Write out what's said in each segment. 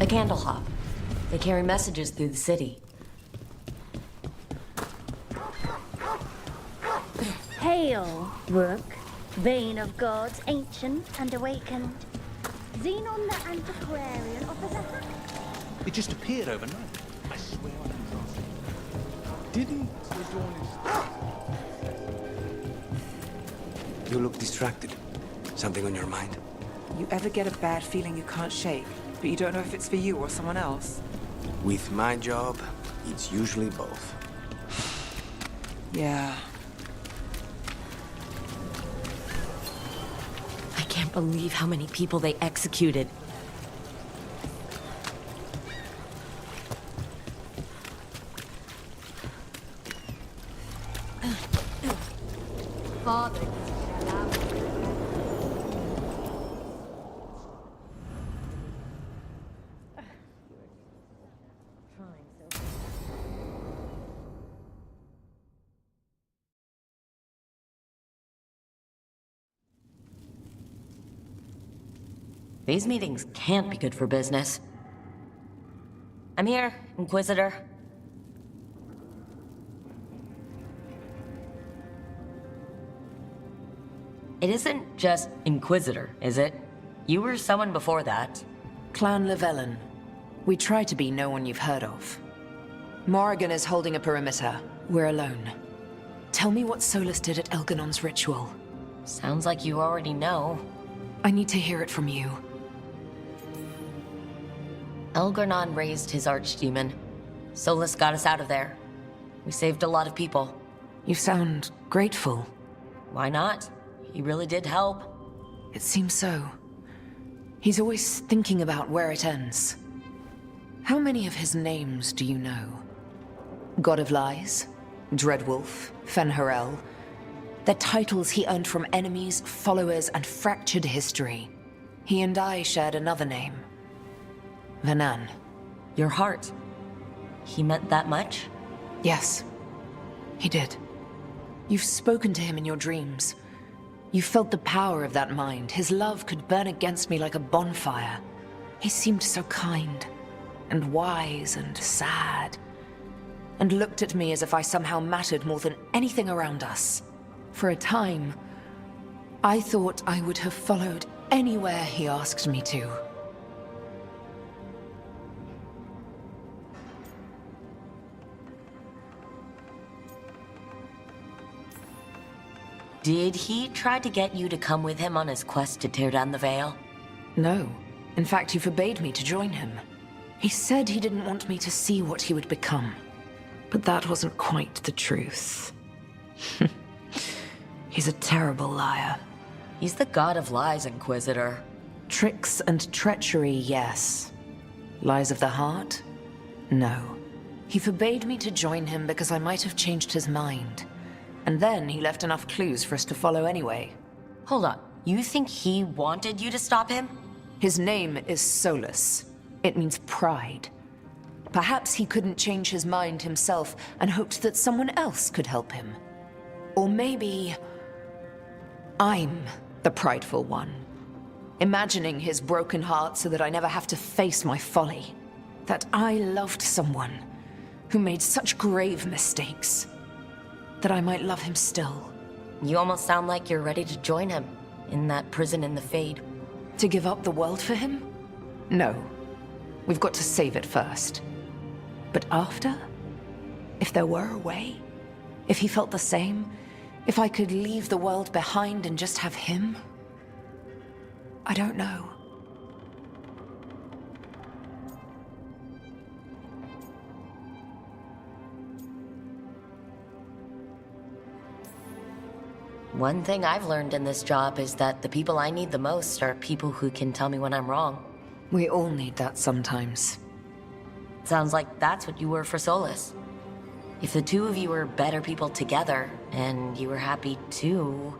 Candlehop. They carry messages through the city. Hail, Rook, vein of gods, ancient and awakened. Xenon the Antiquarian offers a hack. It just appeared overnight. I swear I can trust it. Didn't adorn his... You look distracted. Something on your mind? You ever get a bad feeling you can't shake, but you don't know if it's for you or someone else? With my job, it's usually both. Yeah. I can't believe how many people they executed. Father. These meetings can't be good for business. I'm here, Inquisitor. It isn't just Inquisitor, is it? You were someone before that. Clan Llewellyn. We try to be no one you've heard of. Morrigan is holding a perimeter. We're alone. Tell me what Solus did at Elganon's ritual. Sounds like you already know. I need to hear it from you. Elganon raised his archdemon. Solus got us out of there. We saved a lot of people. You sound grateful. Why not? He really did help. It seems so. He's always thinking about where it ends. How many of his names do you know? God of Lies, Dreadwolf, Fen'Harel. They're titles he earned from enemies, followers, and fractured history. He and I shared another name. Vanan. Your heart. He meant that much? Yes, he did. You've spoken to him in your dreams. You felt the power of that mind. His love could burn against me like a bonfire. He seemed so kind, and wise, and sad, and looked at me as if I somehow mattered more than anything around us. For a time, I thought I would have followed anywhere he asked me to. Did he try to get you to come with him on his quest to tear down the Veil? No. In fact, he forbade me to join him. He said he didn't want me to see what he would become. But that wasn't quite the truth. He's a terrible liar. He's the god of lies, Inquisitor. Tricks and treachery, yes. Lies of the heart? No. He forbade me to join him because I might have changed his mind. And then he left enough clues for us to follow anyway. Hold on. You think he wanted you to stop him? His name is Solus. It means pride. Perhaps he couldn't change his mind himself and hoped that someone else could help him. Or maybe I'm the prideful one, imagining his broken heart so that I never have to face my folly. That I loved someone who made such grave mistakes, that I might love him still. You almost sound like you're ready to join him in that prison in the Fade. To give up the world for him? No. We've got to save it first. But after? If there were a way? If he felt the same? If I could leave the world behind and just have him? I don't know. One thing I've learned in this job is that the people I need the most are people who can tell me when I'm wrong. We all need that sometimes. Sounds like that's what you were for Solus. If the two of you were better people together, and you were happy too...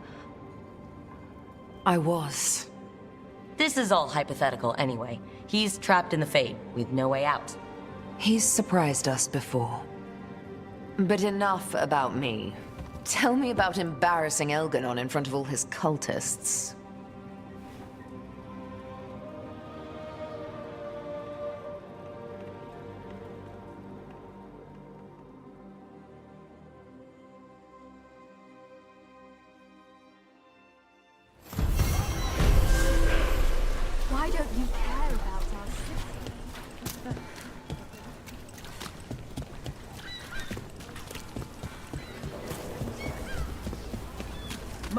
I was. This is all hypothetical anyway. He's trapped in the Fade, with no way out. He's surprised us before. But enough about me. Tell me about embarrassing Elganon in front of all his cultists.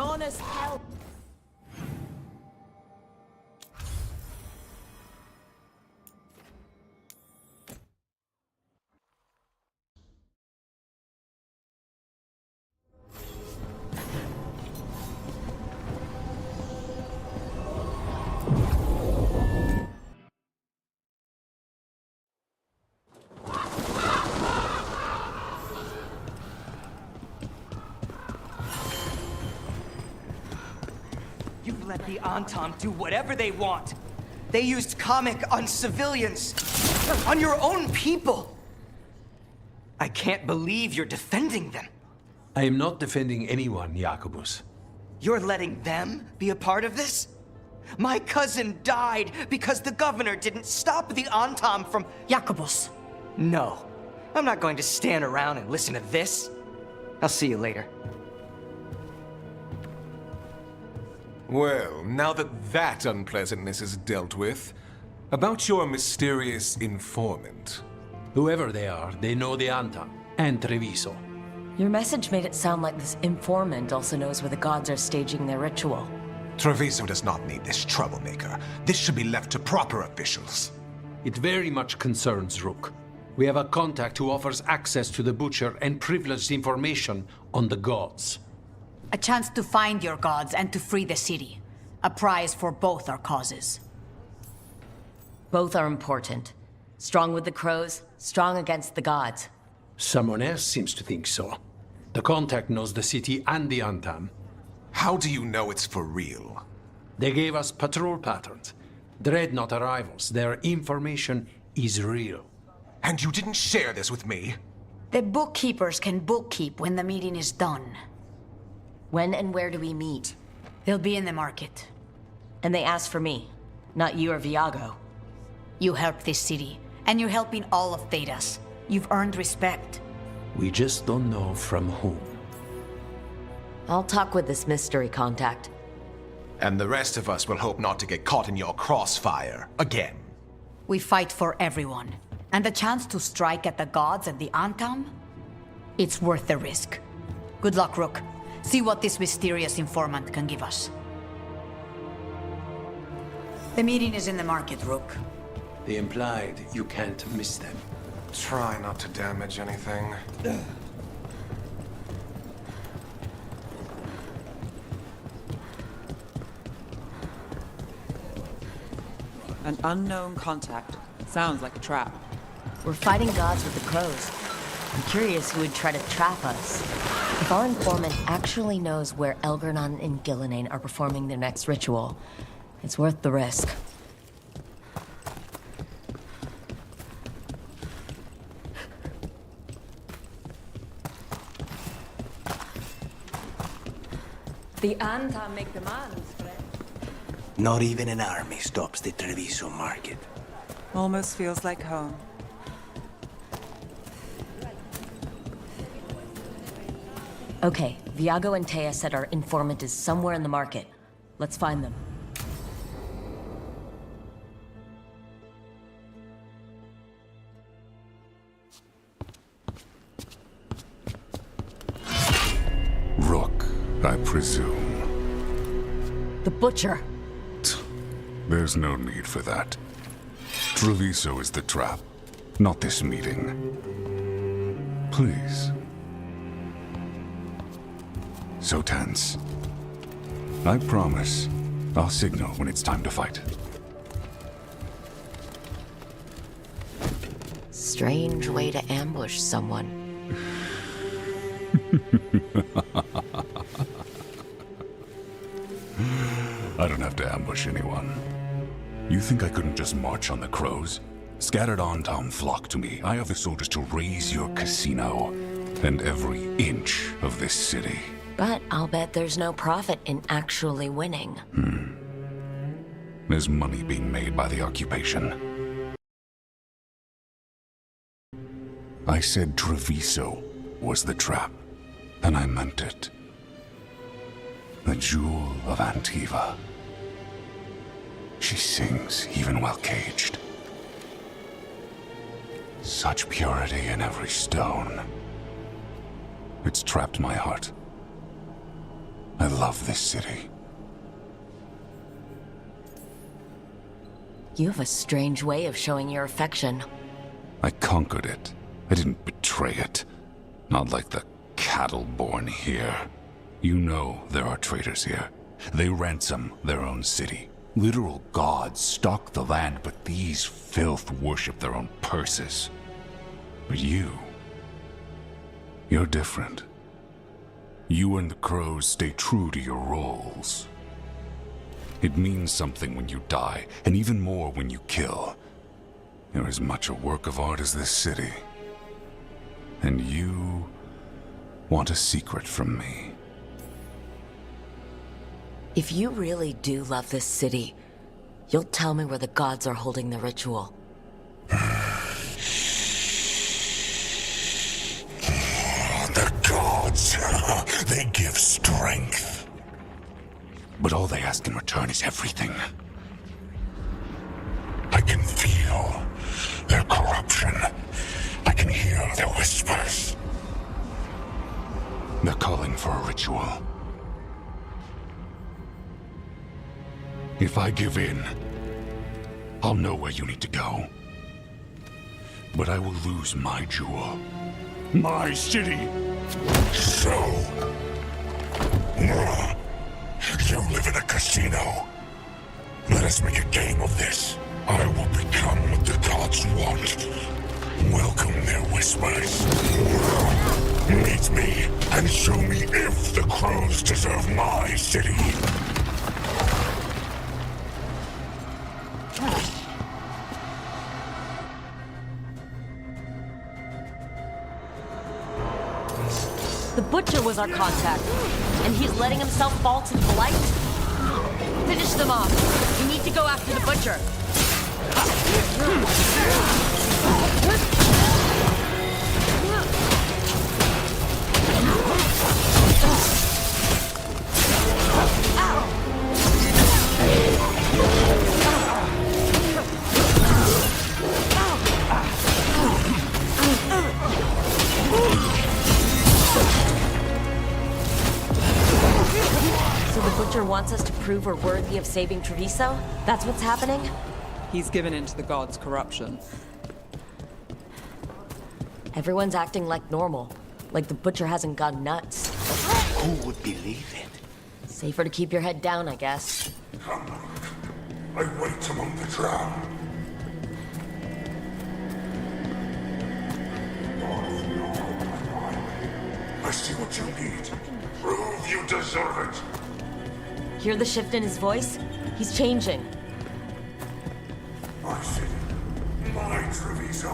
Monus, help! You've let the Antam do whatever they want. They used comic on civilians, on your own people. I can't believe you're defending them. I am not defending anyone, Jacobus. You're letting them be a part of this? My cousin died because the governor didn't stop the Antam from... Jacobus. No, I'm not going to stand around and listen to this. I'll see you later. Well, now that that unpleasantness is dealt with, about your mysterious informant. Whoever they are, they know the Antam and Treviso. Your message made it sound like this informant also knows where the gods are staging their ritual. Treviso does not need this troublemaker. This should be left to proper officials. It very much concerns Rook. We have a contact who offers access to the Butcher and privileged information on the gods. A chance to find your gods and to free the city. A prize for both our causes. Both are important. Strong with the crows, strong against the gods. Someone else seems to think so. The contact knows the city and the Antam. How do you know it's for real? They gave us patrol patterns. Dreadnought arrivals. Their information is real. And you didn't share this with me? The bookkeepers can bookkeep when the meeting is done. When and where do we meet? They'll be in the market. And they asked for me, not you or Viago. You helped this city, and you're helping all of Thedas. You've earned respect. We just don't know from whom. I'll talk with this mystery contact. And the rest of us will hope not to get caught in your crossfire again. We fight for everyone. And the chance to strike at the gods and the Antam? It's worth the risk. Good luck, Rook. See what this mysterious informant can give us. The meeting is in the market, Rook. They implied you can't miss them. Try not to damage anything. An unknown contact. Sounds like a trap. We're fighting gods with the crows. I'm curious who would try to trap us. If our informant actually knows where Elgernon and Gillenane are performing their next ritual, it's worth the risk. The Antam make demands, friend. Not even an army stops the Treviso market. Almost feels like home. Okay, Viago and Taya said our informant is somewhere in the market. Let's find them. Rook, I presume. The Butcher! There's no need for that. Treviso is the trap, not this meeting. Please. So tense. I promise, I'll signal when it's time to fight. Strange way to ambush someone. I don't have to ambush anyone. You think I couldn't just march on the crows? Scattered Antam flock to me. I have the soldiers to raise your casino and every inch of this city. But I'll bet there's no profit in actually winning. There's money being made by the occupation. I said Treviso was the trap, and I meant it. The jewel of Antiva. She sings even while caged. Such purity in every stone. It's trapped my heart. I love this city. You have a strange way of showing your affection. I conquered it. I didn't betray it. Not like the cattle born here. You know there are traitors here. They ransom their own city. Literal gods stalk the land, but these filth worship their own purses. But you're different. You and the crows stay true to your roles. It means something when you die, and even more when you kill. You're as much a work of art as this city. And you want a secret from me. If you really do love this city, you'll tell me where the gods are holding the ritual. The gods, they give strength. But all they ask in return is everything. I can feel their corruption. I can hear their whispers. They're calling for a ritual. If I give in, I'll know where you need to go. But I will lose my jewel. My city! So... you live in a casino. Let us make a game of this. I will become what the gods want. Welcome their whispers. Meet me and show me if the crows deserve my city. The Butcher was our contact, and he's letting himself fall to the light? Finish them off. We need to go after the Butcher. So the Butcher wants us to prove we're worthy of saving Treviso? That's what's happening? He's given in to the gods' corruption. Everyone's acting like normal. Like the Butcher hasn't gone nuts. Who would believe it? Safer to keep your head down, I guess. Come, I wait among the drowned. I see what you need. Prove you deserve it. Hear the shift in his voice? He's changing. My city, my Treviso.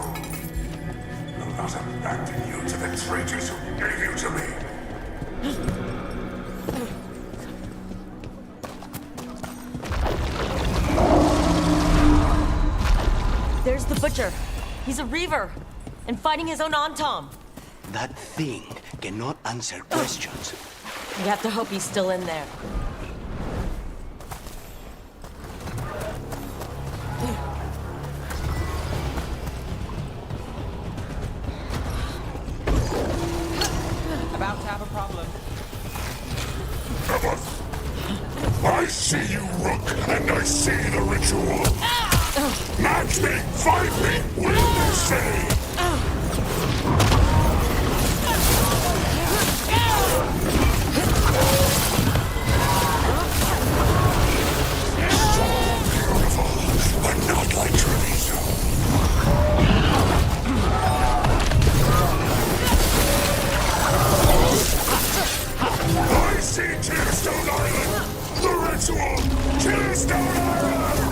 Will not abandon you to the traitors who gave you to me. There's the Butcher. He's a Reaver, and fighting his own Antom. That thing cannot answer questions. We have to hope he's still in there. About to have a problem. I see you, Rook, and I see the ritual. Match me, fight me, win the city. Beautiful, but not like Treviso. I see Tearstone Island! The ritual! Tearstone Island!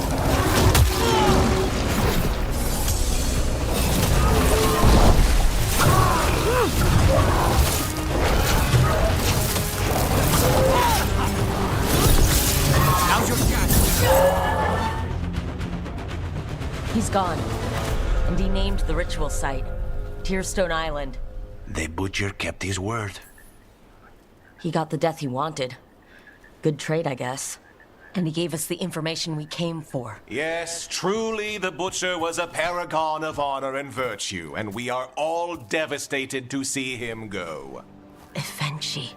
Now's your chance. He's gone. And he named the ritual site, Tearstone Island. The Butcher kept his word. He got the death he wanted. Good trade, I guess. And he gave us the information we came for. Yes, truly the Butcher was a paragon of honor and virtue, and we are all devastated to see him go. Evenchi.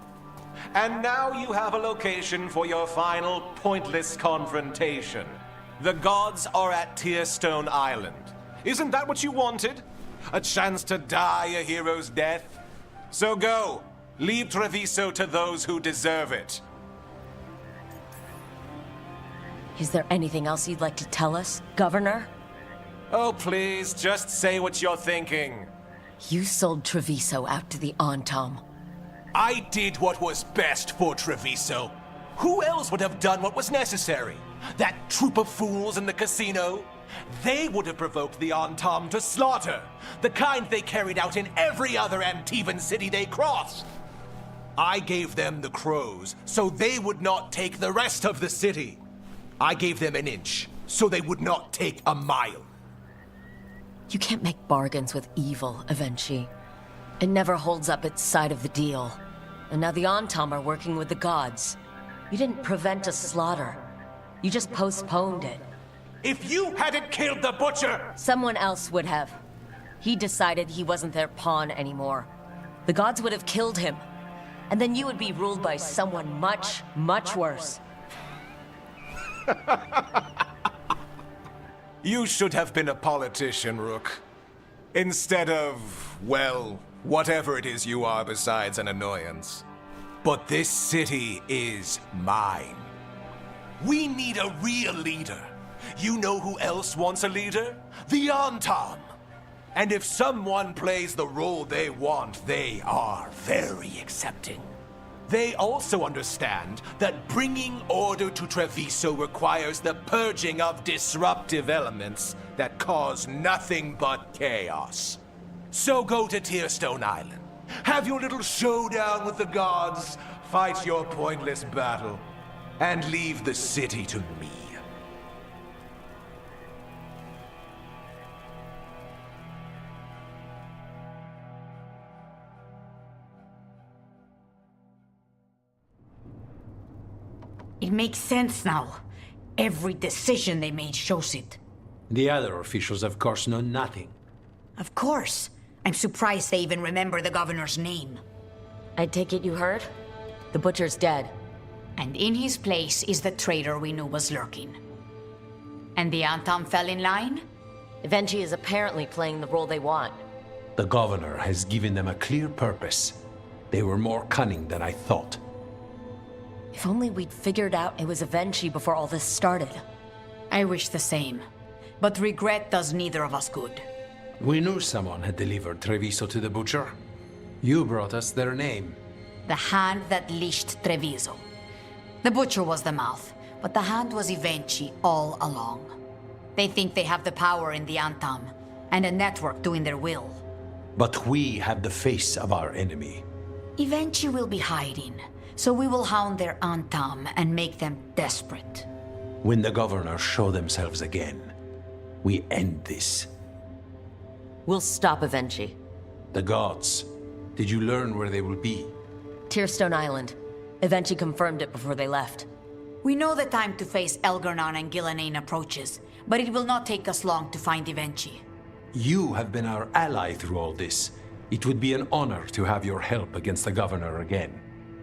And now you have a location for your final pointless confrontation. The gods are at Tearstone Island. Isn't that what you wanted? A chance to die a hero's death? So go. Leave Treviso to those who deserve it. Is there anything else you'd like to tell us, Governor? Oh, please, just say what you're thinking. You sold Treviso out to the Antam. I did what was best for Treviso. Who else would have done what was necessary? That troop of fools in the casino? They would have provoked the Antam to slaughter, the kind they carried out in every other Antivan city they crossed. I gave them the crows, so they would not take the rest of the city. I gave them an inch, so they would not take a mile. You can't make bargains with evil, Avenchi. It never holds up its side of the deal. And now the Antam are working with the gods. You didn't prevent a slaughter. You just postponed it. If you hadn't killed the butcher! Someone else would have. He decided he wasn't their pawn anymore. The gods would have killed him. And then you would be ruled by someone much, much worse. You should have been a politician, Rook. Instead of, well, whatever it is you are besides an annoyance. But this city is mine. We need a real leader. You know who else wants a leader? The Antam. And if someone plays the role they want, they are very accepting. They also understand that bringing order to Treviso requires the purging of disruptive elements that cause nothing but chaos. So go to Tearstone Island, have your little showdown with the gods, fight your pointless battle, and leave the city to me. It makes sense now. Every decision they made shows it. The other officials, of course, know nothing. Of course. I'm surprised they even remember the governor's name. I take it you heard? The butcher's dead. And in his place is the traitor we knew was lurking. And the Antam fell in line? Avenchi is apparently playing the role they want. The governor has given them a clear purpose. They were more cunning than I thought. If only we'd figured out it was Avenchi before all this started. I wish the same. But regret does neither of us good. We knew someone had delivered Treviso to the butcher. You brought us their name. The hand that leashed Treviso. The butcher was the mouth, but the hand was Avenchi all along. They think they have the power in the Antam, and a network doing their will. But we have the face of our enemy. Avenchi will be hiding, so we will hound their Antam and make them desperate. When the governors show themselves again, we end this. We'll stop Avenchi. The gods. Did you learn where they will be? Tearstone Island. Avenchi confirmed it before they left. We know the time to face Elgar'nan and Gillenane approaches, but it will not take us long to find Avenchi. You have been our ally through all this. It would be an honor to have your help against the governor again.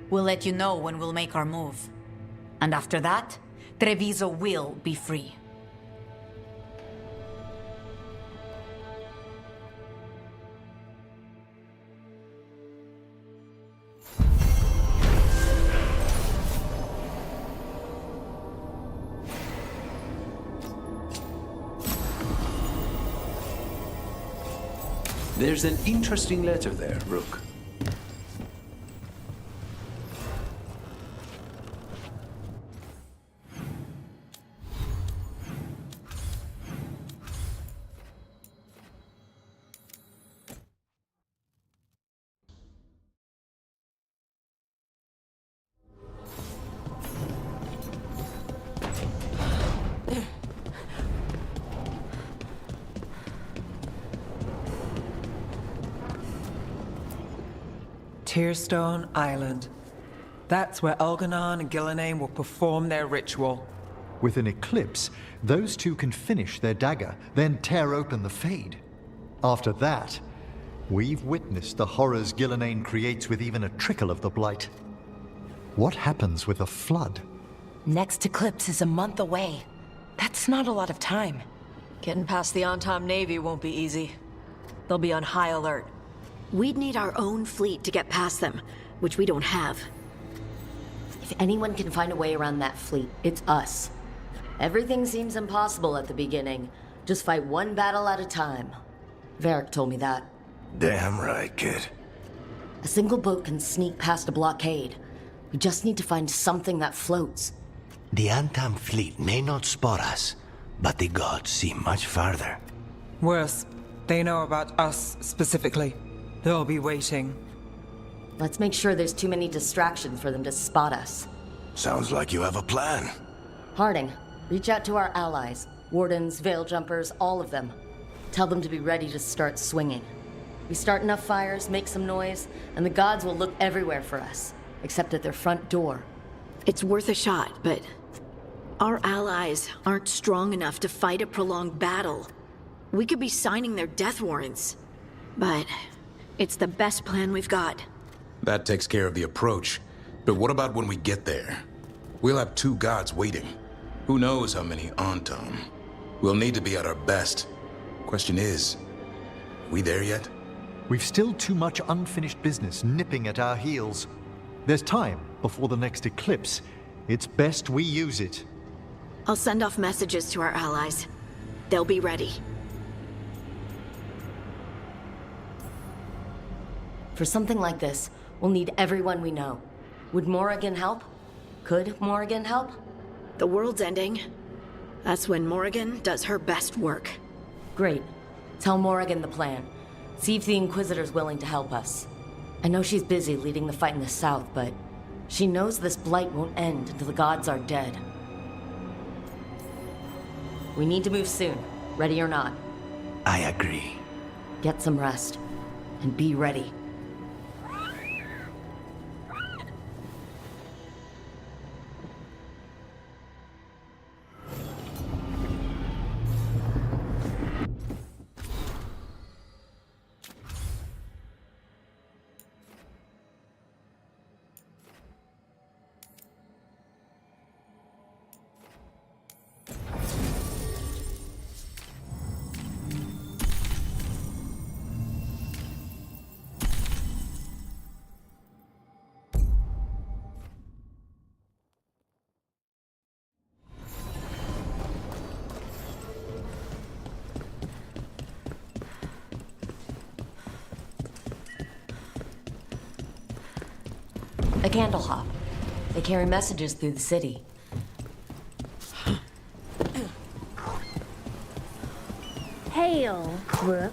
We'll let you know when we'll make our move. And after that, Treviso will be free. There's an interesting letter there, Rook. Tearstone Island. That's where Elgar'nan and Gillenane will perform their ritual. With an eclipse, those two can finish their dagger, then tear open the Fade. After that, we've witnessed the horrors Gillenane creates with even a trickle of the Blight. What happens with a flood? Next eclipse is a month away. That's not a lot of time. Getting past the Antom Navy won't be easy. They'll be on high alert. We'd need our own fleet to get past them, which we don't have. If anyone can find a way around that fleet, it's us. Everything seems impossible at the beginning. Just fight one battle at a time. Varric told me that. Damn right, kid. A single boat can sneak past a blockade. We just need to find something that floats. The Antam fleet may not spot us, but the gods see much farther. Worse, they know about us specifically. They'll be waiting. Let's make sure there's too many distractions for them to spot us. Sounds like you have a plan. Harding, reach out to our allies. Wardens, veil jumpers, all of them. Tell them to be ready to start swinging. We start enough fires, make some noise, and the gods will look everywhere for us, except at their front door. It's worth a shot, but our allies aren't strong enough to fight a prolonged battle. We could be signing their death warrants, but it's the best plan we've got. That takes care of the approach. But what about when we get there? We'll have two gods waiting. Who knows how many Antom? We'll need to be at our best. Question is, are we there yet? We've still too much unfinished business nipping at our heels. There's time before the next eclipse. It's best we use it. I'll send off messages to our allies. They'll be ready. For something like this, we'll need everyone we know. Would Morrigan help? Could Morrigan help? The world's ending. That's when Morrigan does her best work. Great. Tell Morrigan the plan. See if the Inquisitor's willing to help us. I know she's busy leading the fight in the south, but she knows this blight won't end until the gods are dead. We need to move soon, ready or not. I agree. Get some rest, and be ready. A candle hop. They carry messages through the city. Hail, Rook,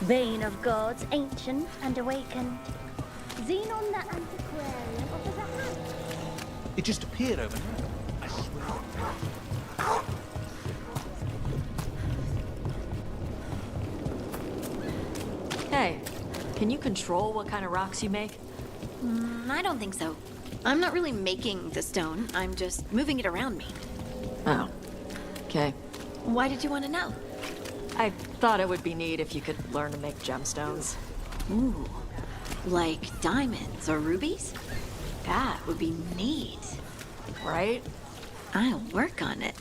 bane of gods, ancient and awakened. Xenon the antiquarian offers a hand. It just appeared overnight. I swear. Hey, can you control what kind of rocks you make? I don't think so. I'm not really making the stone. I'm just moving it around me. Oh. Okay. Why did you want to know? I thought it would be neat if you could learn to make gemstones. Ooh. Like diamonds or rubies? That would be neat. Right? I'll work on it.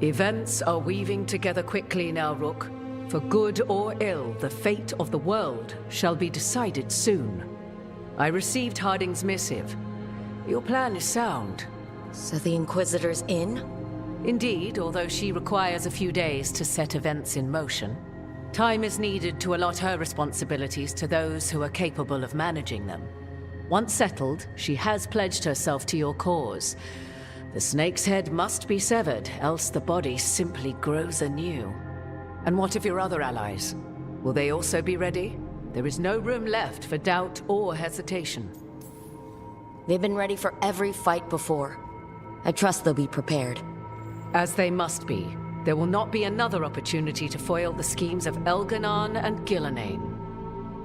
Events are weaving together quickly now, Rook. For good or ill, the fate of the world shall be decided soon. I received Harding's missive. Your plan is sound. So the Inquisitor's in? Indeed, although she requires a few days to set events in motion. Time is needed to allot her responsibilities to those who are capable of managing them. Once settled, she has pledged herself to your cause. The snake's head must be severed, else the body simply grows anew. And what of your other allies? Will they also be ready? There is no room left for doubt or hesitation. They've been ready for every fight before. I trust they'll be prepared. As they must be. There will not be another opportunity to foil the schemes of Elgar'nan and Gillenane.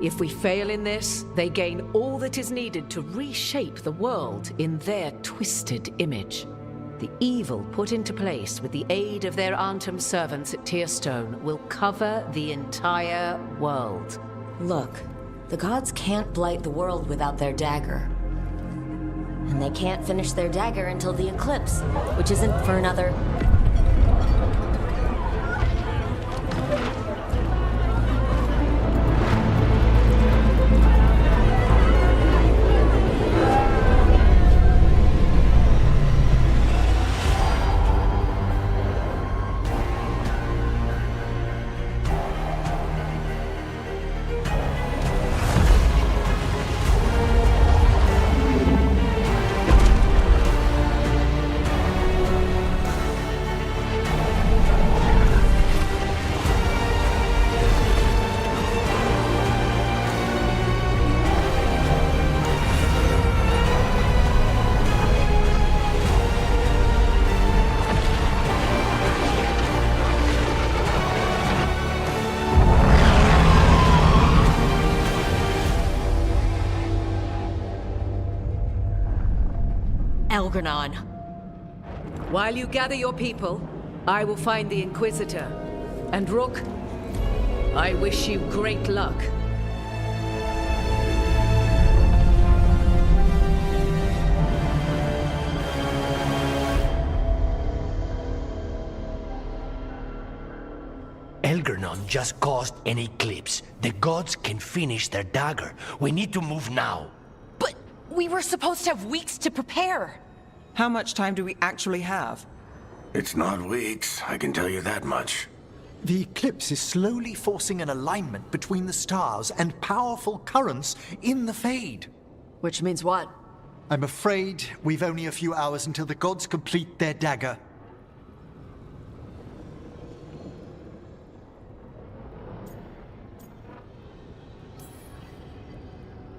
If we fail in this, they gain all that is needed to reshape the world in their twisted image. The evil put into place with the aid of their Antum servants at Tearstone will cover the entire world. Look, the gods can't blight the world without their dagger. And they can't finish their dagger until the eclipse, which isn't for another... Elgar'nan. While you gather your people, I will find the Inquisitor. And Rook, I wish you great luck. Elgar'nan just caused an eclipse. The gods can finish their dagger. We need to move now. But we were supposed to have weeks to prepare. How much time do we actually have? It's not weeks, I can tell you that much. The eclipse is slowly forcing an alignment between the stars and powerful currents in the Fade. Which means what? I'm afraid we've only a few hours until the gods complete their dagger.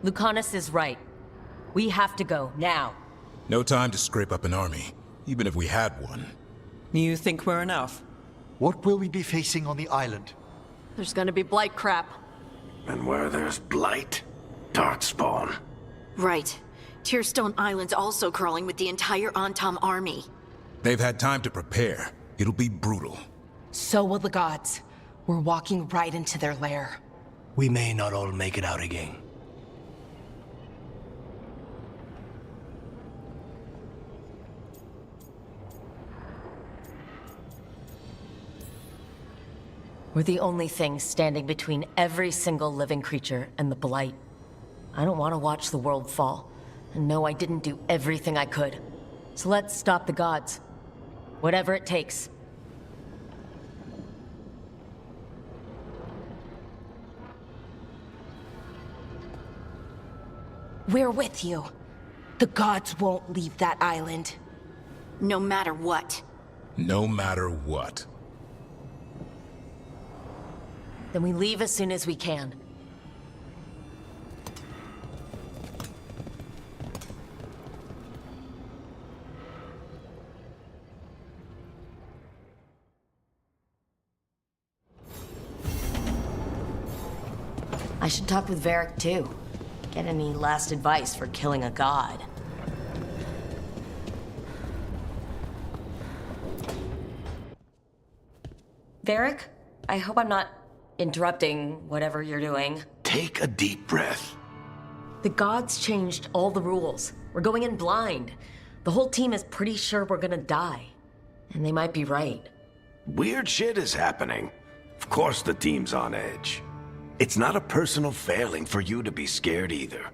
Lucanus is right. We have to go, now. No time to scrape up an army, even if we had one. You think we're enough? What will we be facing on the island? There's gonna be blight crap. And where there's blight, dart spawn. Right. Tearstone Island's also crawling with the entire Antam army. They've had time to prepare. It'll be brutal. So will the gods. We're walking right into their lair. We may not all make it out again. We're the only thing standing between every single living creature and the Blight. I don't want to watch the world fall, and know I didn't do everything I could. So let's stop the gods. Whatever it takes. We're with you. The gods won't leave that island. No matter what. No matter what. Then we leave as soon as we can. I should talk with Varric too. Get any last advice for killing a god. Varric, I hope I'm not interrupting whatever you're doing. Take a deep breath. The gods changed all the rules. We're going in blind. The whole team is pretty sure we're gonna die. And they might be right. Weird shit is happening. Of course the team's on edge. It's not a personal failing for you to be scared either.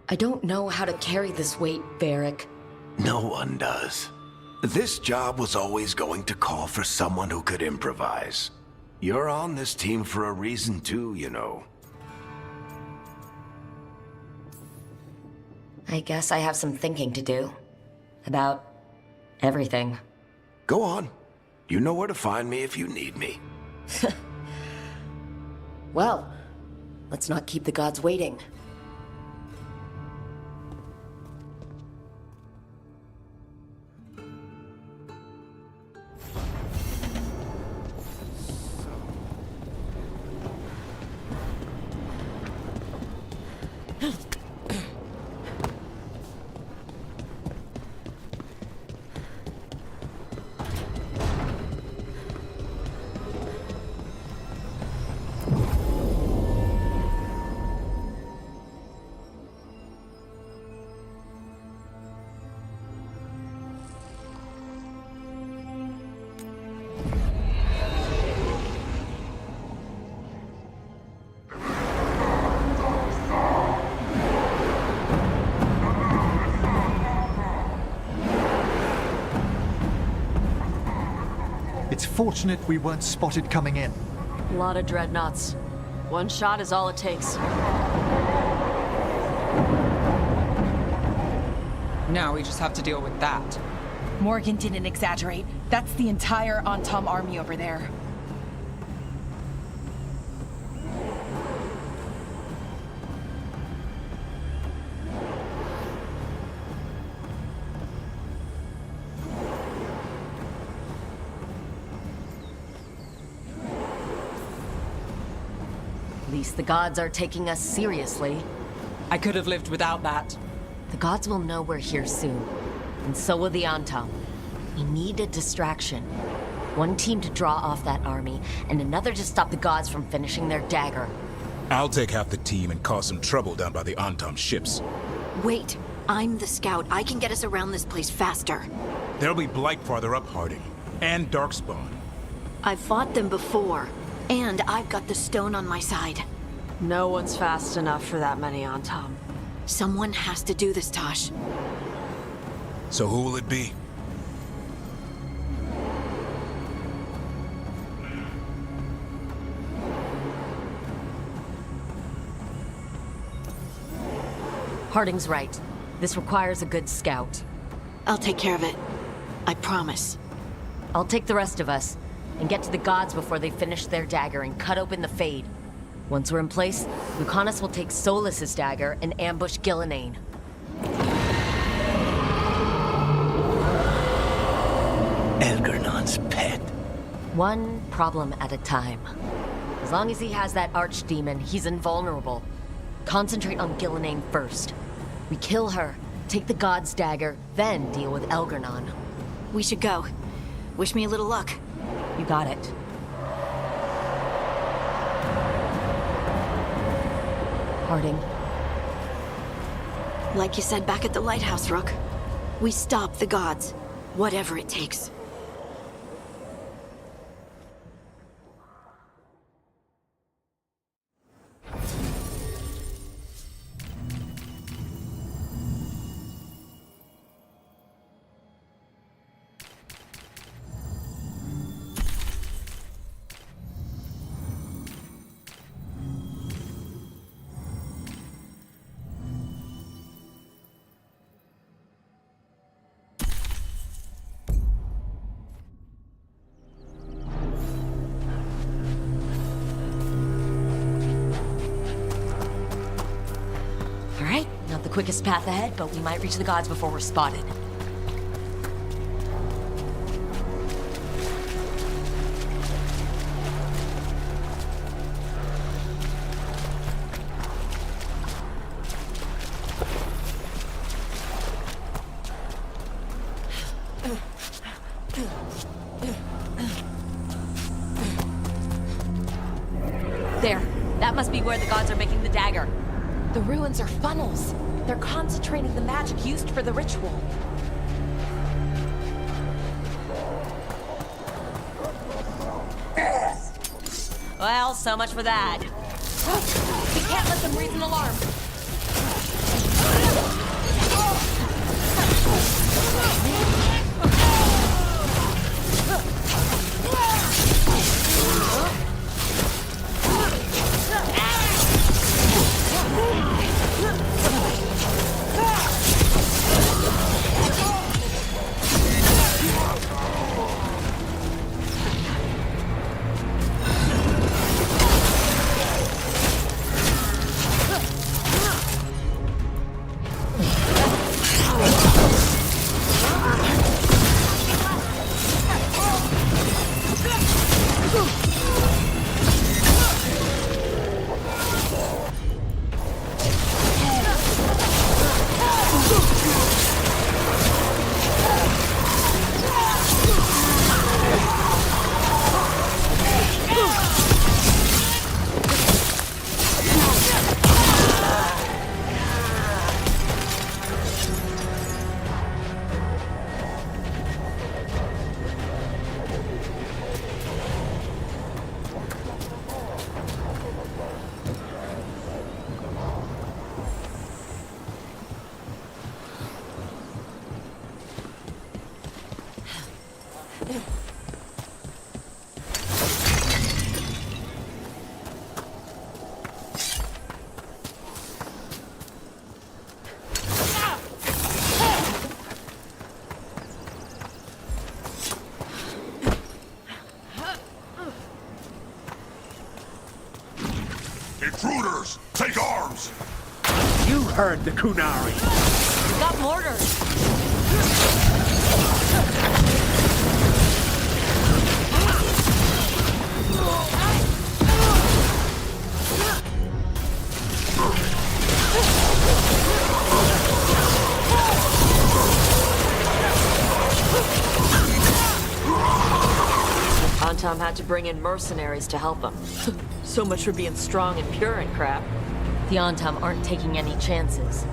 I don't know how to carry this weight, Varric. No one does. This job was always going to call for someone who could improvise. You're on this team for a reason too, you know. I guess I have some thinking to do. About everything. Go on. You know where to find me if you need me. Well, let's not keep the gods waiting. It's fortunate we weren't spotted coming in. A lot of dreadnoughts. One shot is all it takes. Now we just have to deal with that. Morgan didn't exaggerate. That's the entire Antom army over there. At least the gods are taking us seriously. I could have lived without that. The gods will know we're here soon, and so will the Antom. We need a distraction. One team to draw off that army, and another to stop the gods from finishing their dagger. I'll take half the team and cause some trouble down by the Antom ships. Wait, I'm the scout. I can get us around this place faster. There'll be Blight farther up, Harding. And Darkspawn. I've fought them before, and I've got the stone on my side. No one's fast enough for that many Antom. Someone has to do this, Tosh. So who will it be? Harding's right. This requires a good scout. I'll take care of it. I promise. I'll take the rest of us, and get to the gods before they finish their dagger and cut open the Fade. Once we're in place, Lucanus will take Solus's dagger and ambush Gillenane. Elgernon's pet. One problem at a time. As long as he has that archdemon, he's invulnerable. Concentrate on Gillenane first. We kill her, take the god's dagger, then deal with Elgernon. We should go. Wish me a little luck. You got it. Harding. Like you said back at the lighthouse, Rook. We stop the gods, whatever it takes. Not the quickest path ahead, but we might reach the gods before we're spotted. There. That must be where the gods are making the dagger. The ruins are funnels. They're concentrating the magic used for the ritual. Well, so much for that. We can't let them raise an alarm. Intruders! Take arms! You heard the Kunari. We got mortars. Antom had to bring in mercenaries to help him. So much for being strong and pure and crap. The Antom aren't taking any chances.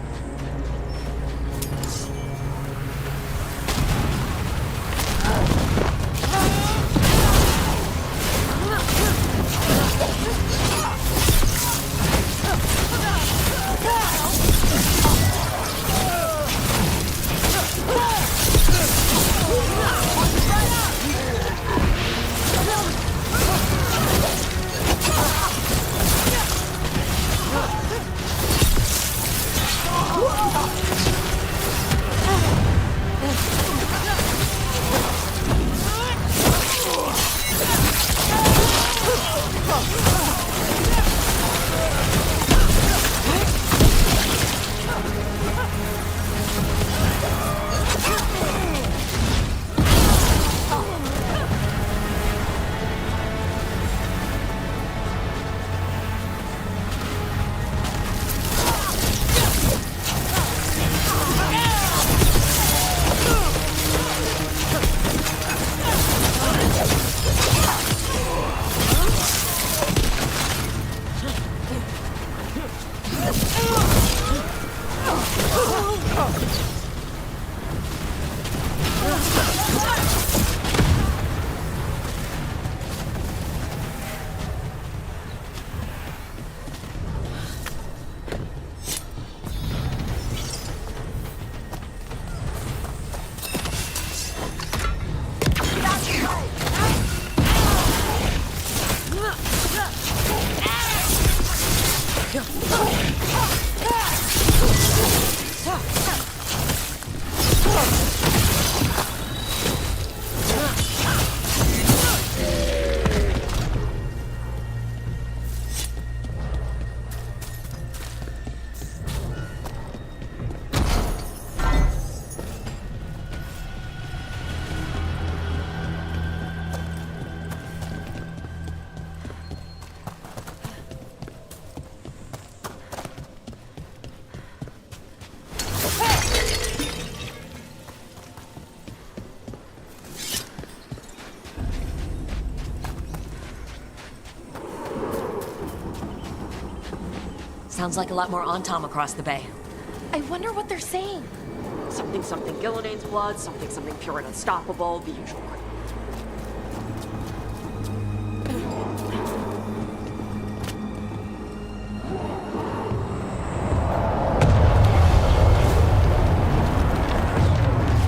Sounds like a lot more Antom across the bay. I wonder what they're saying. Something Gillinane's blood, something pure and unstoppable, the usual.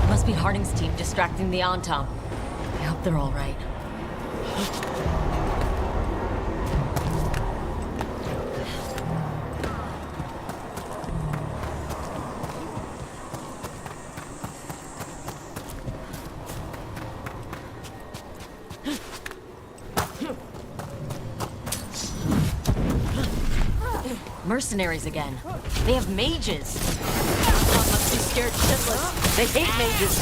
Must be Harding's team distracting the Antom. I hope they're all right. Mercenaries again. They have mages. Must be scared shitless. They hate mages.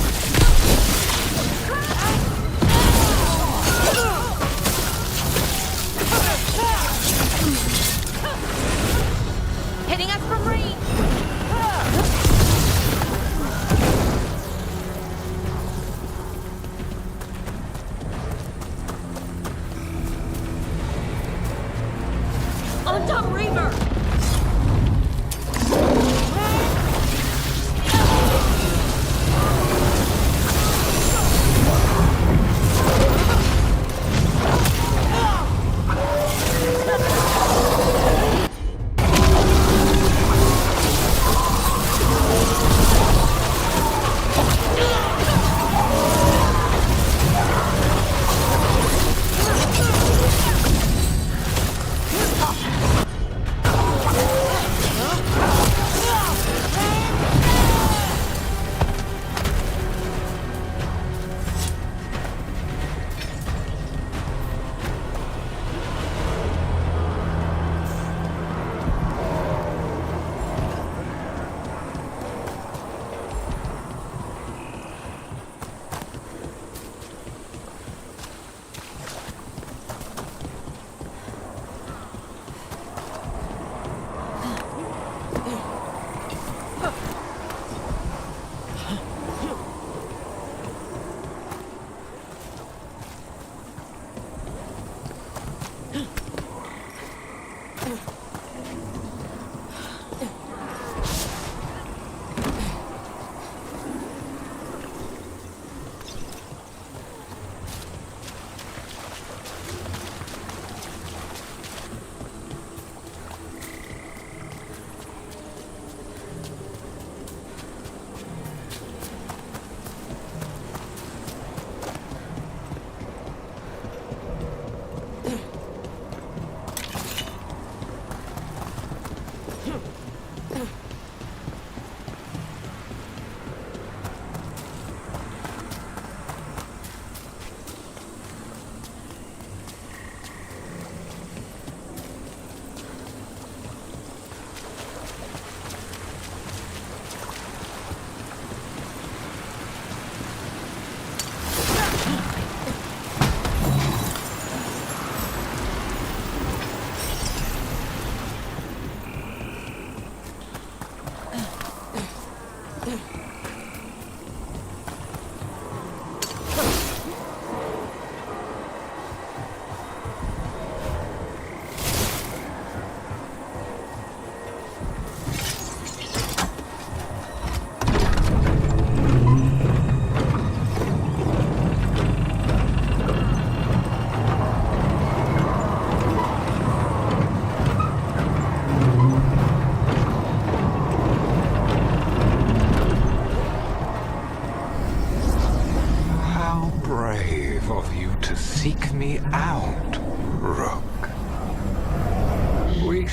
Hitting us from range. Antom Reaver!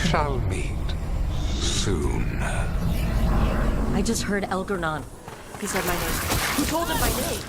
shall meet soon. I just heard Elgernon. He said my name. Who told him my name?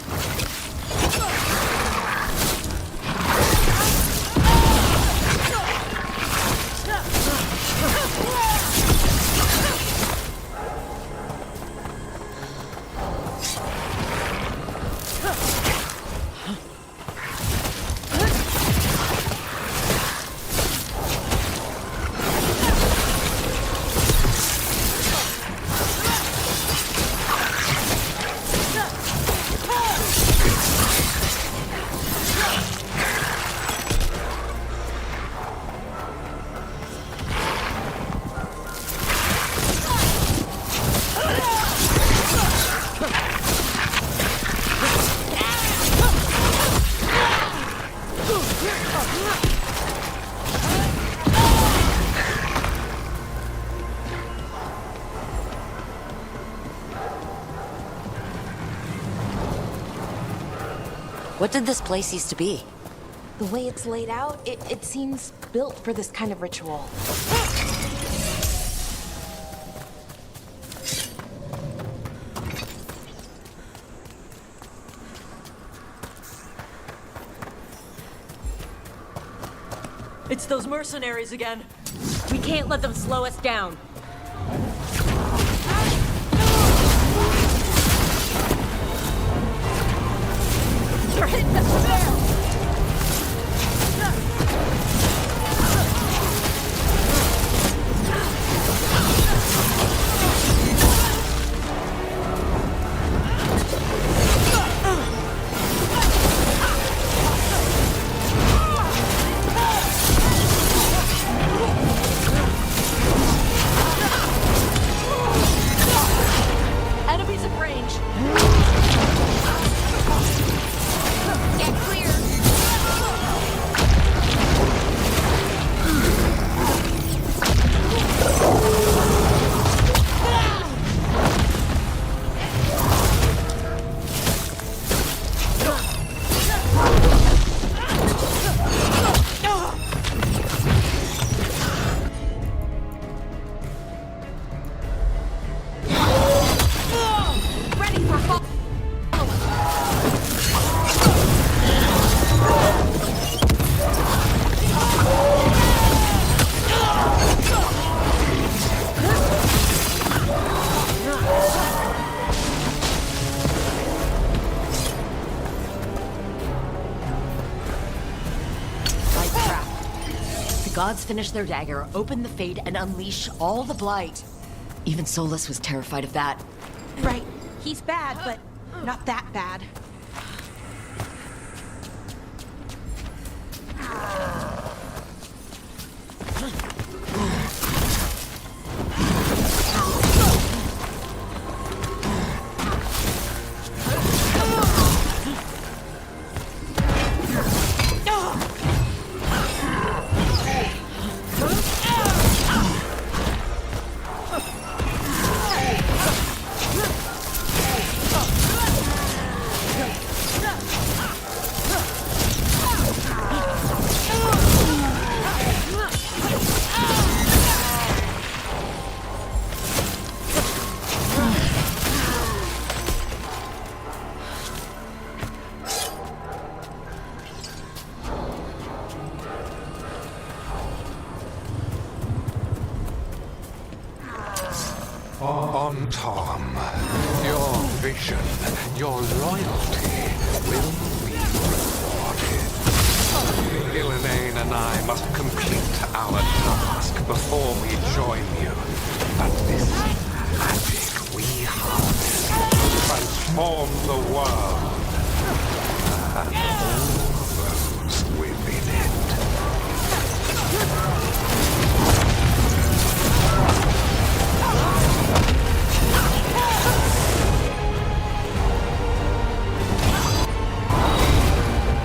What did this place used to be? The way it's laid out, it seems built for this kind of ritual. It's those mercenaries again. We can't let them slow us down. They're hitting us from there! Enemies at range! Get clear! Ready for fall! Blight trap. The gods finish their dagger, open the fade, and unleash all the blight. Even Solus was terrified of that. Right. He's bad, but not that bad. On Tom, your vision, your loyalty will be rewarded. Gillenane and I must complete our task before we join you. But this magic we harness transform the world and all those within it.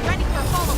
Ready for follow-up.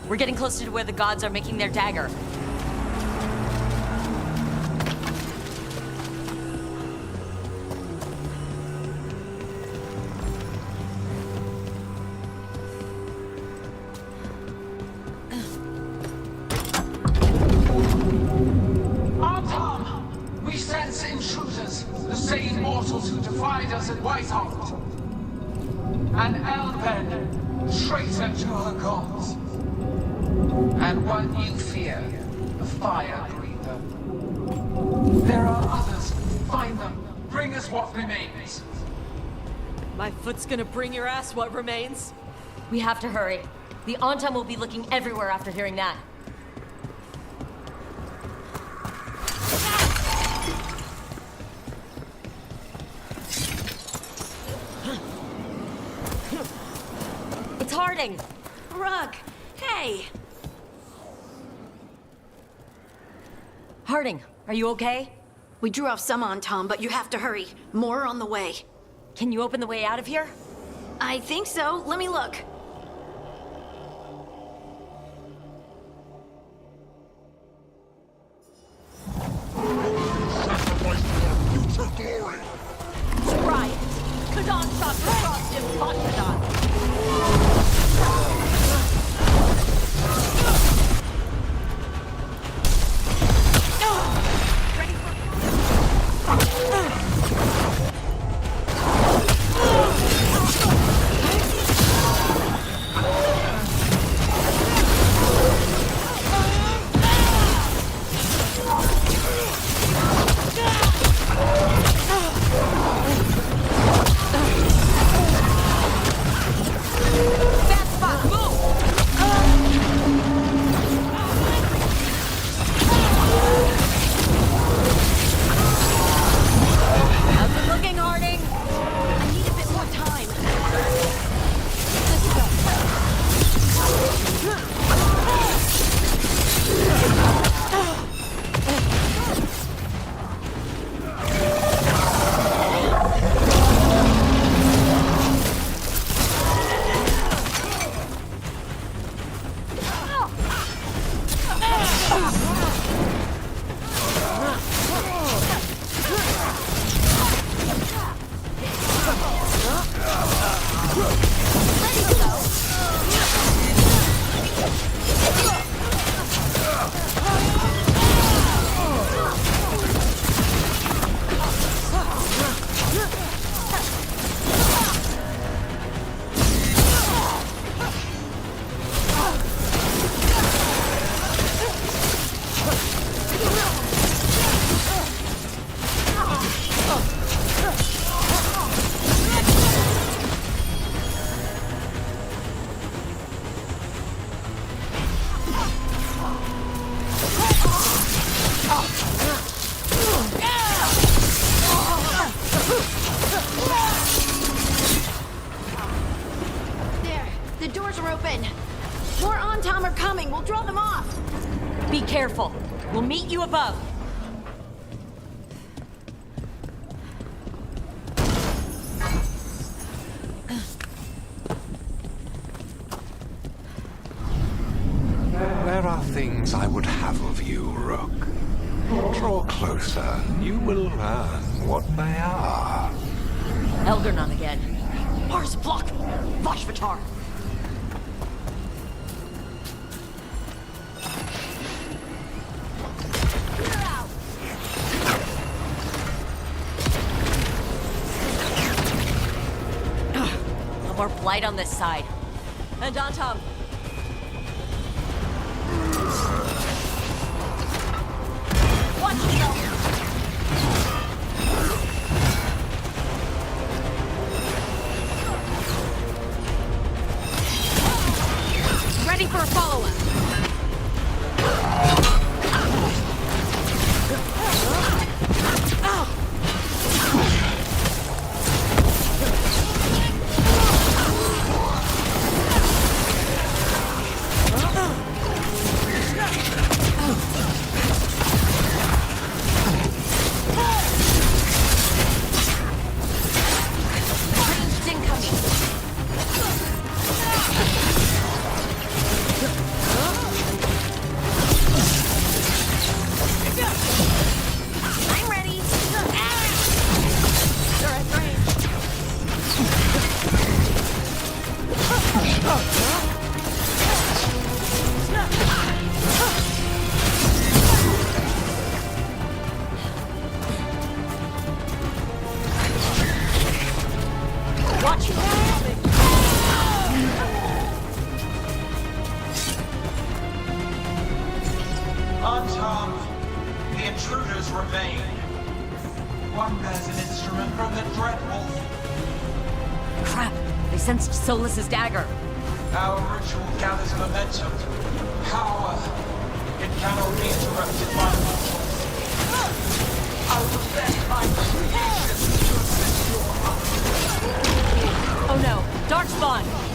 We're getting closer to where the gods are making their dagger. Artam! We sense intruders, the same mortals who defied us at Whitehall. An Elben, traitor to her gods. And one you fear, the Fire Breather. There are others. Find them. Bring us what remains. My foot's gonna bring your ass what remains. We have to hurry. The Antam will be looking everywhere after hearing that. It's Harding! Rook, hey! Harding, are you okay? We drew off some on Tom, but you have to hurry. More on the way. Can you open the way out of here? I think so. Let me look. Try it! Kadan shot for frost and Kadan. The doors are open. More Antam are coming. We'll draw them off. Be careful. We'll meet you above. There are things I would have of you, Rook. Draw closer. You will learn what they are. Elgarnon again. Mars block! Vashvatar! No more blight on this side. And Antam! Watch yourself! Ready for a follow-up. one bears an instrument from the Dreadwolf. Crap! They sensed Solas's dagger. Our ritual gathers momentum, power. It cannot be interrupted by mortals. I will set my creation to assist your Oh no! Darkspawn!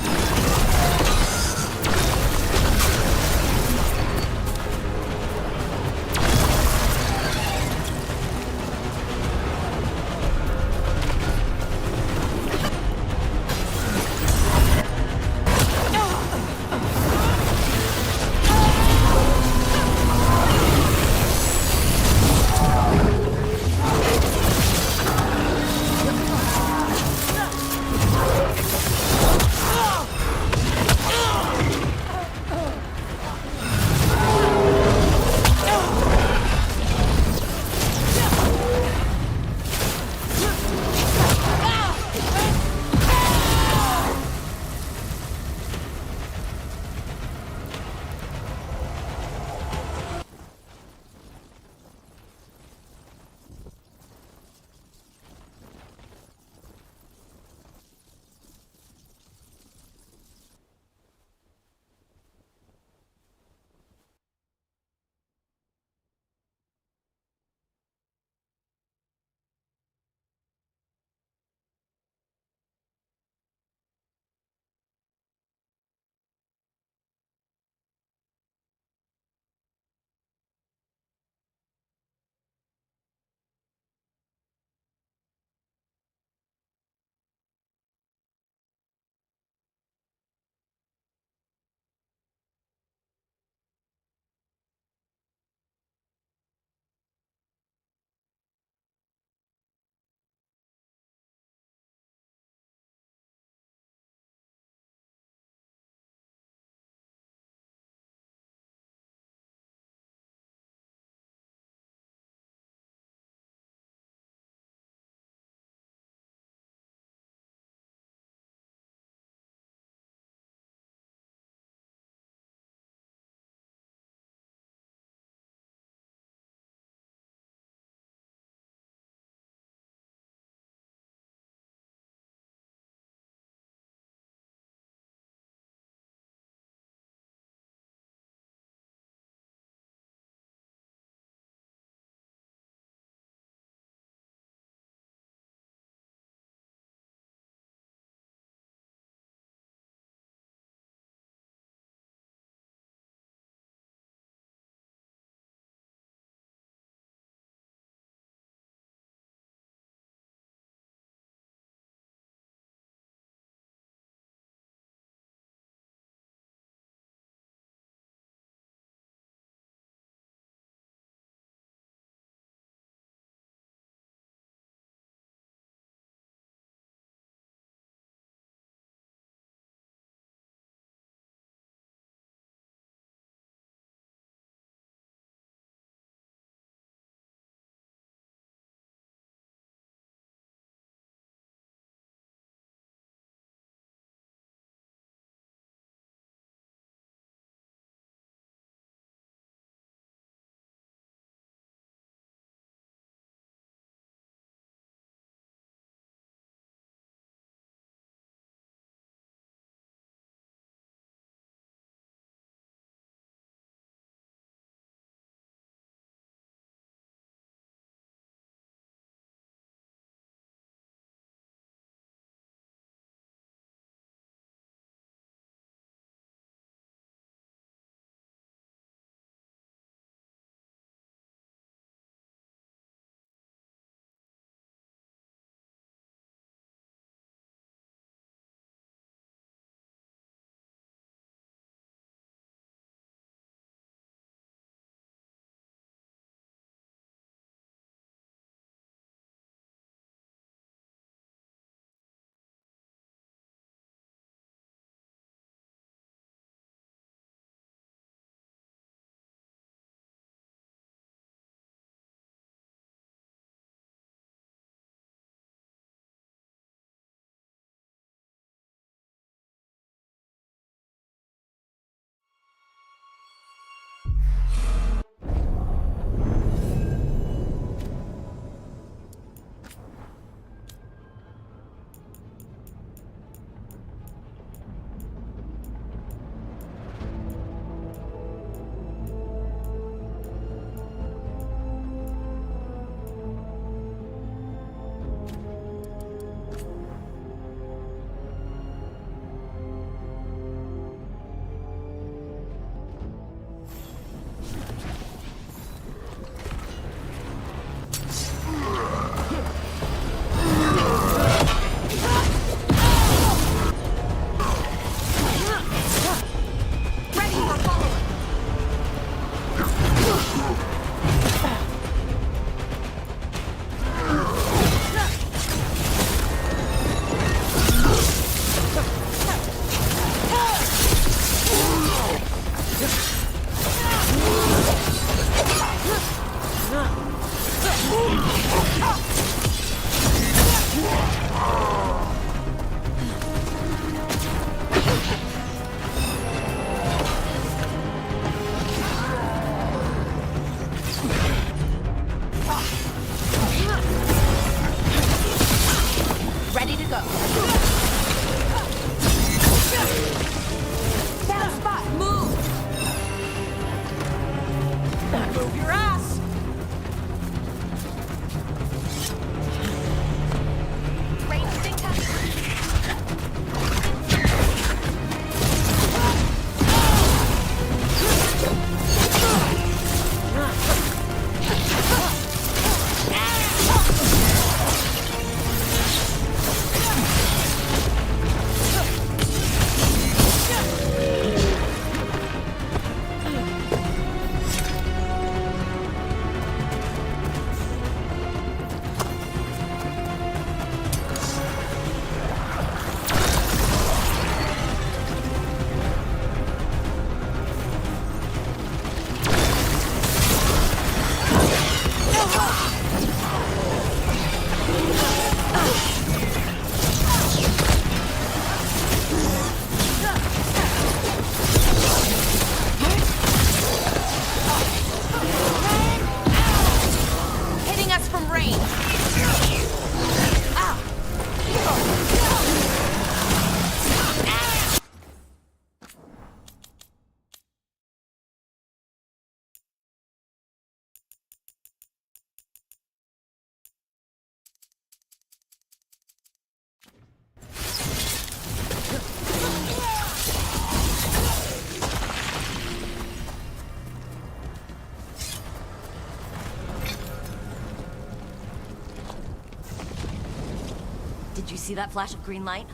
Did you see that flash of green light?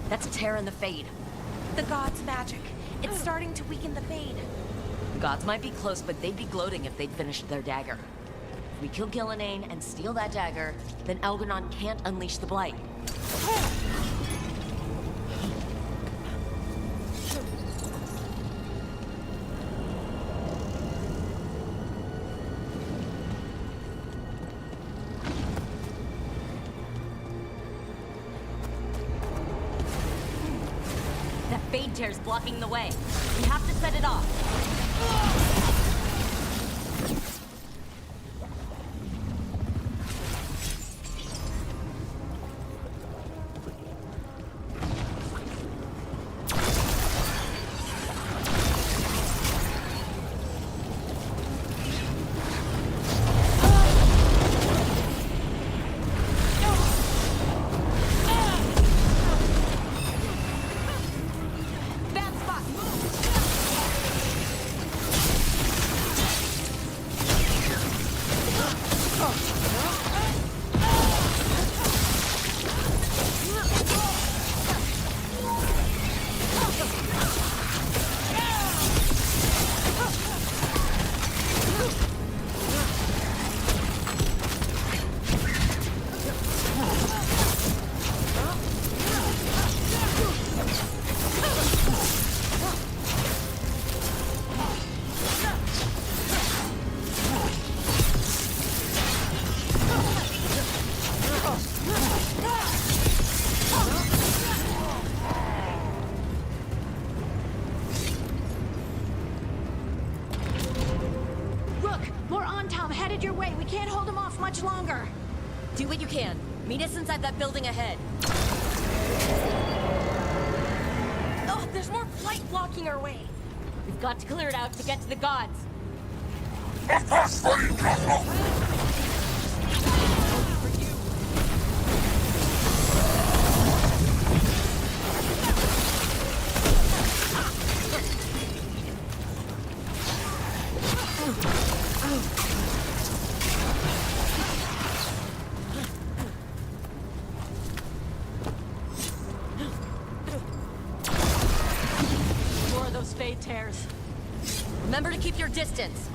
That's a tear in the Fade. The gods' magic. It's starting to weaken the Fade. The gods might be close, but they'd be gloating if they'd finished their dagger. If we kill Gillenane and steal that dagger, then Elgar'nan can't unleash the Blight. That Fade tear's blocking the way. We have to set it off. Much longer. Do what you can. Meet us inside that building ahead. Oh, there's more light blocking our way. We've got to clear it out to get to the gods. Fade tears. Remember to keep your distance.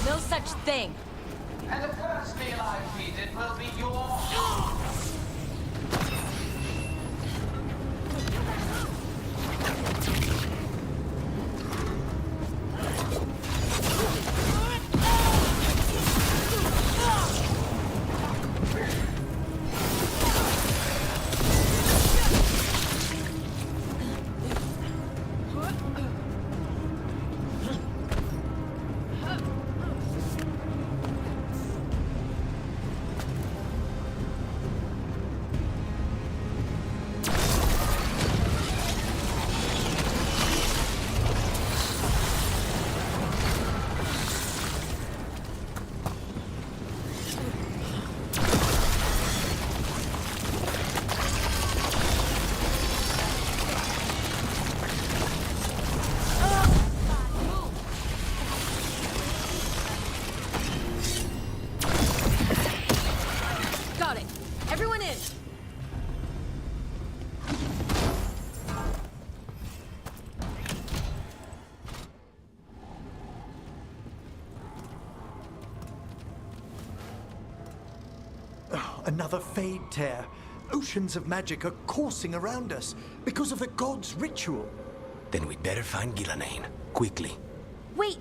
No such thing. And the first meal I feed it will be your... Everyone in! Oh, another Fade tear. Oceans of magic are coursing around us because of the god's ritual. Then we'd better find Gillenane. Quickly. Wait!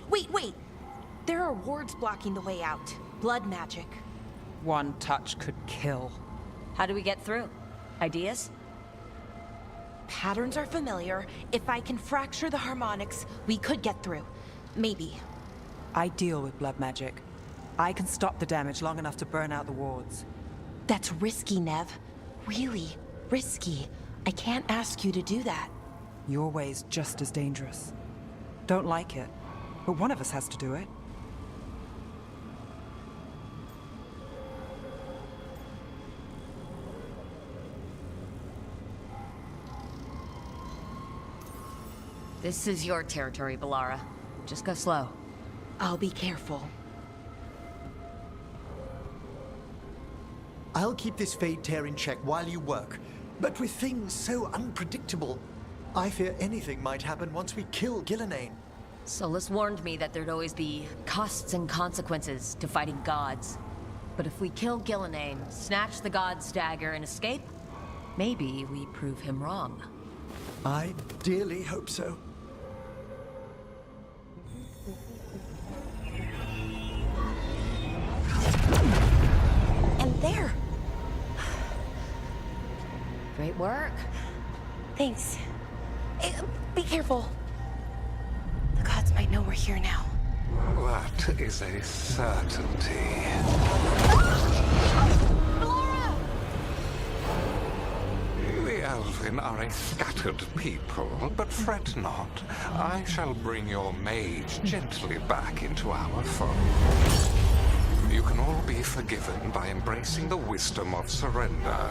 There are wards blocking the way out. Blood magic. One touch could kill. How do we get through? Ideas? patterns are familiar. If I can fracture the harmonics, we could get through. Maybe. I deal with blood magic. I can stop the damage long enough to burn out the wards. That's risky, Nev. Really risky. I can't ask you to do that. Your way's just as dangerous. Don't like it, but one of us has to do it. This is your territory, Balara. Just go slow. I'll be careful. I'll keep this Fade Tear in check while you work. But with things so unpredictable, I fear anything might happen once we kill Gillenane. Solus warned me that there'd always be costs and consequences to fighting gods. But if we kill Gillenane, snatch the god's dagger, and escape, maybe we prove him wrong. I dearly hope so. And there! Great work. Thanks. Be careful. The gods might know we're here now. That is a certainty. The Elven are a scattered people, but fret not. I shall bring your mage gently back into our fold. You can all be forgiven by embracing the wisdom of surrender.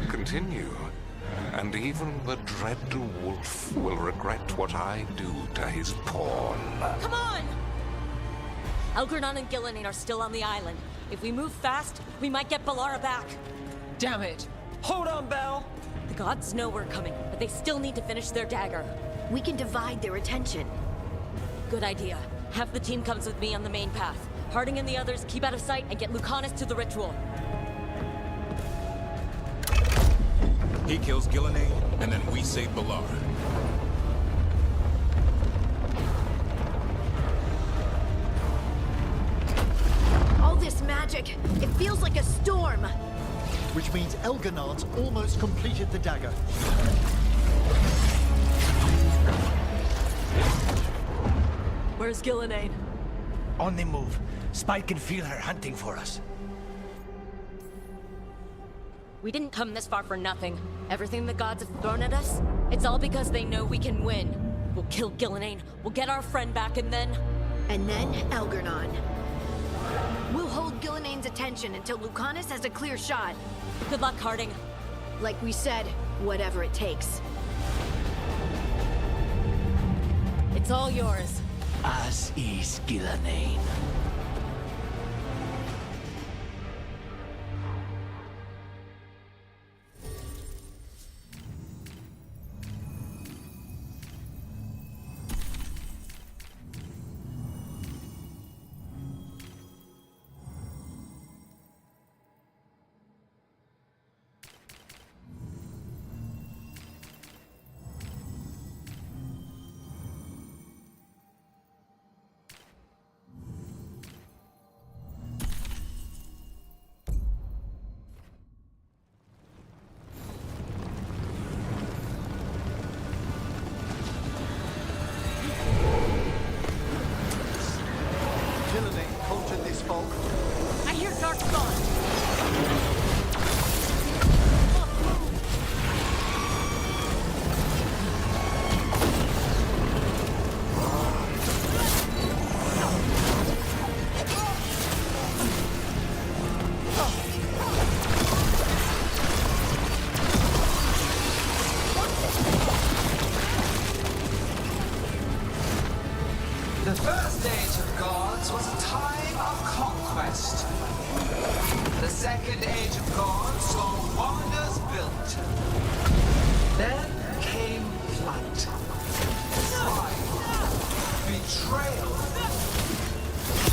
Continue, and even the dread wolf will regret what I do to his pawn. Come on! Elgernon and Gillenane are still on the island. If we move fast, we might get Balara back. Damn it! Hold on, Belle! The gods know we're coming, but they still need to finish their dagger. We can divide their attention. Good idea. Half the team comes with me on the main path. Harding and the others keep out of sight and get Lucanus to the ritual. He kills Gillenane, and then we save Balara. All this magic, it feels like a storm. Which means Elganon's almost completed the dagger. Where's Gillenane? On the move. Spike can feel her hunting for us. We didn't come this far for nothing. Everything the gods have thrown at us, it's all because they know we can win. We'll kill Gillenane, we'll get our friend back, and then... And then Elgernon. We'll hold Gillenane's attention until Lucanus has a clear shot. Good luck, Harding. Like we said, whatever it takes. It's all yours. As is Gillenane. I hear dark thoughts. The first age of gods was a time of conquest. The second age of gods saw wonders built. Then came flight, trial, betrayal.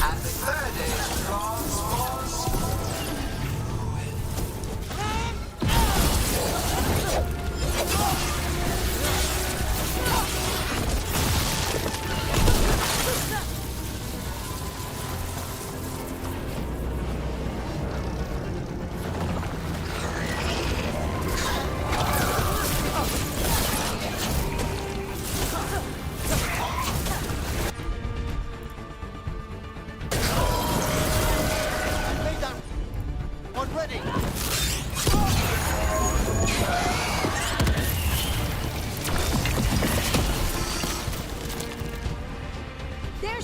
And the third age of gods was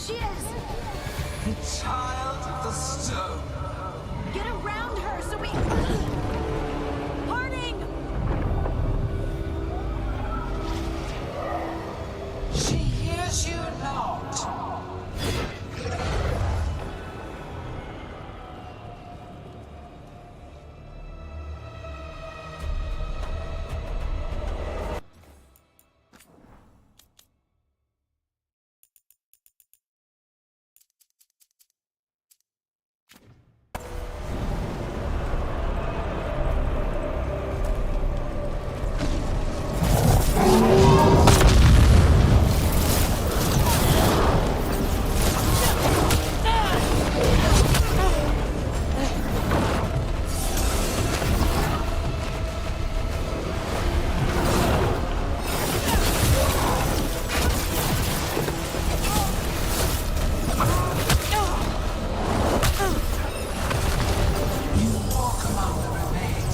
she is! The child of the stone. Get around her so we... Harding! She hears you not.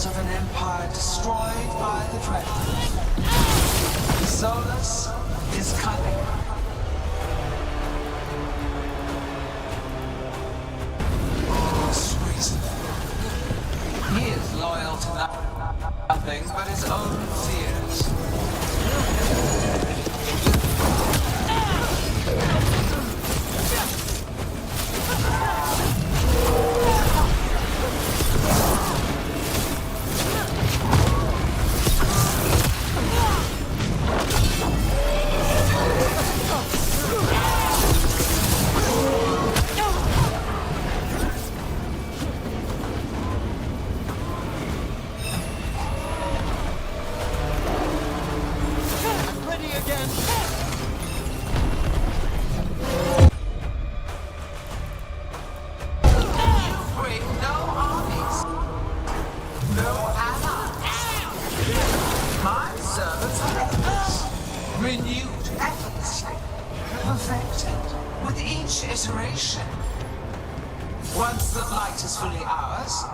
Of an empire destroyed by the Directo. Solus is coming. Sweet. He is loyal to nothing but his own fears. Renewed effortlessly, perfected with each iteration. Once the light is fully ours,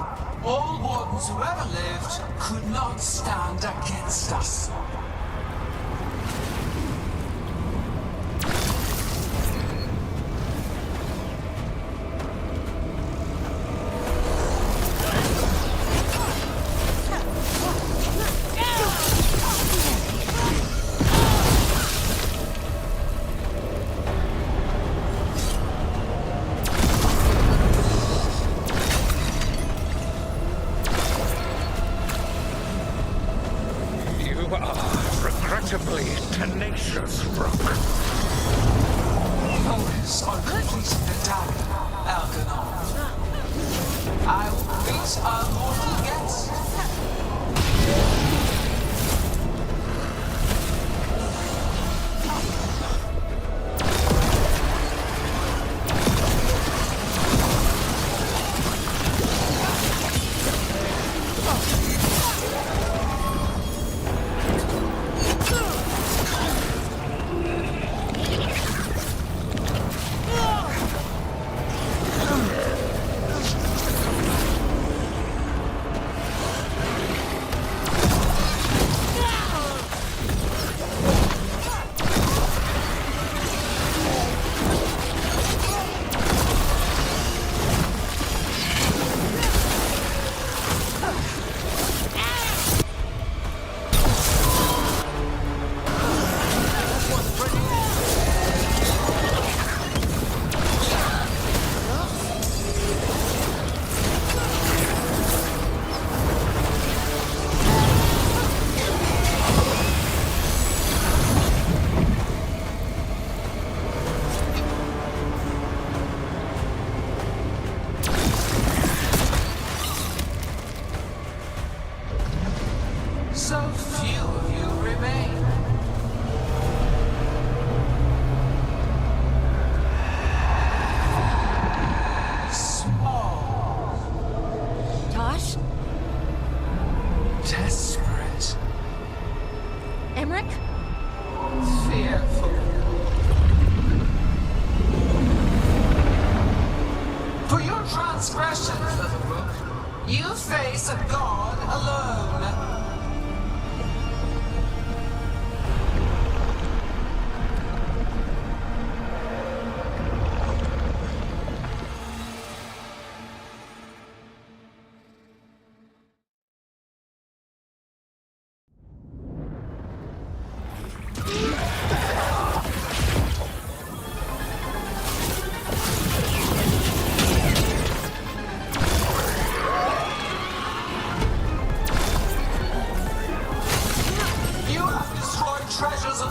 all wardens who ever lived could not stand against us. Regrettably tenacious, Rook. Focus on completing the dagger, Algernon. I will beat our mortal guest.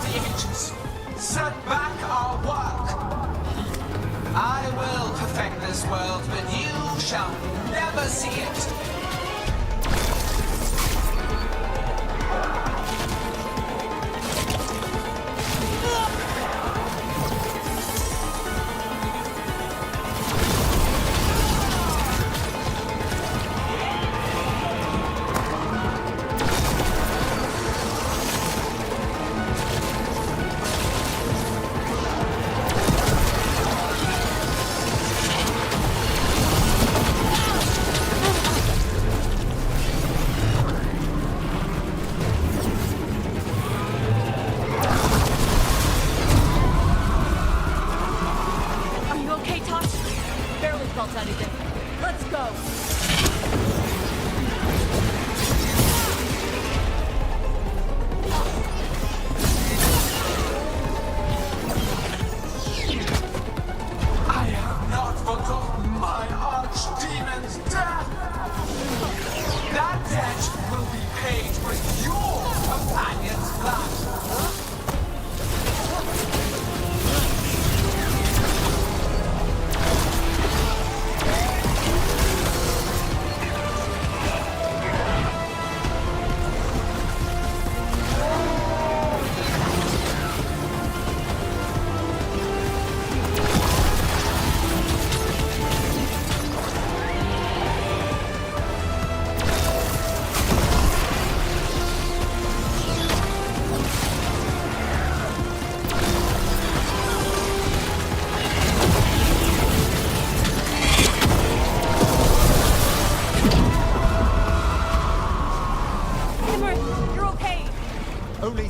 of the ancients, set back our work. I will perfect this world, but you shall never see it.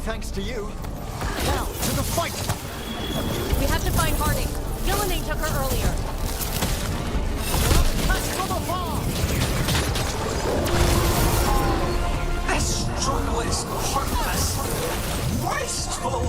Thanks to you. Now, to the fight! We have to find Harding. Gillenane took her earlier. Let's come along! This struggle is pointless, wasteful!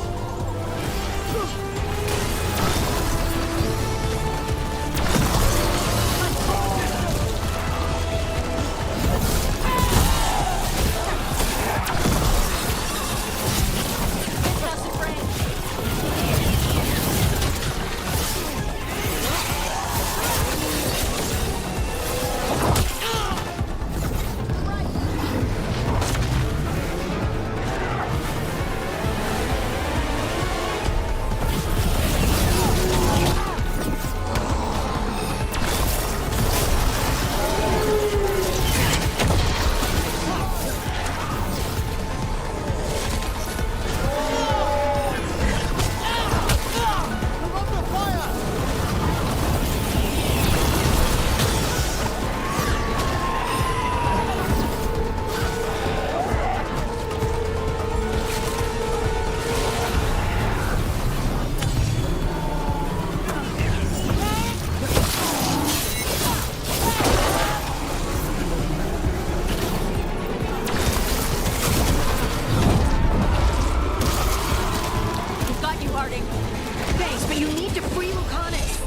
Thanks, but you need to free Lucanus.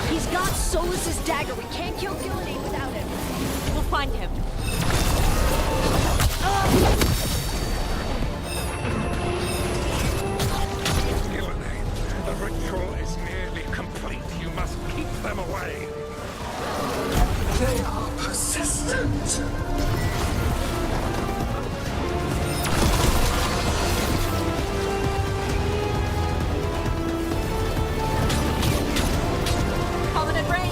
He's got Solus's dagger. We can't kill Gillenane without him. We'll find him. Gillenane, the ritual is nearly complete. You must keep them away. They are persistent. Covenant range.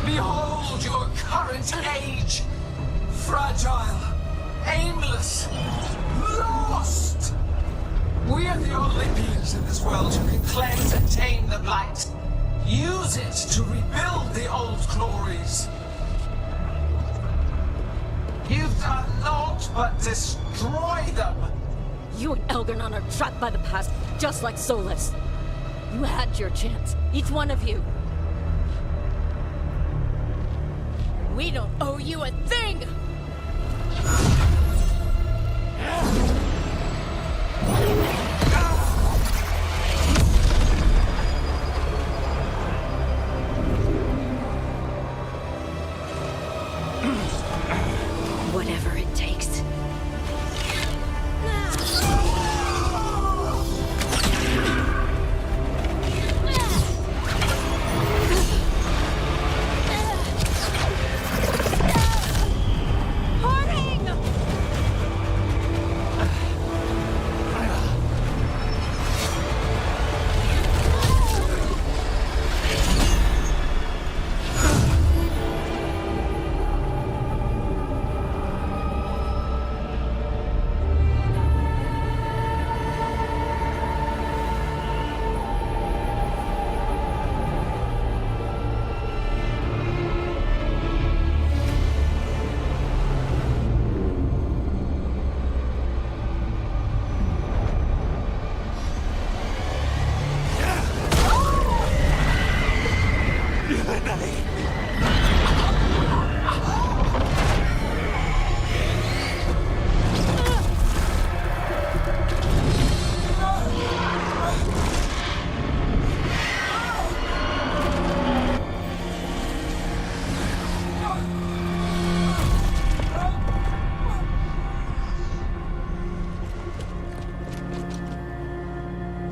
Behold your current age! Fragile, aimless, lost! We are the only beings in this world who can cleanse and tame the blight. Use it to rebuild the old glories. You've done naught but destroy them. You and Elgarnon are trapped by the past, just like Solus. You had your chance, each one of you. We don't owe you a thing! Whatever it takes.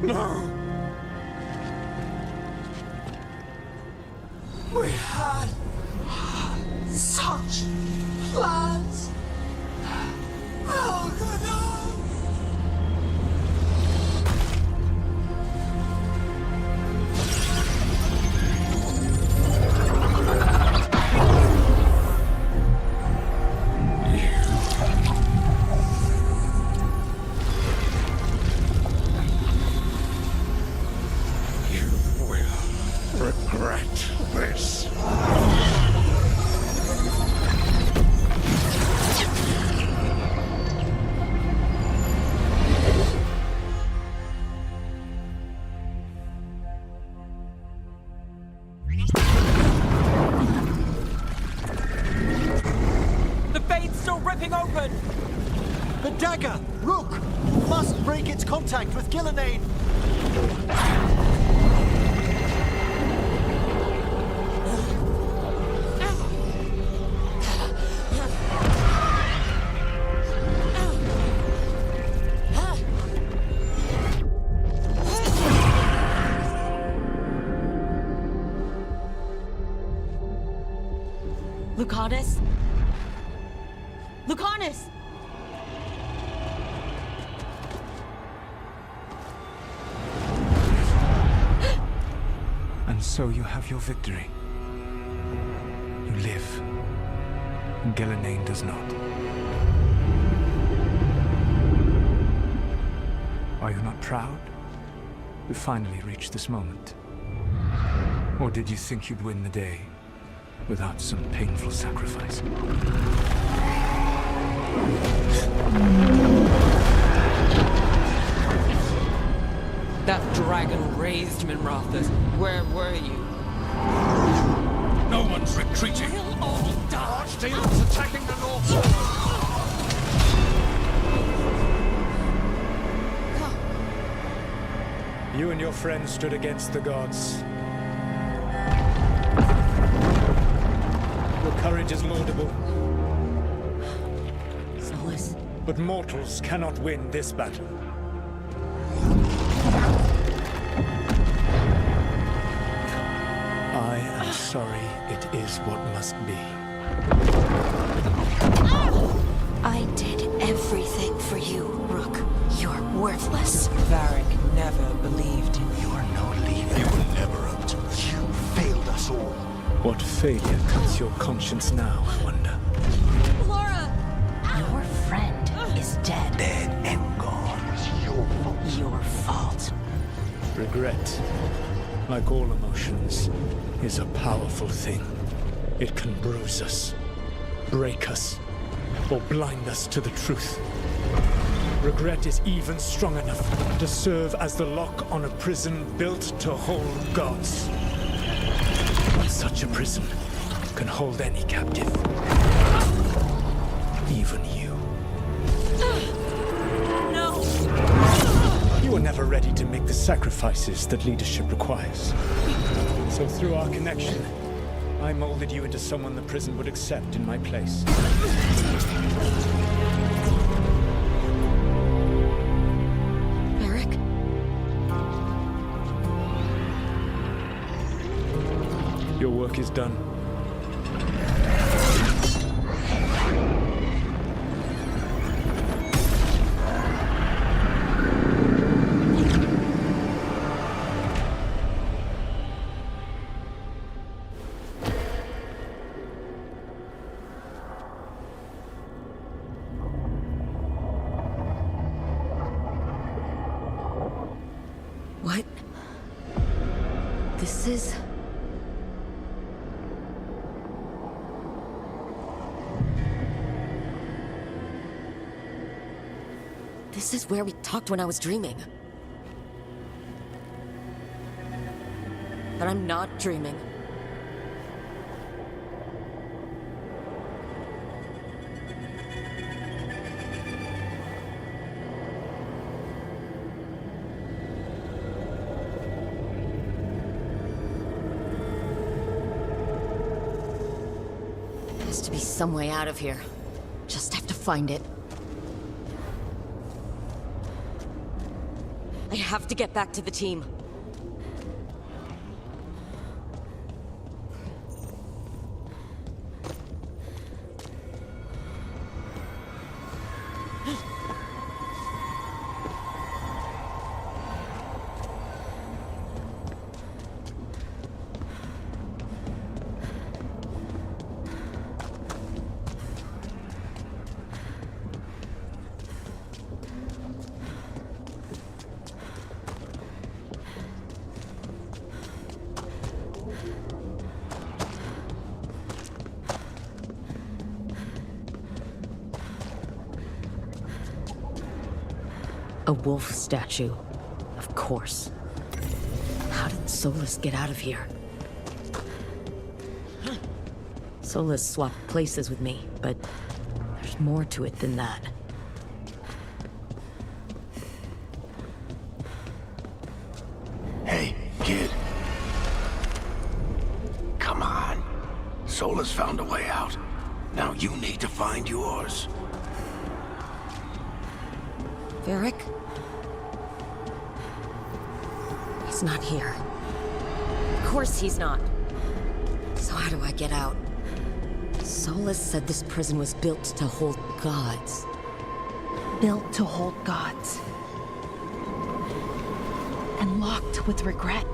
No! We had such plans! Elgarnon! Regret this. The fate's still ripping open! The dagger! Rook! You must break its contact with Gillenane! Lucanus? Lucanus! And so you have your victory. You live. And Gillenane does not. Are you not proud? You finally reached this moment. Or did you think you'd win the day without some painful sacrifice? That dragon raised Minrathas. Where were you? No one's retreating. We'll all die. Archdale's attacking the north wall. You and your friends stood against the gods. Your courage is laudable. Solus. But mortals cannot win this battle. I am sorry it is what must be. I did everything for you, Rook. You're worthless. Varric never believed in you. You are no leader. You were never up to it. You failed us all. What failure cuts your conscience now, I wonder? Laura! Regret, like all emotions, is a powerful thing. It can bruise us, break us, or blind us to the truth. Regret is even strong enough to serve as the lock on a prison built to hold gods. But such a prison can hold any captive. Even you. No! You were never ready to make the sacrifices that leadership requires. So through our connection, I molded you into someone the prison would accept in my place. Eric? Your work is done. What? This is... This is where we talked when I was dreaming. But I'm not dreaming. There has to be some way out of here. Just have to find it. I have to get back to the team. A wolf statue. Of course. How did Solus get out of here? Solus swapped places with me, but there's more to it than that. Hey, kid. Come on. Solus found a way out. Now you need to find yours. Varric? He's not here. Of course he's not. So how do I get out? Solus said this prison was built to hold gods. Built to hold gods. And locked with regret.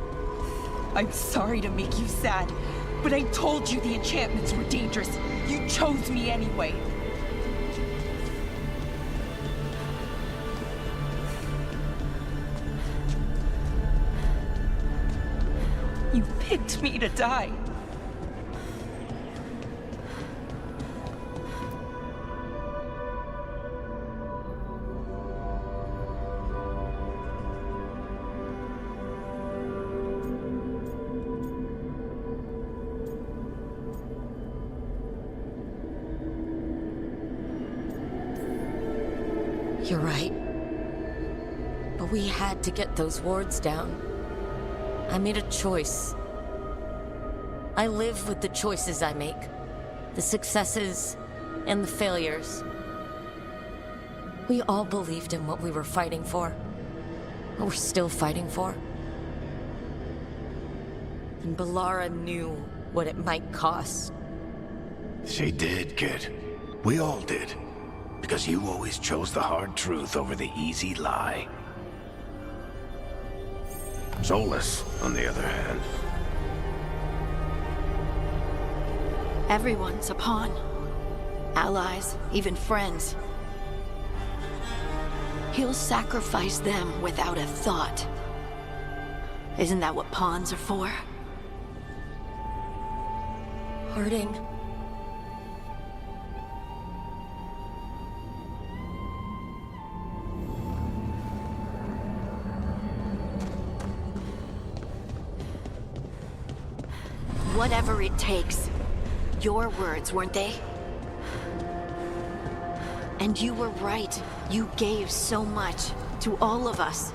I'm sorry to make you sad, but I told you the enchantments were dangerous. You chose me anyway. You picked me to die. You're right. But we had to get those wards down. I made a choice. I live with the choices I make. The successes and the failures. We all believed in what we were fighting for. What we're still fighting for. And Bellara knew what it might cost. She did, kid. We all did. Because you always chose the hard truth over the easy lie. Solus, on the other hand. Everyone's a pawn. Allies, even friends. He'll sacrifice them without a thought. Isn't that what pawns are for? Harding. Whatever it takes. Your words, weren't they? And you were right. You gave so much to all of us.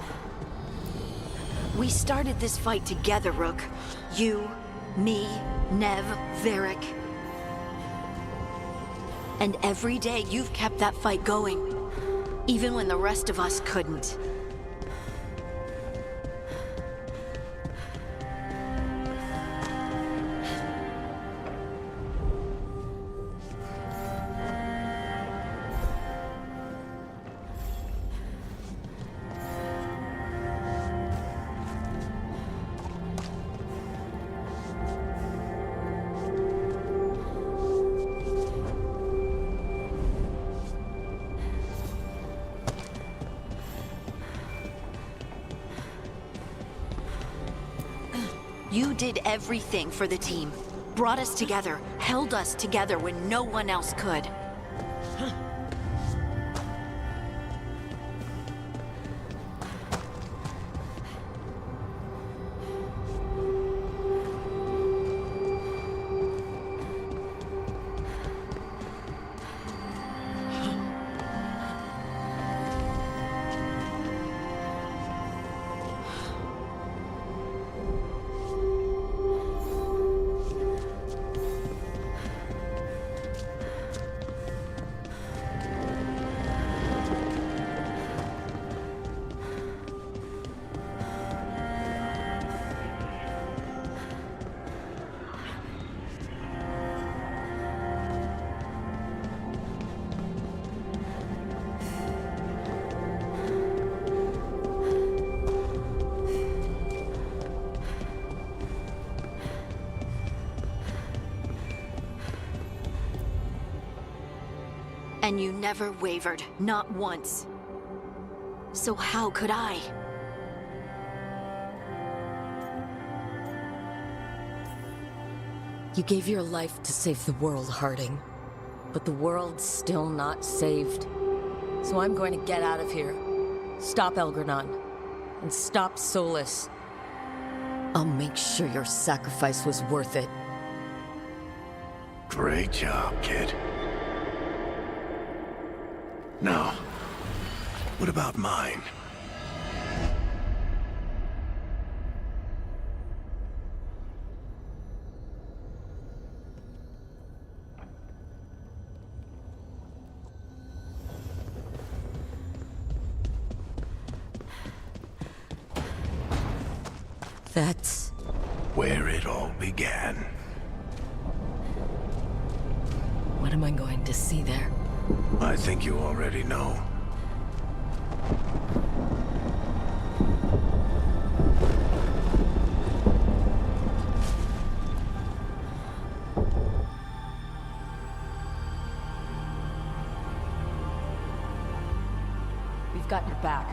We started this fight together, Rook. You, me, Nev, Varric. And every day you've kept that fight going, even when the rest of us couldn't. You did everything for the team. Brought us together, held us together when no one else could. And you never wavered, not once. So how could I? You gave your life to save the world, Harding. But the world's still not saved. So I'm going to get out of here. Stop Elgranon. And stop Solus. I'll make sure your sacrifice was worth it. Great job, kid. Now, what about mine? That's where it all began. What am I going to see there? I think you already know. We've got your back.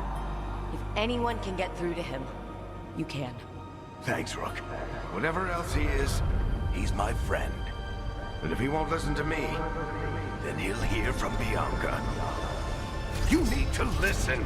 If anyone can get through to him, you can. Thanks, Rook. Whatever else he is, he's my friend. And if he won't listen to me, then he'll hear from Bianca. You need to listen!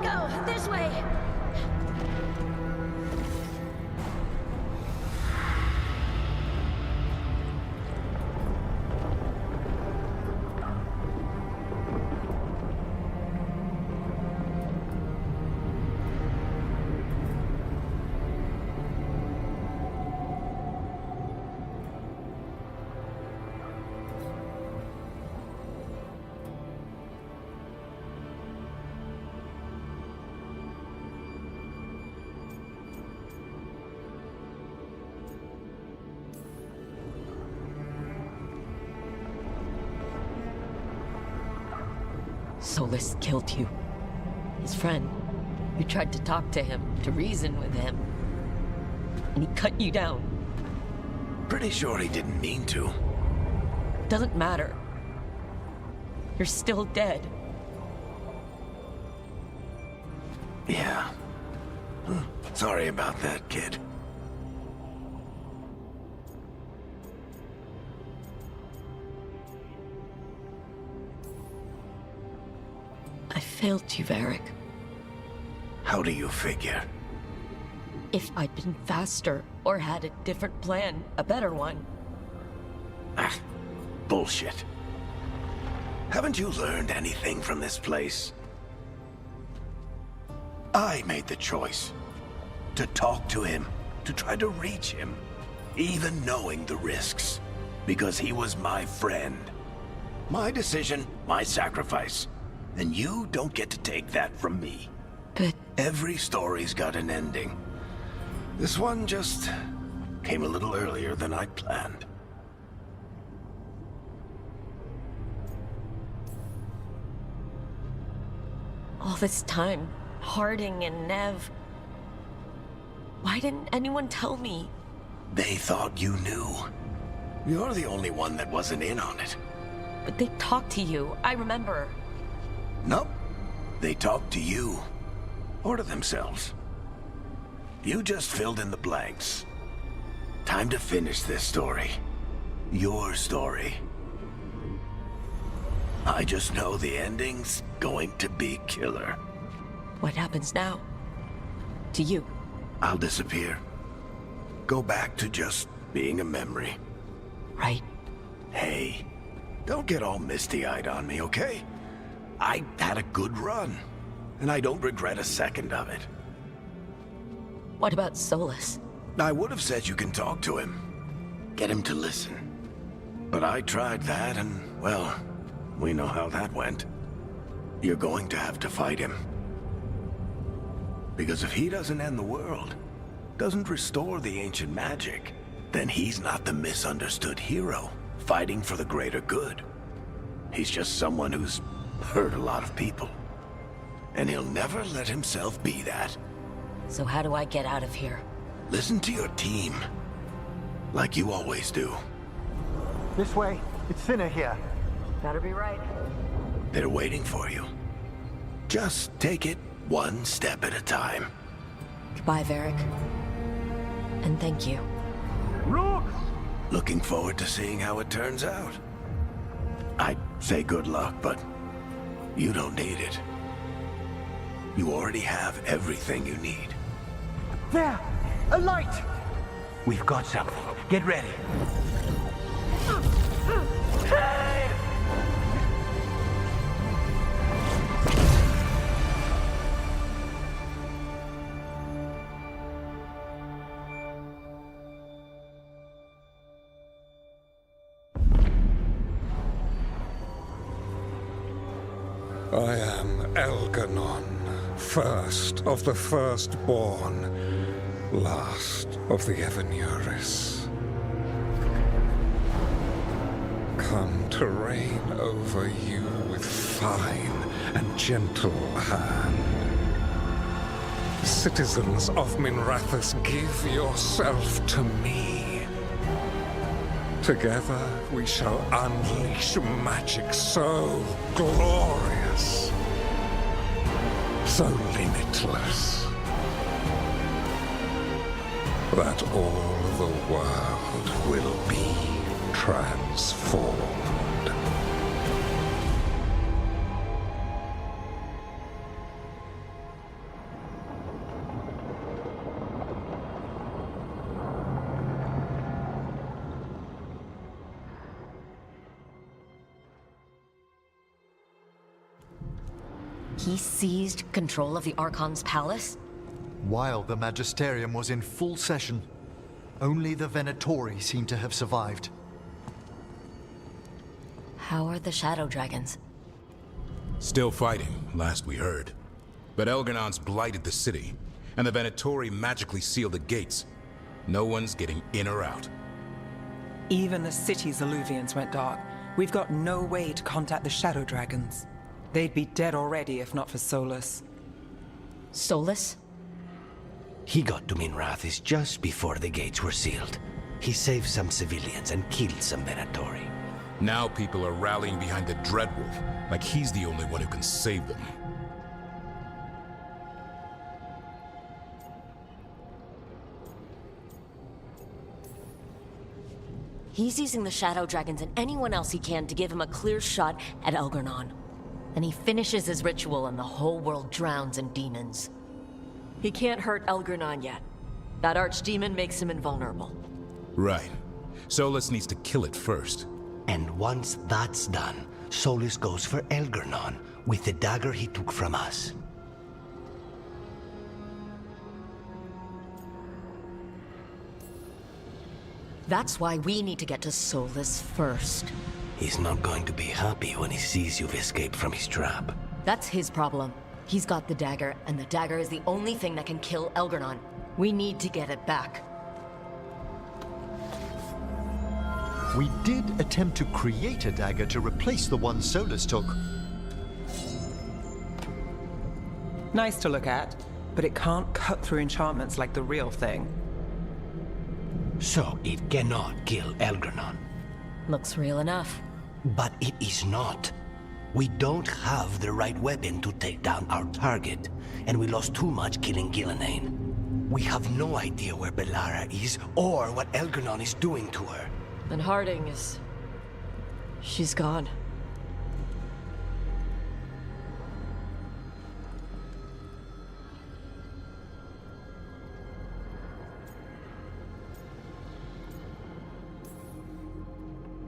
go! This way! Solus killed you. His friend. You tried to talk to him, to reason with him. And he cut you down. Pretty sure he didn't mean to. Doesn't matter. You're still dead. Yeah. Sorry about that, kid. I failed you, Varric. How do you figure? If I'd been faster, or had a different plan, a better one. Ah, bullshit. Haven't you learned anything from this place? I made the choice. To talk to him, to try to reach him, even knowing the risks. Because he was my friend. My decision, my sacrifice. And you don't get to take that from me. But every story's got an ending. This one just came a little earlier than I'd planned. all this time, Harding and Nev. Why didn't anyone tell me? They thought you knew. You're the only one that wasn't in on it. But they talked to you, I remember. Nope. They talked to you. Or to themselves. You just filled in the blanks. Time to finish this story. Your story. I just know the ending's going to be killer. What happens now? To you? I'll disappear. Go back to just being a memory. Right. Hey, don't get all misty-eyed on me, okay? I had a good run, and I don't regret a second of it. What about Solus? I would have said you can talk to him. Get him to listen. But I tried that, and, well, we know how that went. You're going to have to fight him. Because if he doesn't end the world, doesn't restore the ancient magic, then he's not the misunderstood hero, fighting for the greater good. He's just someone who's hurt a lot of people. And he'll never let himself be that. So how do I get out of here? Listen to your team. Like you always do. This way. It's thinner here. Better be right. They're waiting for you. Just take it one step at a time. Goodbye, Varric. And thank you. Rook! Looking forward to seeing how it turns out. I'd say good luck, but you don't need it. You already have everything you need. There! A light! We've got something. Get ready. I am Elganon, first of the firstborn, last of the Evanuris. Come to reign over you with fine and gentle hand. Citizens of Minrathous, give yourself to me. Together we shall unleash magic so glorious, so limitless, that all the world will be transformed. He seized control of the Archon's palace? While the Magisterium was in full session, only the Venatori seem to have survived. How are the Shadow Dragons? Still fighting, last we heard. But Elgernon's blighted the city, and the Venatori magically sealed the gates. No one's getting in or out. Even the city's alluvians went dark. We've got no way to contact the Shadow Dragons. They'd be dead already if not for Solus. Solus? He got to Minrathis just before the gates were sealed. He saved some civilians and killed some Venatori. Now people are rallying behind the Dreadwolf, like he's the only one who can save them. He's using the Shadow Dragons and anyone else he can to give him a clear shot at Elgernon. Then he finishes his ritual and the whole world drowns in demons. He can't hurt Elgernon yet. That archdemon makes him invulnerable. Right. Solus needs to kill it first. And once that's done, Solus goes for Elgernon with the dagger he took from us. That's why we need to get to Solus first. He's not going to be happy when he sees you've escaped from his trap. That's his problem. He's got the dagger, and the dagger is the only thing that can kill Elgernon. We need to get it back. We did attempt to create a dagger to replace the one Solus took. Nice to look at, but it can't cut through enchantments like the real thing. So it cannot kill Elgernon. Looks real enough. But it is not. We don't have the right weapon to take down our target, and we lost too much killing Gillenane. We have no idea where Bellara is, or what Elgernon is doing to her. And Harding is... she's gone.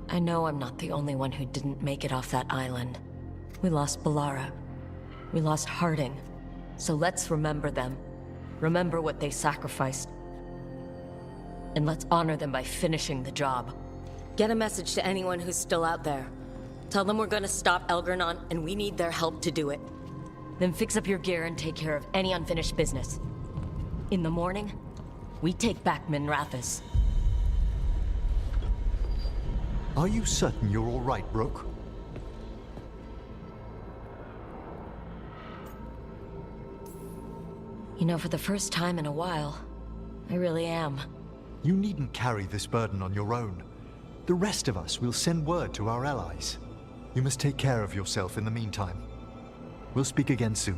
I know I'm not the only one who didn't make it off that island. We lost Bellara. We lost Harding. So let's remember them. Remember what they sacrificed. And let's honor them by finishing the job. Get a message to anyone who's still out there. Tell them we're gonna stop Elgernon, and we need their help to do it. Then fix up your gear and take care of any unfinished business. In the morning, we take back Minrathis. Are you certain you're all right, Brooke? You know, for the first time in a while, I really am. You needn't carry this burden on your own. The rest of us will send word to our allies. You must take care of yourself in the meantime. We'll speak again soon.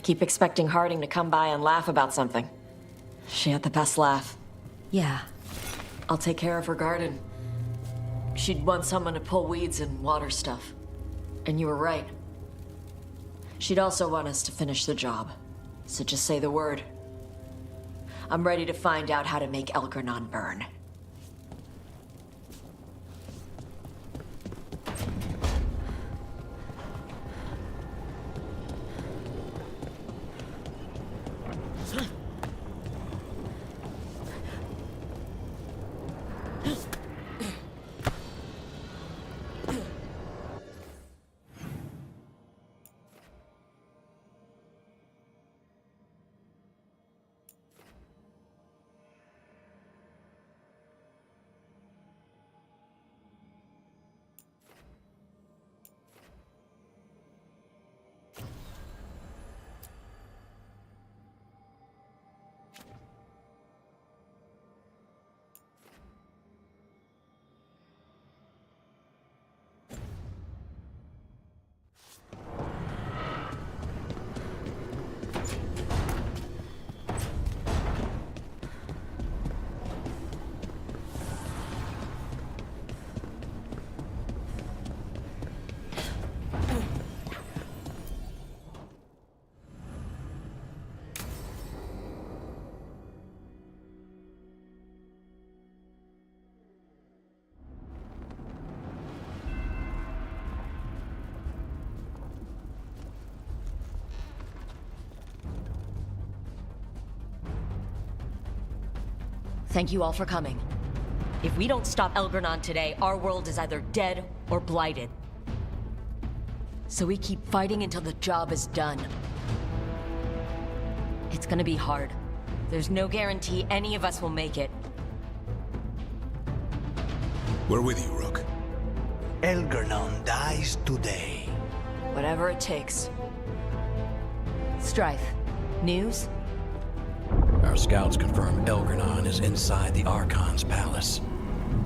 Keep expecting Harding to come by and laugh about something. She had the best laugh. Yeah. I'll take care of her garden. She'd want someone to pull weeds and water stuff. And you were right. She'd also want us to finish the job. So just say the word. I'm ready to find out how to make Elgernon burn. Thank you all for coming. If we don't stop Elgernon today, our world is either dead or blighted. So we keep fighting until the job is done. It's gonna be hard. There's no guarantee any of us will make it. We're with you, Rook. Elgernon dies today. Whatever it takes. Strife, news? Our scouts confirm Elgernon is inside the Archon's palace.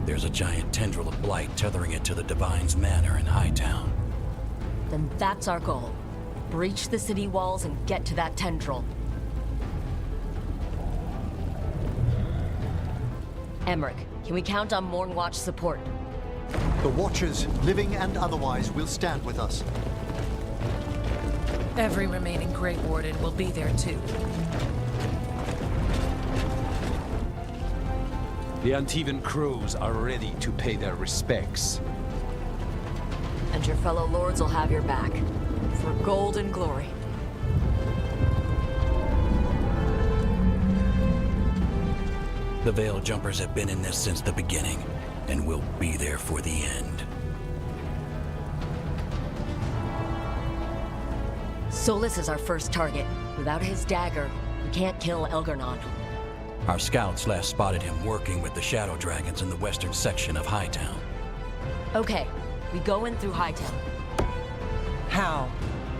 There's a giant tendril of blight tethering it to the Divine's manor in Hightown. Then that's our goal. Breach the city walls and get to that tendril. Emmerich, can we count on Mornwatch support? The Watchers, living and otherwise, will stand with us. Every remaining Grey Warden will be there too. The Antivan crows are ready to pay their respects. And your fellow lords will have your back. For gold and glory. The Veil Jumpers have been in this since the beginning, and will be there for the end. Solus is our first target. Without his dagger, we can't kill Elgernon. Our scouts last spotted him working with the Shadow Dragons in the western section of Hightown. Okay, we go in through Hightown. How?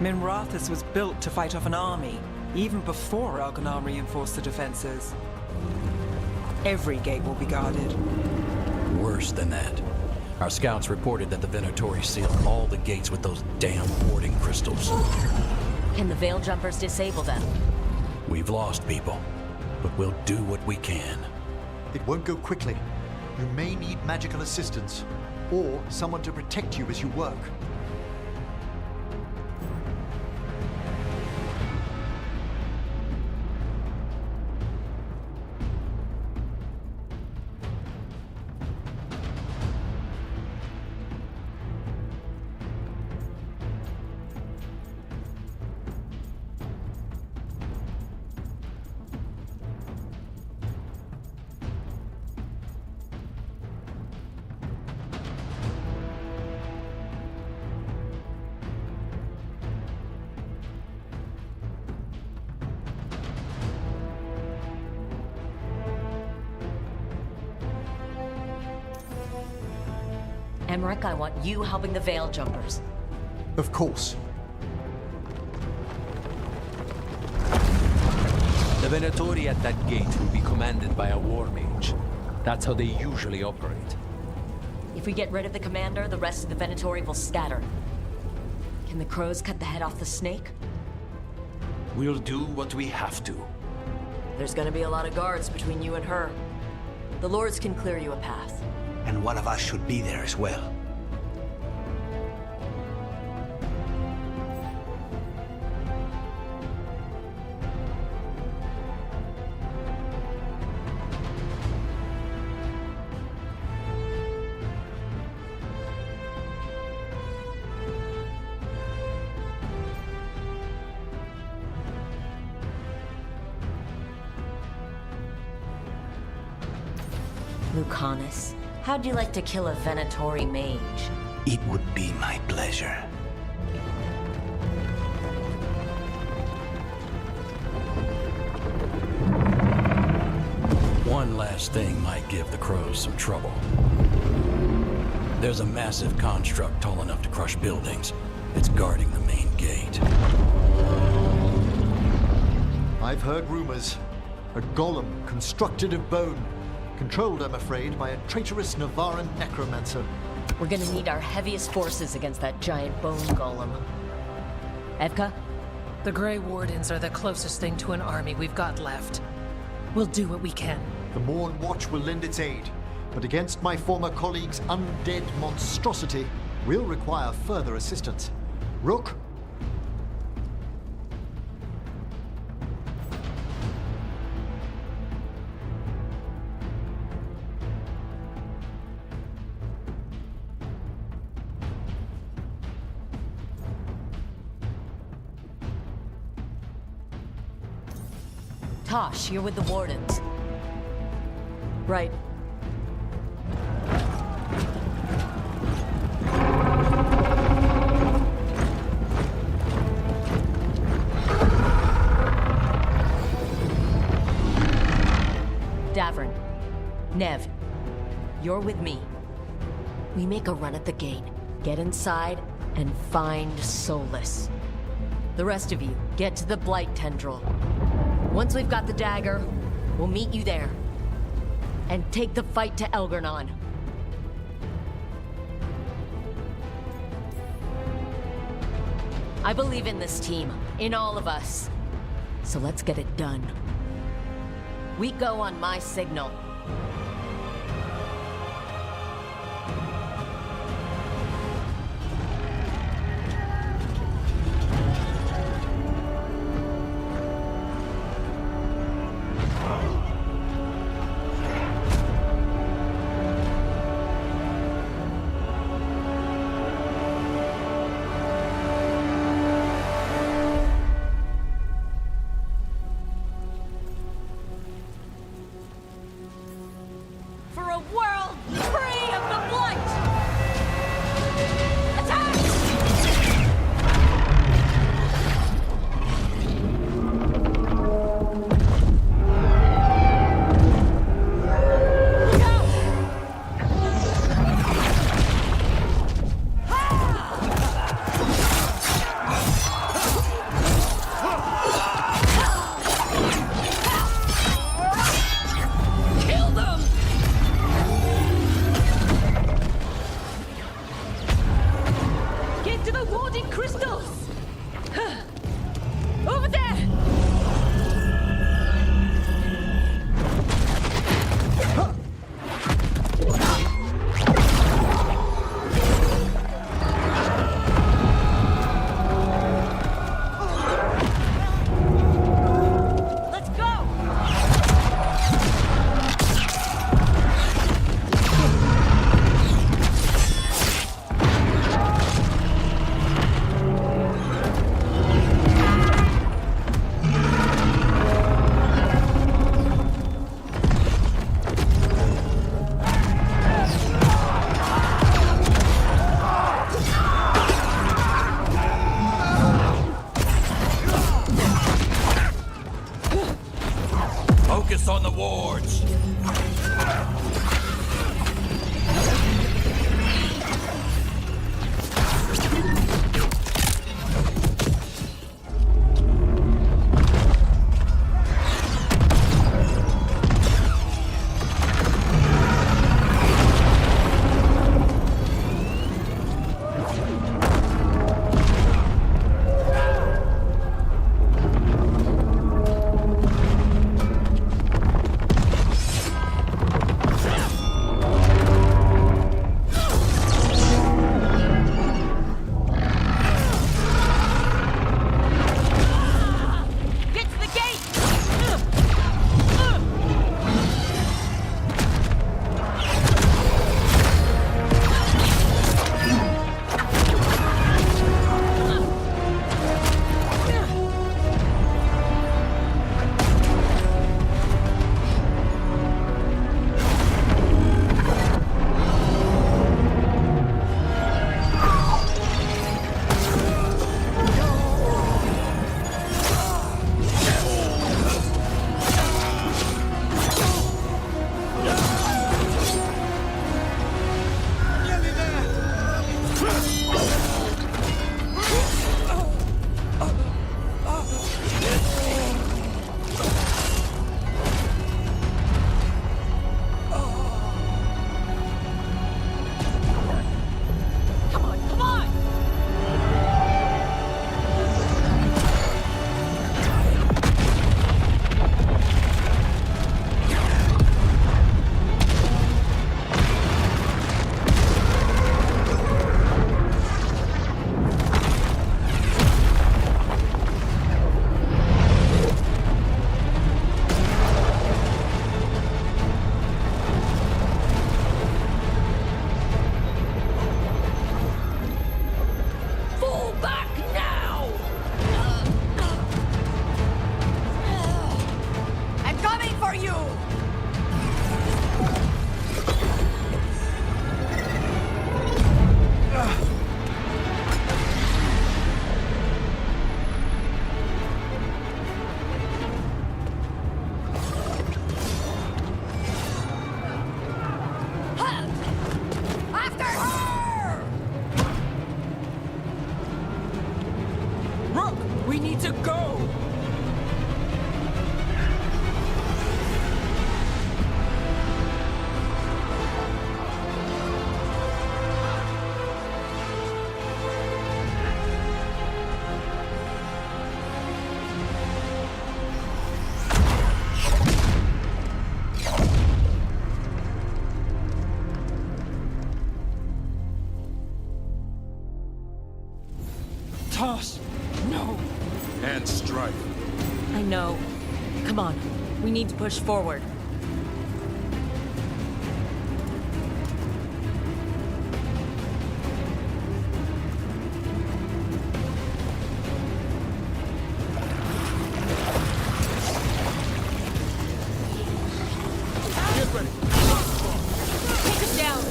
Minrathous was built to fight off an army, even before Elgernon reinforced the defenses. Every gate will be guarded. Worse than that. Our scouts reported that the Venatori sealed all the gates with those damn warding crystals. Can the Veil Jumpers disable them? We've lost people, but we'll do what we can. It won't go quickly. You may need magical assistance, or someone to protect you as you work. Emmerich, I want you helping the Veil Jumpers. Of course. The Venatori at that gate will be commanded by a war mage. That's how they usually operate. If we get rid of the commander, the rest of the Venatori will scatter. Can the crows cut the head off the snake? We'll do what we have to. There's gonna be a lot of guards between you and her. The lords can clear you a path. And one of us should be there as well. Lucanus, how'd you like to kill a Venatori mage? It would be my pleasure. One last thing might give the crows some trouble. There's a massive construct tall enough to crush buildings. It's guarding the main gate. I've heard rumors. A golem constructed of bone. Controlled, I'm afraid, by a traitorous Navaran necromancer. We're gonna need our heaviest forces against that giant bone golem. Evka? The Grey Wardens are the closest thing to an army we've got left. We'll do what we can. The Morn Watch will lend its aid, but against my former colleague's undead monstrosity, we'll require further assistance. Rook? Tosh, you're with the Wardens. Right. Davern, Nev, you're with me. We make a run at the gate, get inside, and find Solus. The rest of you, get to the Blight Tendril. Once we've got the dagger, we'll meet you there. And take the fight to Elgernon. I believe in this team, in all of us. So let's get it done. We go on my signal. For a world free of the blight! Attack! Kill them! to go! Tosh! No! And strike. I know. Come on. We need to push forward. Get ready. Take us down!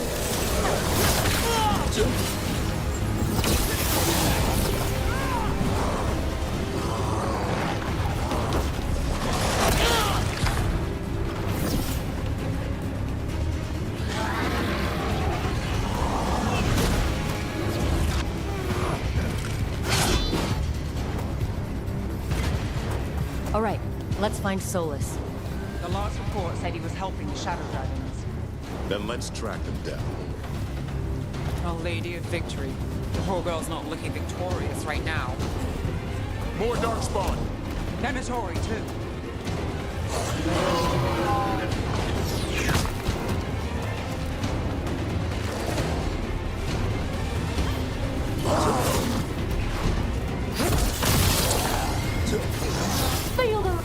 All right, let's find Solus. The last report said he was helping the Shadow Dragons. Then let's track them down. Our Lady of Victory. The poor girl's not looking victorious right now. More Darkspawn! Venatori, too. Feel them!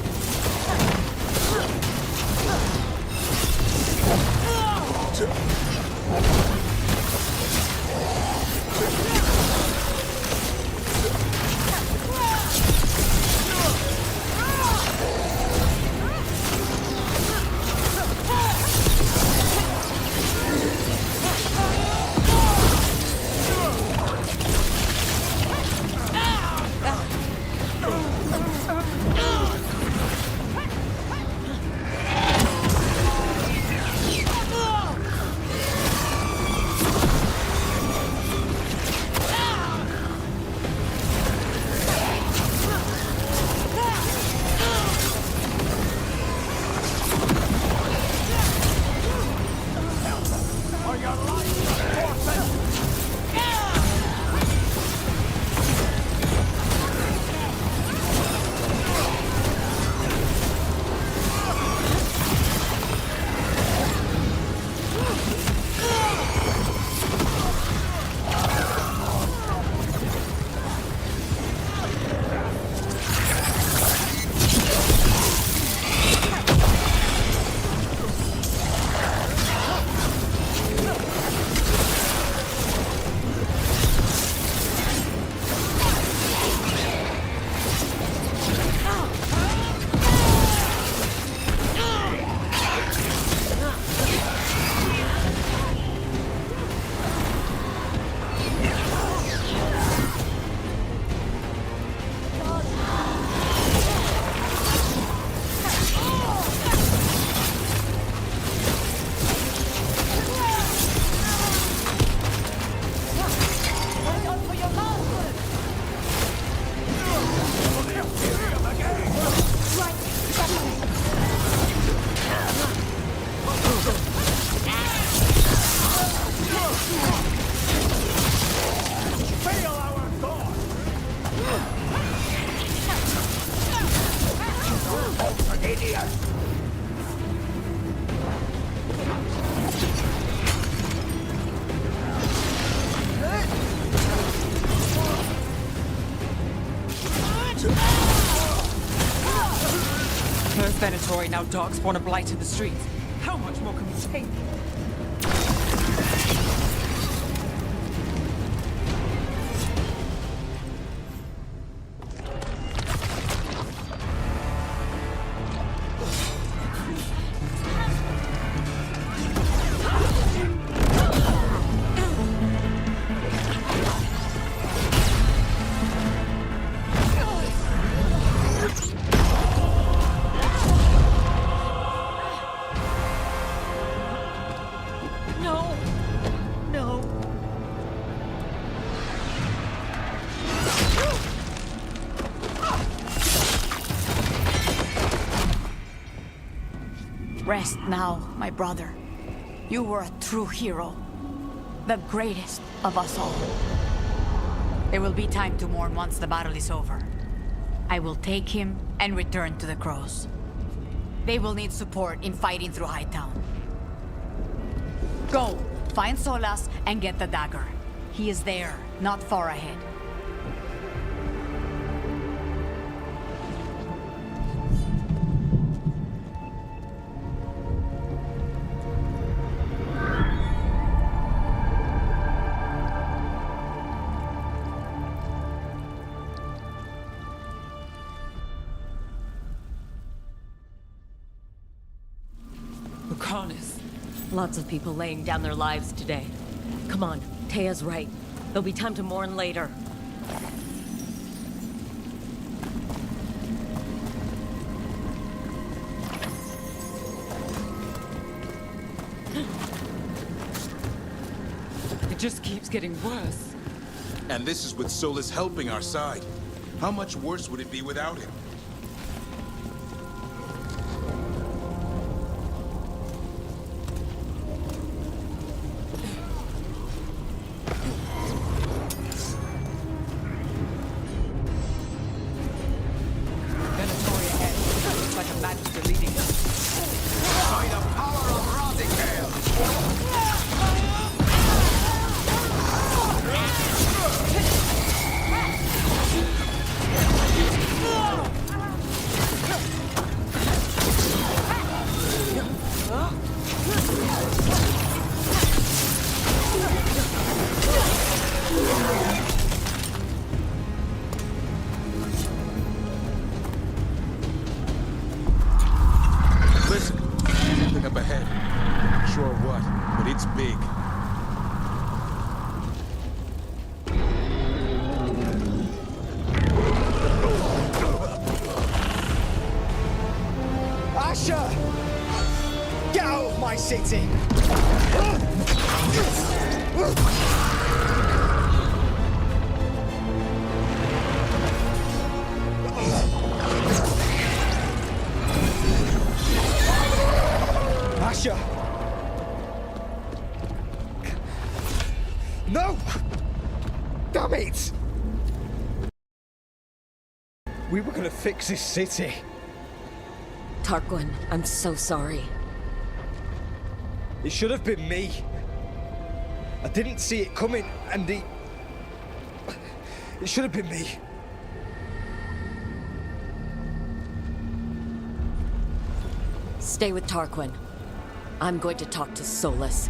First Venatori, now Darkspawn and Blight in the streets. How much more can we take? Rest now, my brother. You were a true hero. The greatest of us all. There will be time to mourn once the battle is over. I will take him and return to the Crows. They will need support in fighting through Hightown. Go, find Solas and get the dagger. He is there, not far ahead. Lots of people laying down their lives today. Come on, Tea's right. There'll be time to mourn later. It just keeps getting worse. And this is with Solus helping our side. How much worse would it be without him? No! Damn it! We were gonna fix this city. Tarquin, I'm so sorry. It should have been me. I didn't see it coming, and it should have been me. Stay with Tarquin. I'm going to talk to Solus.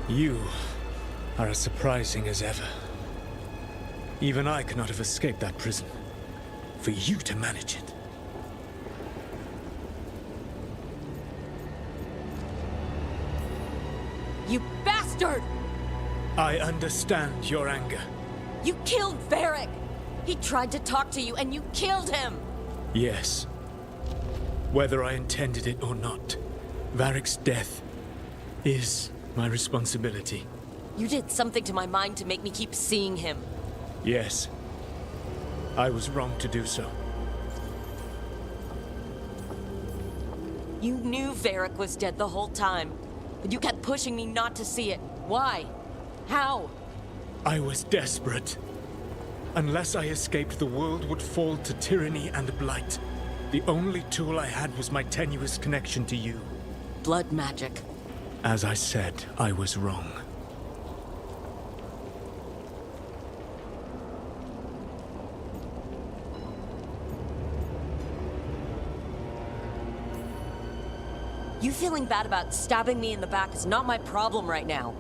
You are as surprising as ever. Even I could not have escaped that prison. For you to manage it. You bastard! I understand your anger. You killed Varric! He tried to talk to you and you killed him! Yes. Whether I intended it or not, Varric's death is my responsibility. You did something to my mind to make me keep seeing him. Yes. I was wrong to do so. You knew Varric was dead the whole time, but you kept pushing me not to see it. Why? How? I was desperate. Unless I escaped, the world would fall to tyranny and blight. The only tool I had was my tenuous connection to you. Blood magic. As I said, I was wrong. You feeling bad about stabbing me in the back is not my problem right now.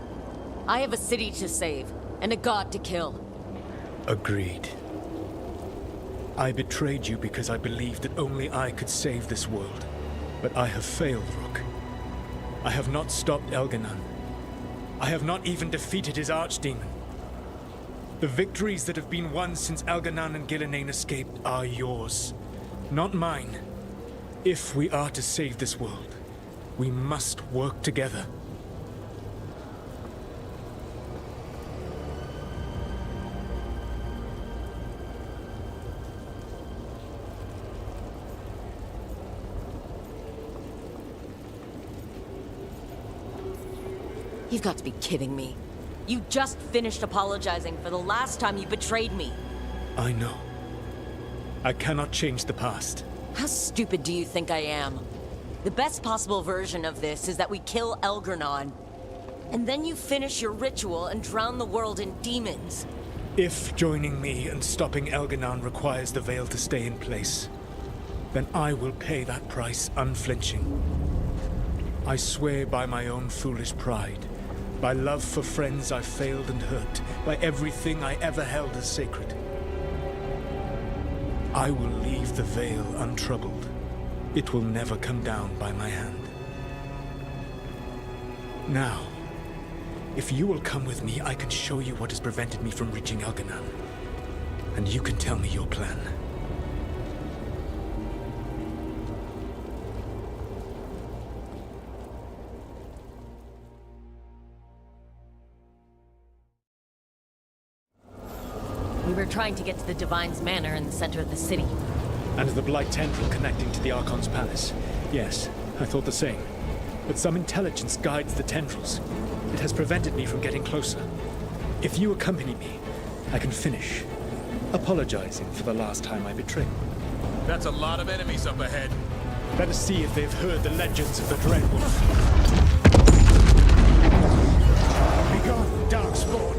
I have a city to save, and a god to kill. Agreed. I betrayed you because I believed that only I could save this world. But I have failed, Rook. I have not stopped Elganon. I have not even defeated his archdemon. The victories that have been won since Elganon and Gillenane escaped are yours, not mine. If we are to save this world, we must work together. You've got to be kidding me. You just finished apologizing for the last time you betrayed me. I know. I cannot change the past. How stupid do you think I am? The best possible version of this is that we kill Elgarnon. And then you finish your ritual and drown the world in demons. If joining me and stopping Elganon requires the Veil to stay in place, then I will pay that price unflinching. I swear by my own foolish pride, by love for friends I've failed and hurt, by everything I ever held as sacred. I will leave the Veil untroubled. It will never come down by my hand. Now, if you will come with me, I can show you what has prevented me from reaching Elganon. And you can tell me your plan. We were trying to get to the Divine's Manor in the center of the city. And the Blight Tendril connecting to the Archon's palace. Yes, I thought the same. But some intelligence guides the tendrils. It has prevented me from getting closer. If you accompany me, I can finish, apologizing for the last time I betrayed. That's a lot of enemies up ahead. Let us see if they've heard the legends of the Dread Wolf. Begone, Darkspawn!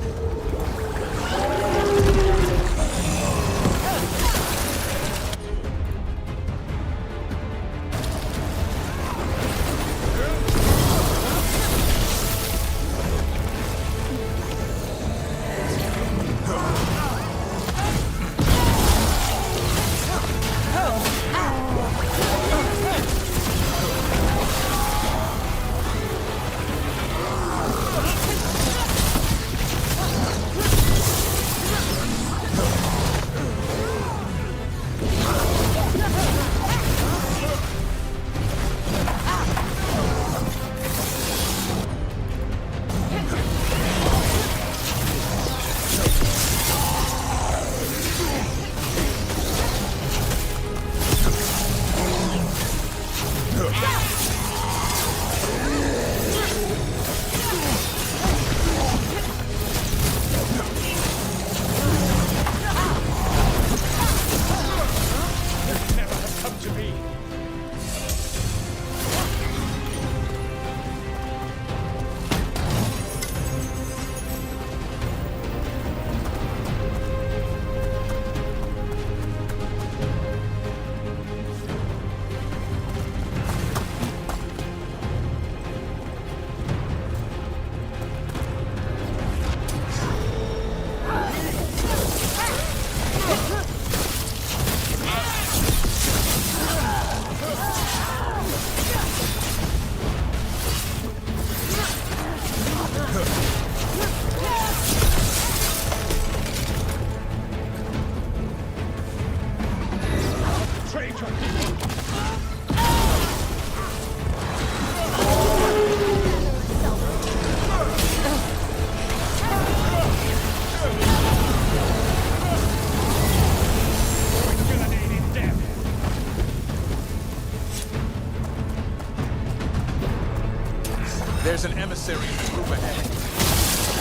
There's an emissary in the group ahead.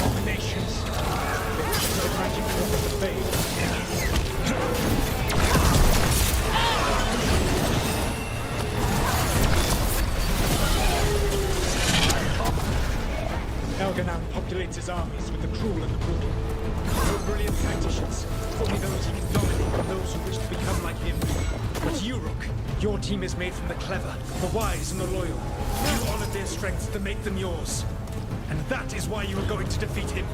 Abominations. The magic of the Veil. you, Rook. Your team is made from the clever, the wise, and the loyal. You honored their strengths to make them yours. And that is why you are going to defeat him.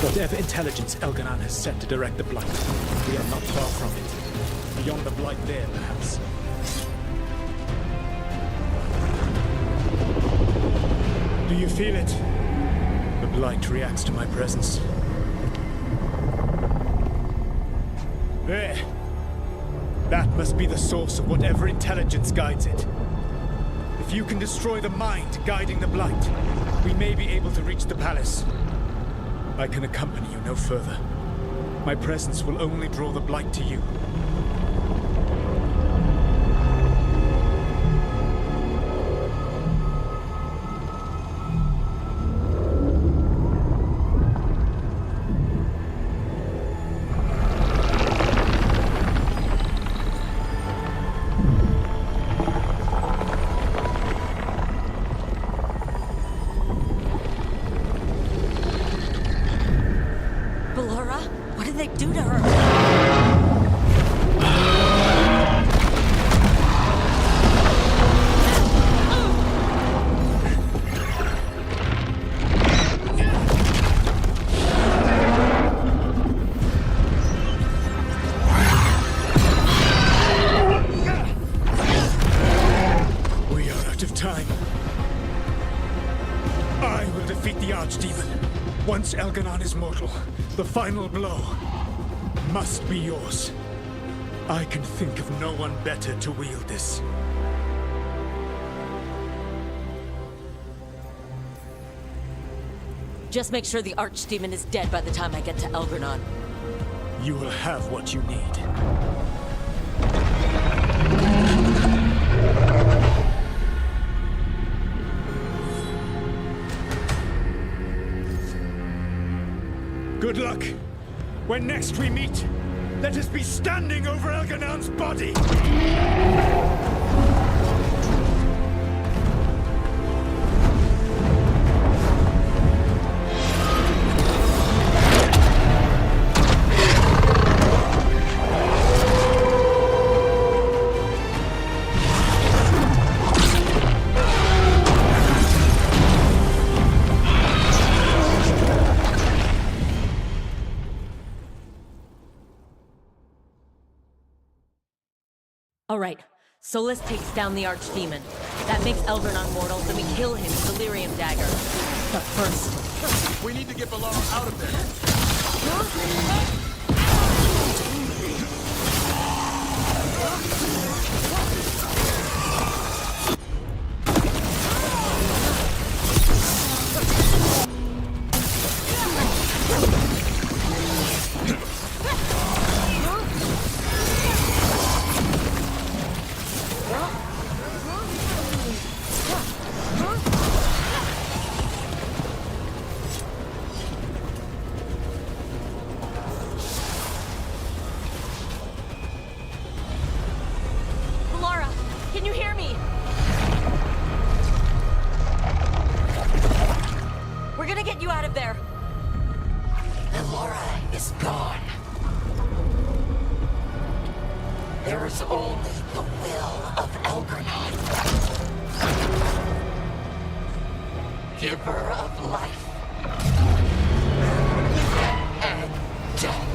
Whatever intelligence Elganon has sent to direct the Blight, we are not far from it. Beyond the Blight there, perhaps. Do you feel it? The Blight reacts to my presence. There. That must be the source of whatever intelligence guides it. If you can destroy the mind guiding the Blight, we may be able to reach the palace. I can accompany you no further. My presence will only draw the Blight to you. Once Elganon is mortal, the final blow must be yours. I can think of no one better to wield this. Just make sure the Archdemon is dead by the time I get to Elganon. You will have what you need. Good luck. When next we meet, let us be standing over Elganon's body! All right, Solus takes down the Archdemon. That makes Elganon mortal, then we kill him with Delirium Dagger. But first... We need to get Veilguard out of there! Can you hear me? We're gonna get you out of there. Veilguard is gone. There is only the will of Elganon. Giver of life and death.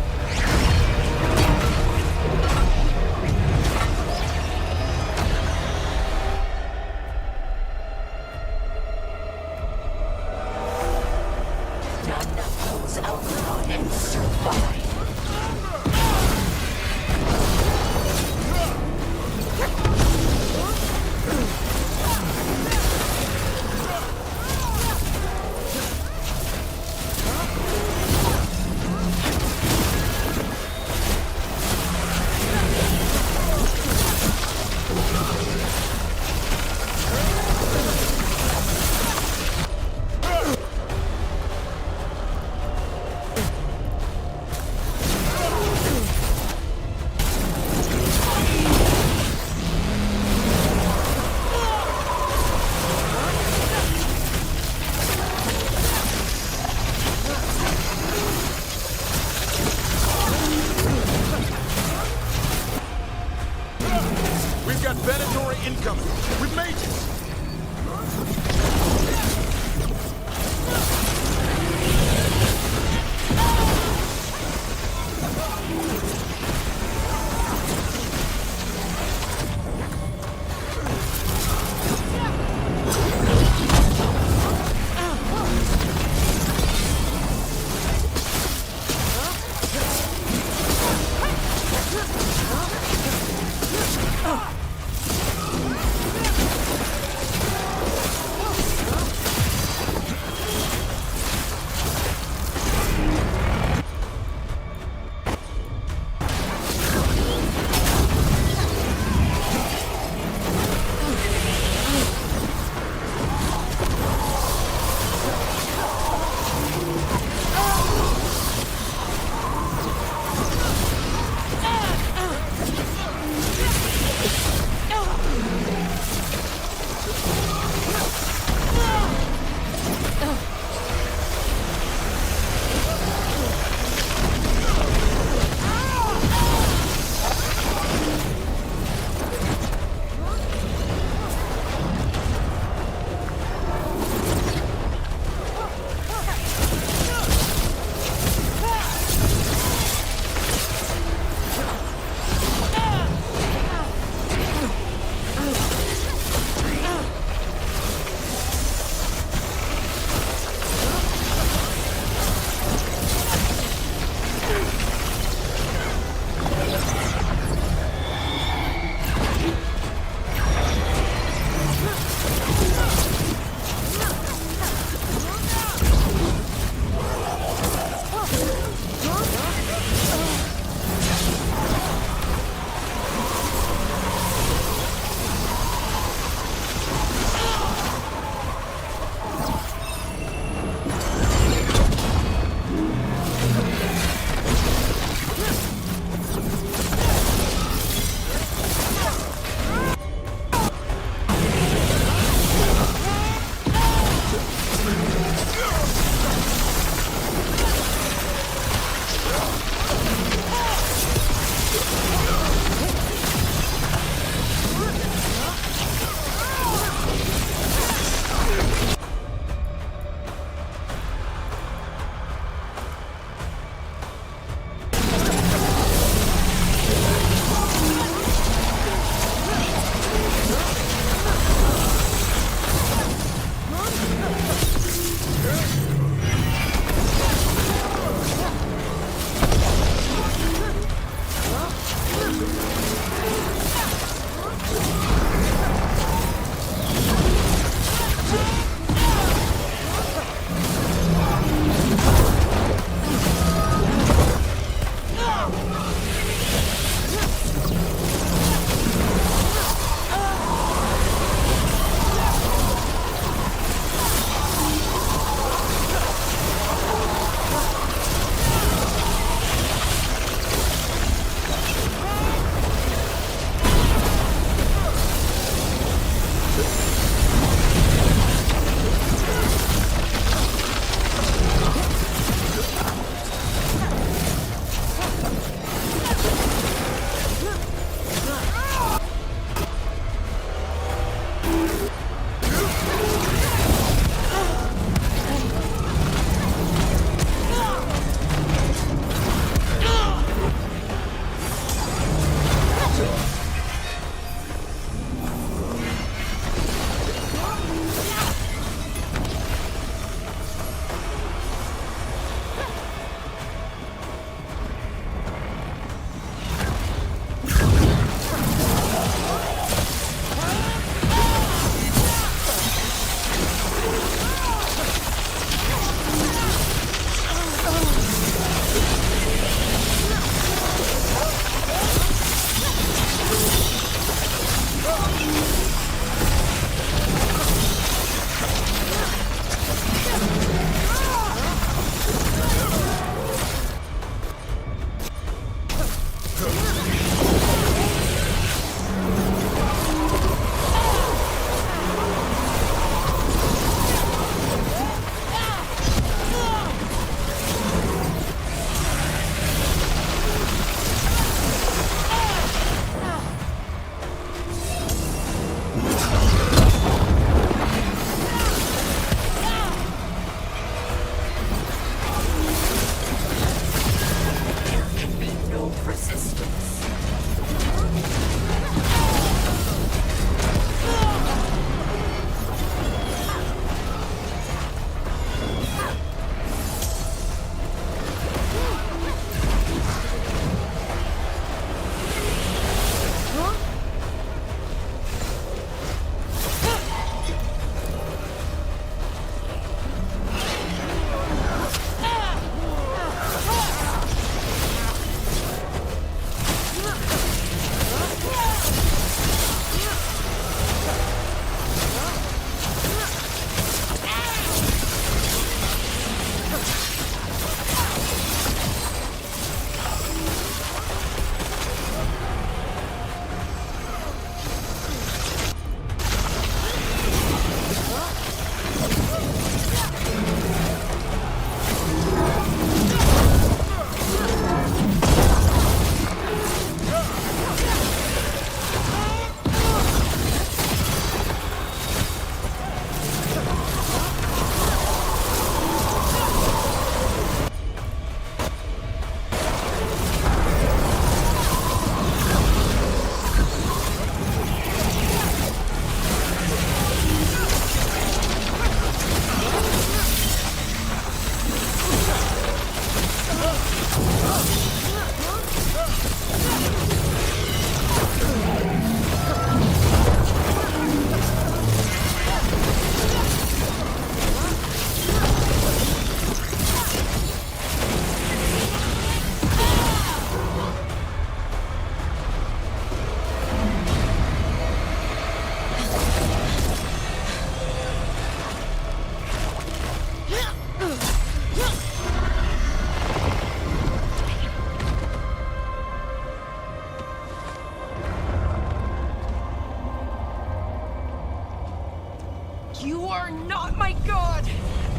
are not my god!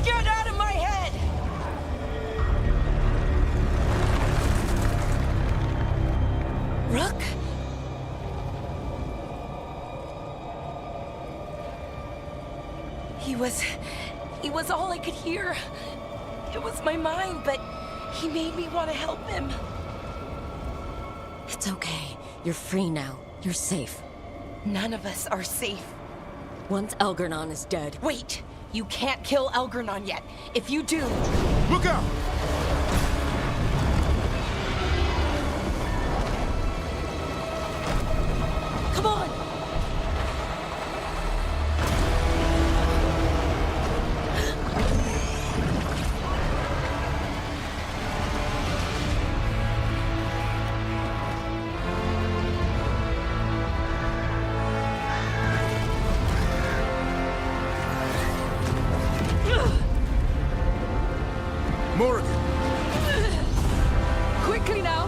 Get out of my head! Rook? He was all I could hear. It was my mind, but he made me want to help him. It's okay. You're free now. You're safe. None of us are safe. Once Elgernon is dead... Wait! You can't kill Elgernon yet. If you do... Look out! Come on! Morrigan! Quickly now!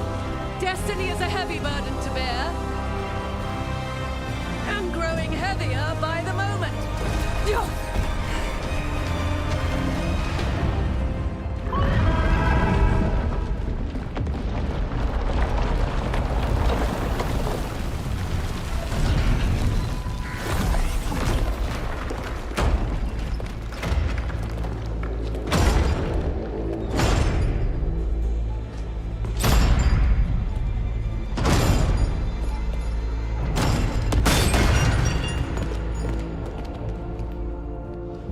Destiny is a heavy burden to bear. And growing heavier by the moment.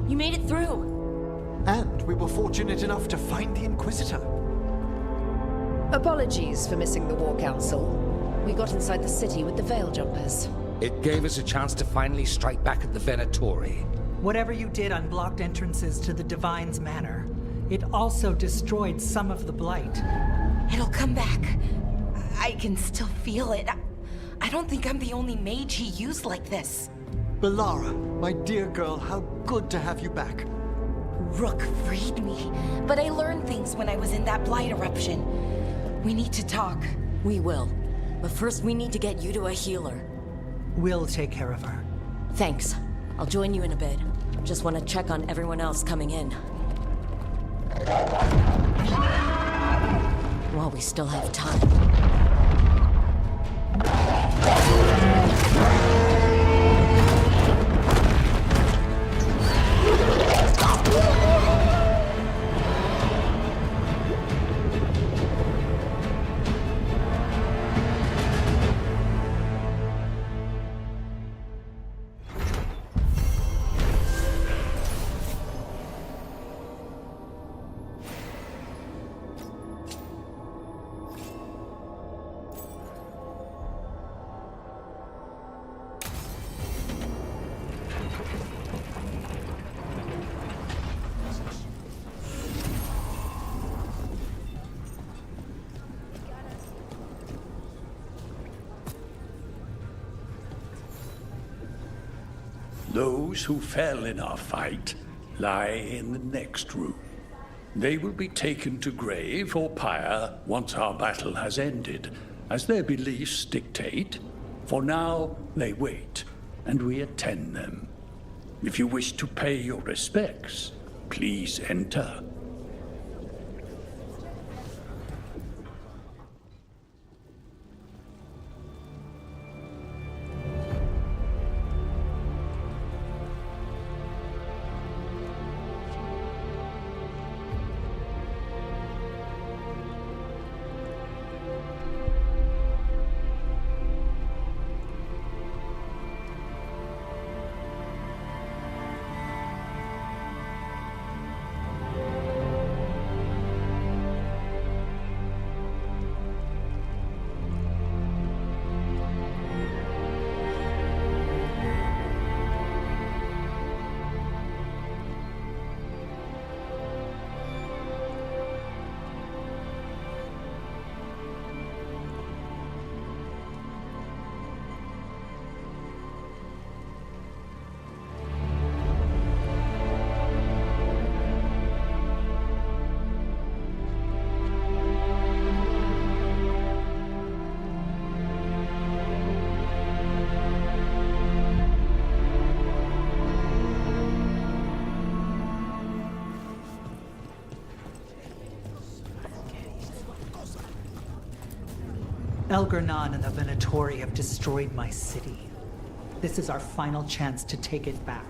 You made it through! And we were fortunate enough to find the Inquisitor. Apologies for missing the War Council. We got inside the city with the Veil Jumpers. It gave us a chance to finally strike back at the Venatori. Whatever you did unblocked entrances to the Divine's Manor. It also destroyed some of the Blight. It'll come back. I can still feel it. I don't think I'm the only mage he used like this. Bellara, my dear girl, how good to have you back. Rook freed me, but I learned things when I was in that Blight eruption. We need to talk. We will. But first we need to get you to a healer. We'll take care of her. Thanks. I'll join you in a bit. Just want to check on everyone else coming in. While we still have time. Those who fell in our fight lie in the next room. They will be taken to grave or pyre once our battle has ended, as their beliefs dictate. For now, they wait, and we attend them. If you wish to pay your respects, please enter. Elgernon and the Venatori have destroyed my city. This is our final chance to take it back.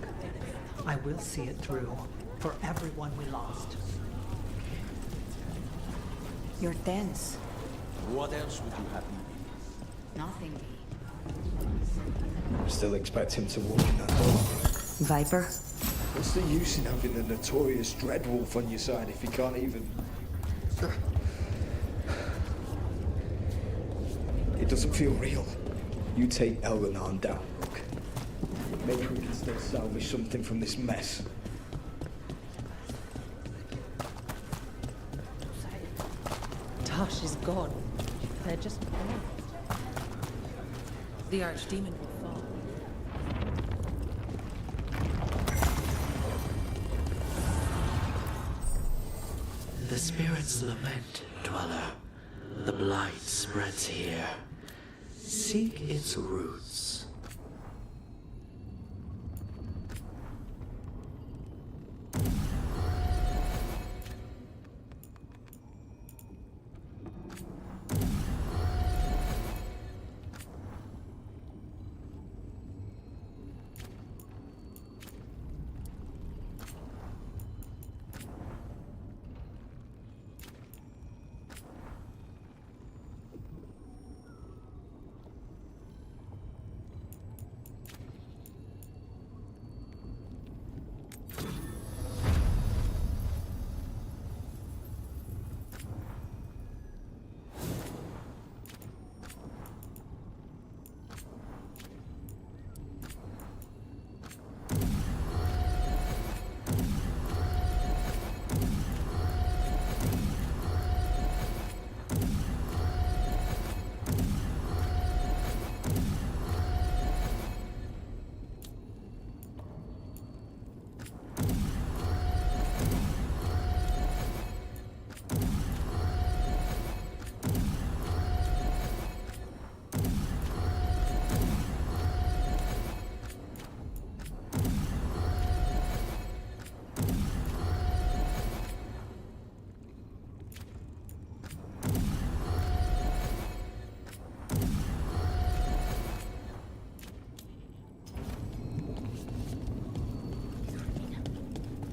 I will see it through, for everyone we lost. You're tense. What else would you have me? Nothing. I still expect him to walk in that door. Viper? What's the use in having the notorious Dreadwolf on your side if you can't even... It doesn't feel real. You take Elgernon down, Rook. Maybe we can still salvage something from this mess. Tosh is gone. They're just gone. The Archdemon will fall. The spirits lament, Dweller. The blight spreads here. Seek its roots.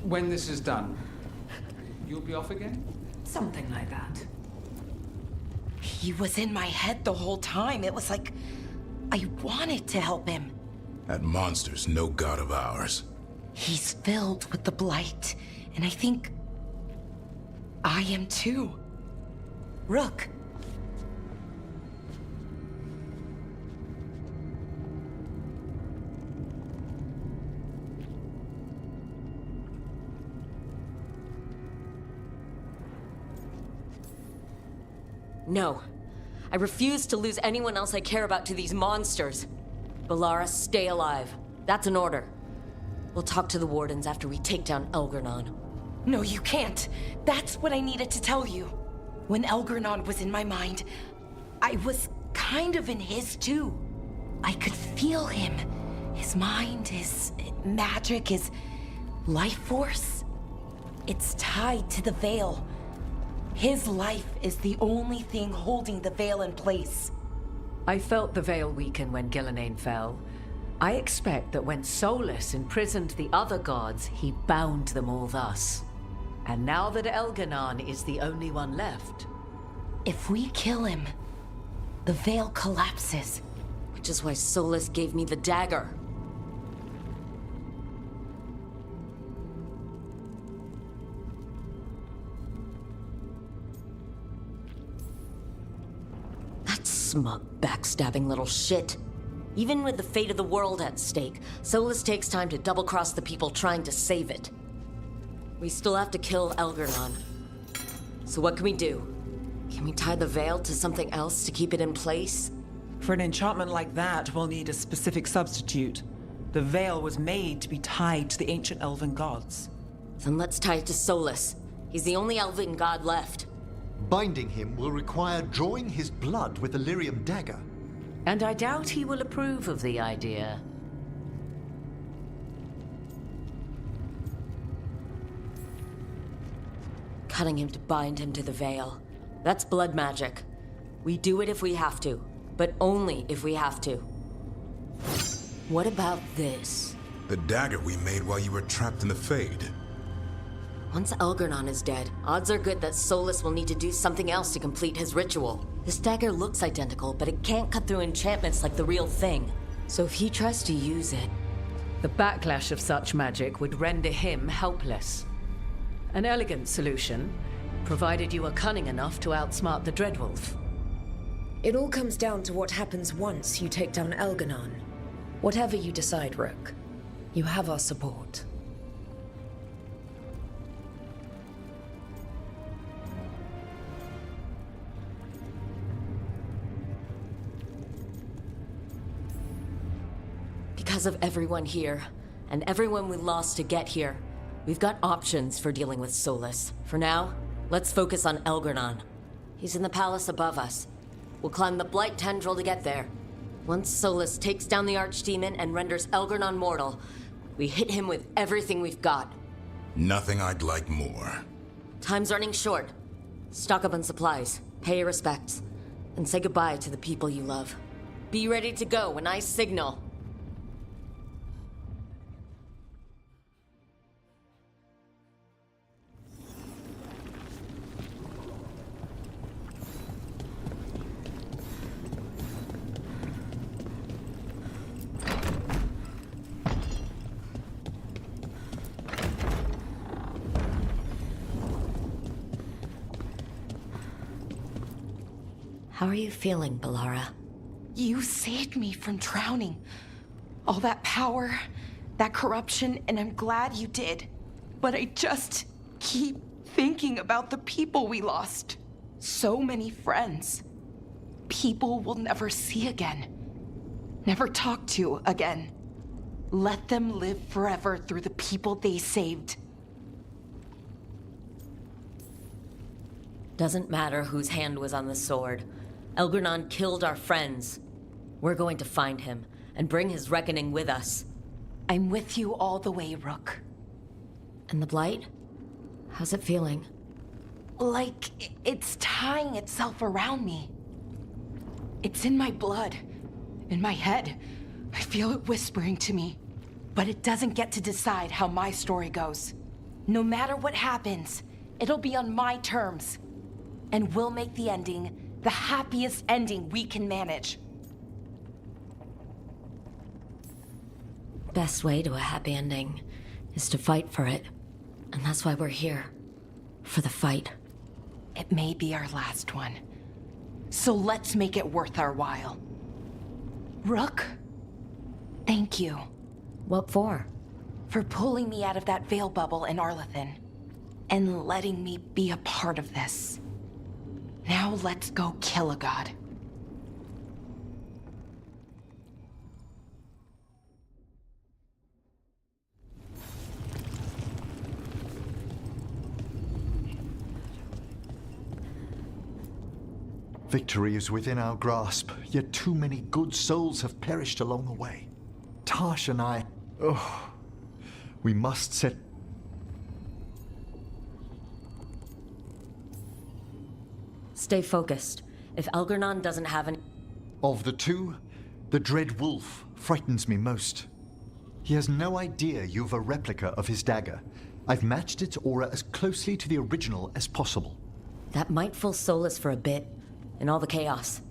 When this is done, you'll be off again? Something like that. He was in my head the whole time. It was like I wanted to help him. That monster's no god of ours. He's filled with the blight, and I think I am too. Rook. No. I refuse to lose anyone else I care about to these monsters. Belara, stay alive. That's an order. We'll talk to the Wardens after we take down Elgernon. No, you can't. That's what I needed to tell you. When Elgernon was in my mind, I was kind of in his too. I could feel him. His mind, his magic, his life force. It's tied to the Veil. His life is the only thing holding the Veil in place. I felt the Veil weaken when Gillenane fell. I expect that when Solus imprisoned the other gods, he bound them all thus. And now that Elgernon is the only one left... If we kill him, the Veil collapses. Which is why Solus gave me the dagger. Smug, backstabbing little shit. Even with the fate of the world at stake, Solus takes time to double-cross the people trying to save it. We still have to kill Elgernon. So what can we do? Can we tie the Veil to something else to keep it in place? For an enchantment like that, we'll need a specific substitute. The Veil was made to be tied to the ancient elven gods. Then let's tie it to Solus. He's the only elven god left. Binding him will require drawing his blood with a lyrium dagger. And I doubt he will approve of the idea. Cutting him to bind him to the Veil. That's blood magic. We do it if we have to, but only if we have to. What about this? The dagger we made while you were trapped in the Fade. Once Elgernon is dead, odds are good that Solus will need to do something else to complete his ritual. This dagger looks identical, but it can't cut through enchantments like the real thing. So if he tries to use it... The backlash of such magic would render him helpless. An elegant solution, provided you are cunning enough to outsmart the Dreadwolf. It all comes down to what happens once you take down Elgernon. Whatever you decide, Rook, you have our support. Because of everyone here, and everyone we lost to get here, we've got options for dealing with Solus. For now, let's focus on Elgernon. He's in the palace above us. We'll climb the Blight Tendril to get there. Once Solus takes down the Archdemon and renders Elgernon mortal, we hit him with everything we've got. Nothing I'd like more. Time's running short. Stock up on supplies, pay your respects, and say goodbye to the people you love. Be ready to go when I signal. How are you feeling, Bellara? You saved me from drowning. All that power, that corruption, and I'm glad you did. But I just keep thinking about the people we lost. So many friends. People we'll never see again. Never talk to again. Let them live forever through the people they saved. Doesn't matter whose hand was on the sword. Elgernon killed our friends. We're going to find him and bring his reckoning with us. I'm with you all the way, Rook. And the Blight? How's it feeling? Like it's tying itself around me. It's in my blood, in my head. I feel it whispering to me. But it doesn't get to decide how my story goes. No matter what happens, it'll be on my terms. And we'll make the ending the happiest ending we can manage. Best way to a happy ending is to fight for it. And that's why we're here. For the fight. It may be our last one. So let's make it worth our while. Rook, thank you. What for? For pulling me out of that veil bubble in Arlethan. And letting me be a part of this. Now let's go kill a god. Victory is within our grasp, yet too many good souls have perished along the way. Tash and I... Oh, we must set... Stay focused. If Elgernon doesn't have an... Of the two, the Dread Wolf frightens me most. He has no idea you've a replica of his dagger. I've matched its aura as closely to the original as possible. That might fool Solus for a bit, in all the chaos.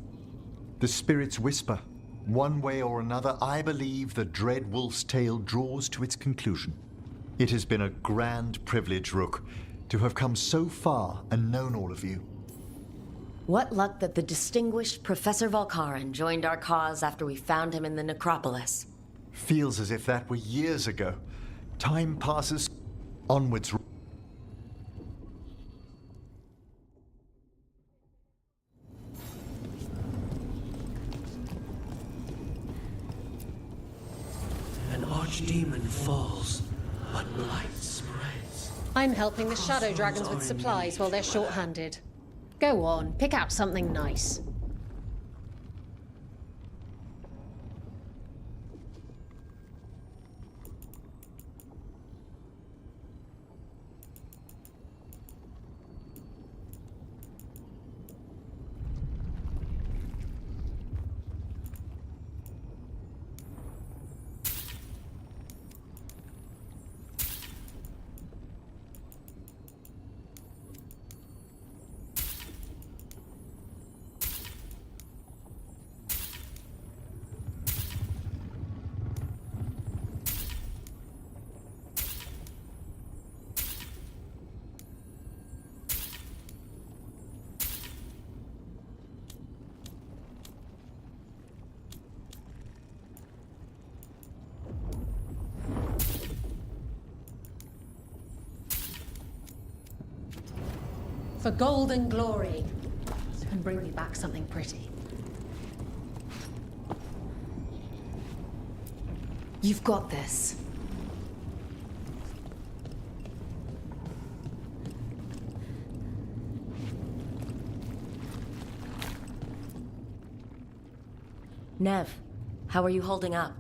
The spirits whisper. One way or another, I believe the Dread Wolf's tale draws to its conclusion. It has been a grand privilege, Rook, to have come so far and known all of you. What luck that the distinguished Professor Volkarin joined our cause after we found him in the necropolis. Feels as if that were years ago. Time passes onwards. An archdemon falls, but blight spreads. I'm helping the Shadow Dragons with supplies while they're short-handed. Go on, pick out something nice. For gold and glory. And bring me back something pretty. You've got this. Nev, how are you holding up?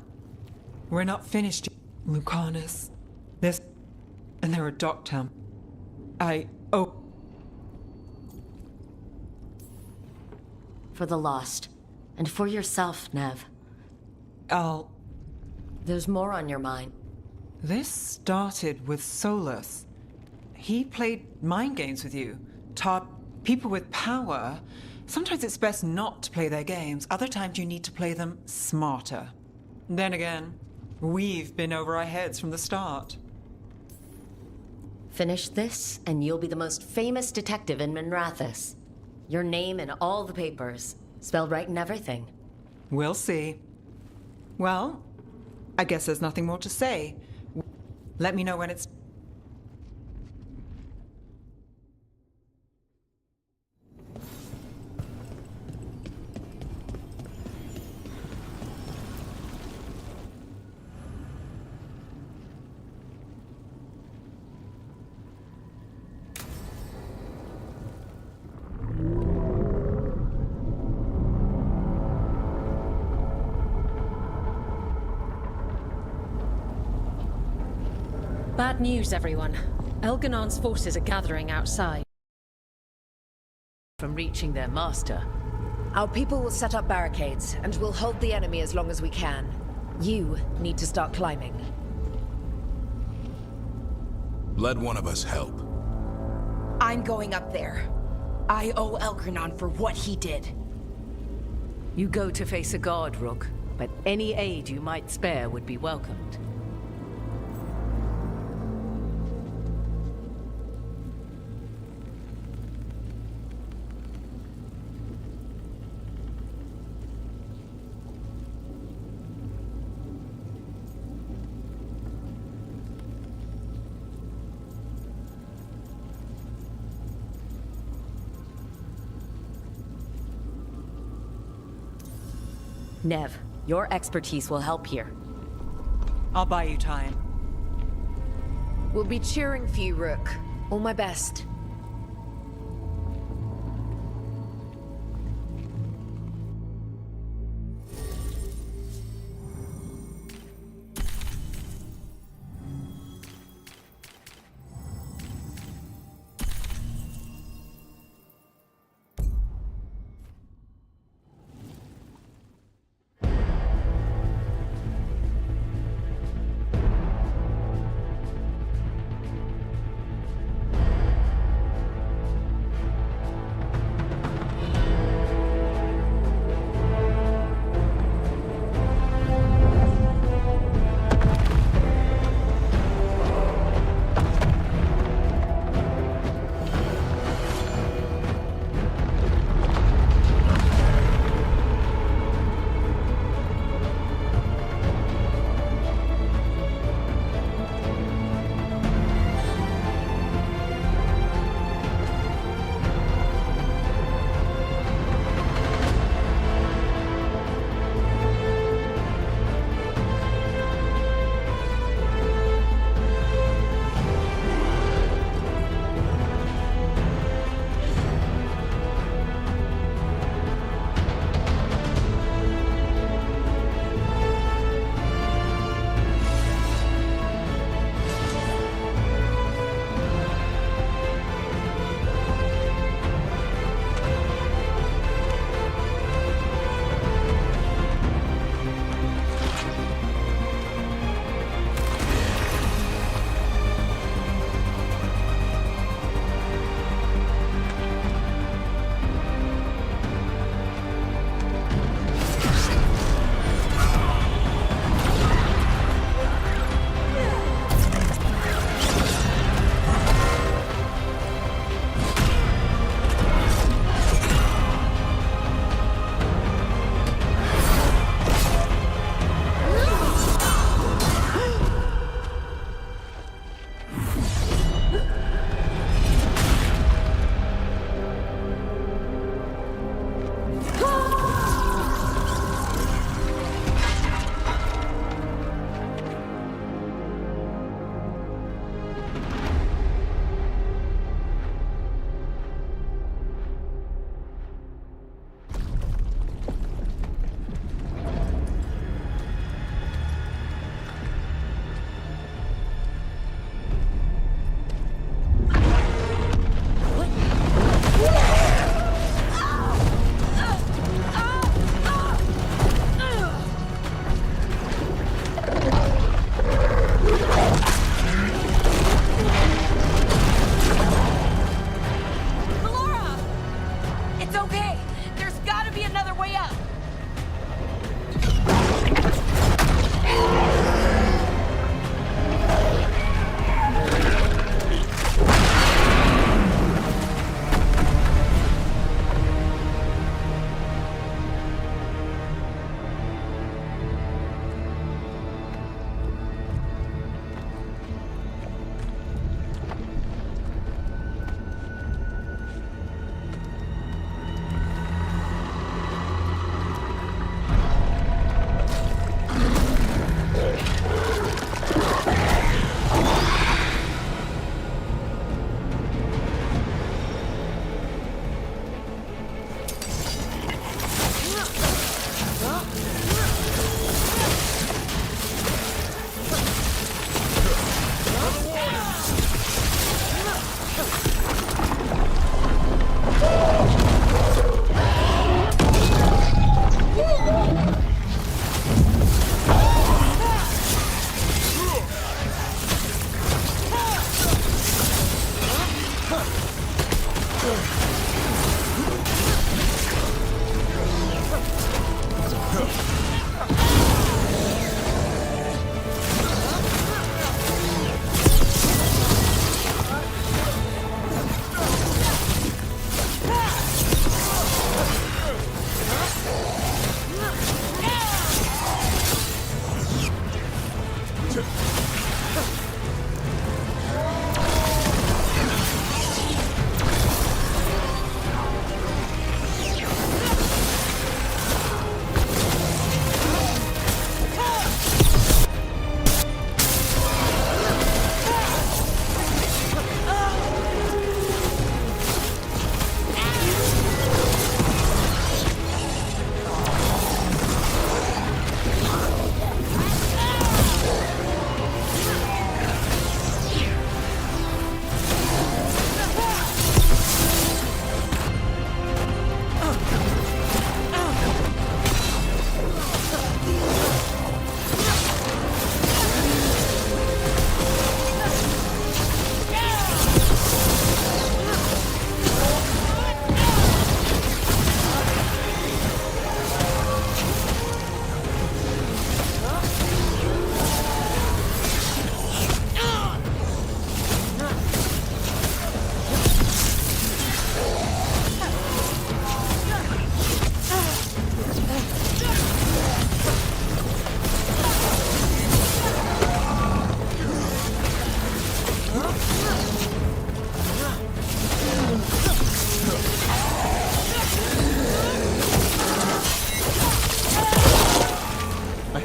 We're not finished, Lucanus. There's... and there are Doctor. For the lost. And for yourself, Nev. There's more on your mind. This started with Solus. He played mind games with you. Taught people with power. Sometimes it's best not to play their games. Other times you need to play them smarter. Then again, we've been over our heads from the start. Finish this, and you'll be the most famous detective in Minrathous. Your name in all the papers. Spelled right and everything. We'll see. Well, I guess there's nothing more to say. Let me know when it's... Bad news, everyone. Elganon's forces are gathering outside. From reaching their master. Our people will set up barricades, and we'll hold the enemy as long as we can. You need to start climbing. Let one of us help. I'm going up there. I owe Elgranon for what he did. You go to face a guard, Rook, but any aid you might spare would be welcomed. Nev, your expertise will help here. I'll buy you time. We'll be cheering for you, Rook. All my best.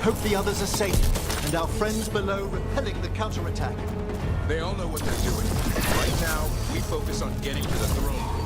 hope the others are safe, and our friends below repelling the counterattack. They all know what they're doing. Right now, we focus on getting to the throne room.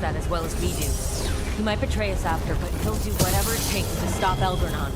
That as well as we do. He might betray us after, but he'll do whatever it takes to stop Elgranon.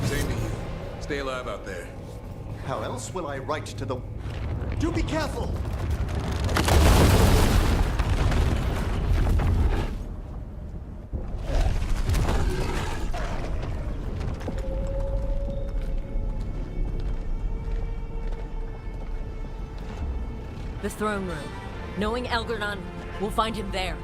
Same to you. Stay alive out there. How else will I write to the... Do be careful! The throne room. Knowing Elgranon, we'll find him there.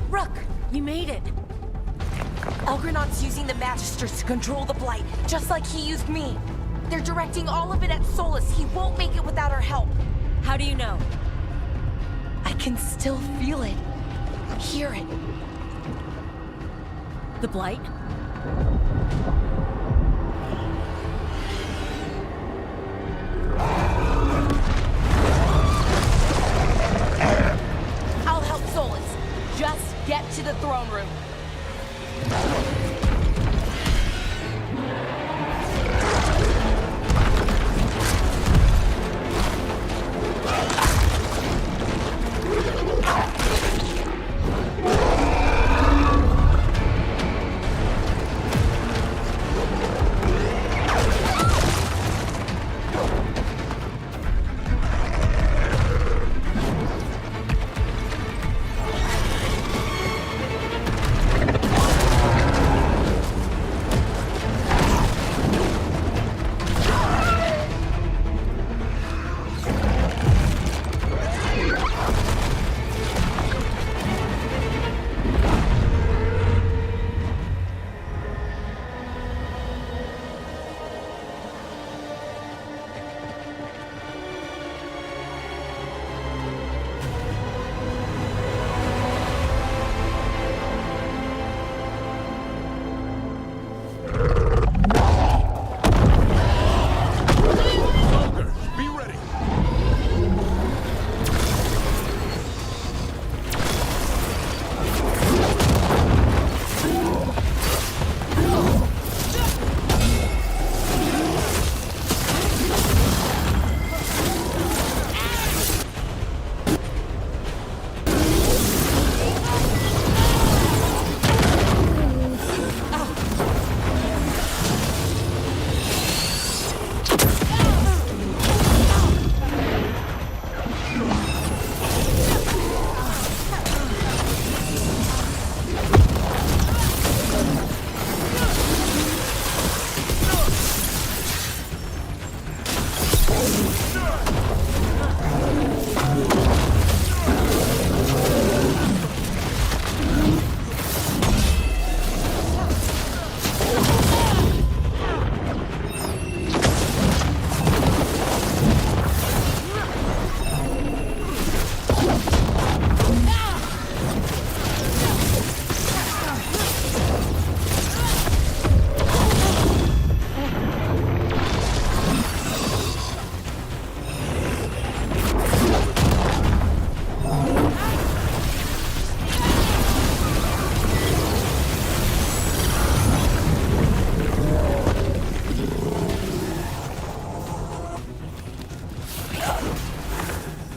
Rook, you made it. Elgranon's using the Magisters to control the Blight, just like he used me. They're directing all of it at Solus. He won't make it without our help. How do you know? I can still feel it. Hear it. The Blight?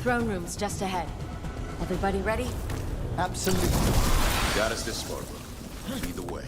throne room's just ahead. Everybody ready? Absolutely. Got us this far, bro. Lead the way.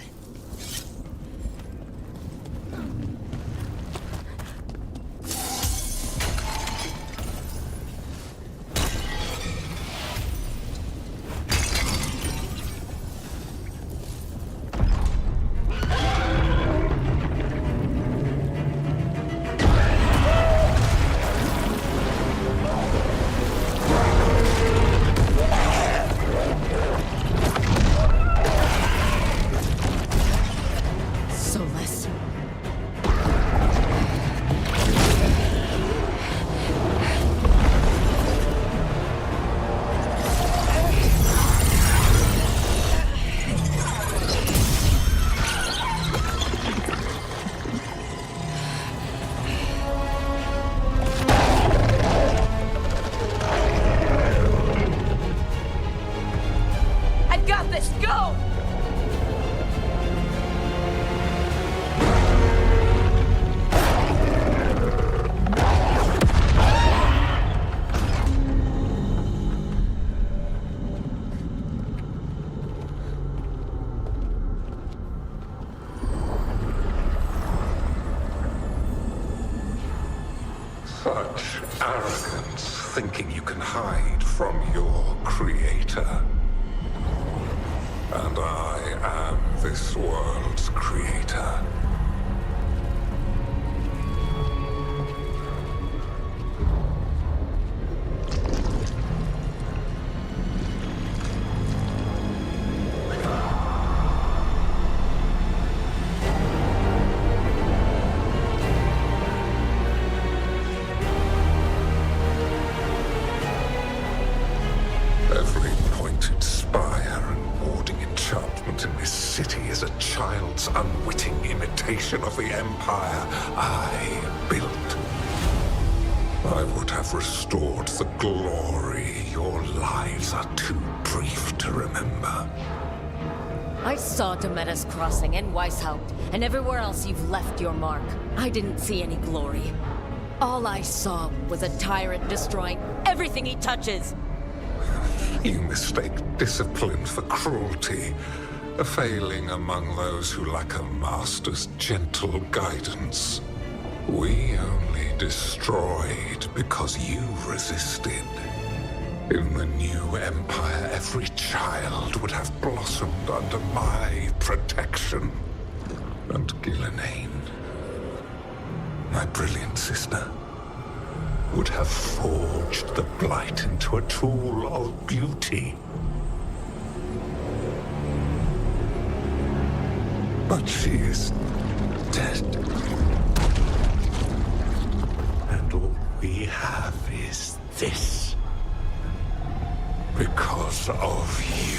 Such arrogance, thinking you can hide from your creator. And I am this world's creator. Every pointed spire and warding enchantment in this city is a child's unwitting imitation of the empire I built. I would have restored the glory. Your lives are too brief to remember. I saw Demeter's Crossing and Weishaupt, and everywhere else you've left your mark. I didn't see any glory. All I saw was a tyrant destroying everything he touches. You mistake discipline for cruelty, a failing among those who lack a master's gentle guidance. We only destroyed because you resisted. In the new empire, every child would have blossomed under my protection. And Gillenane, my brilliant sister, would have forged the Blight into a tool of beauty. But she is dead. And all we have is this. Because of you.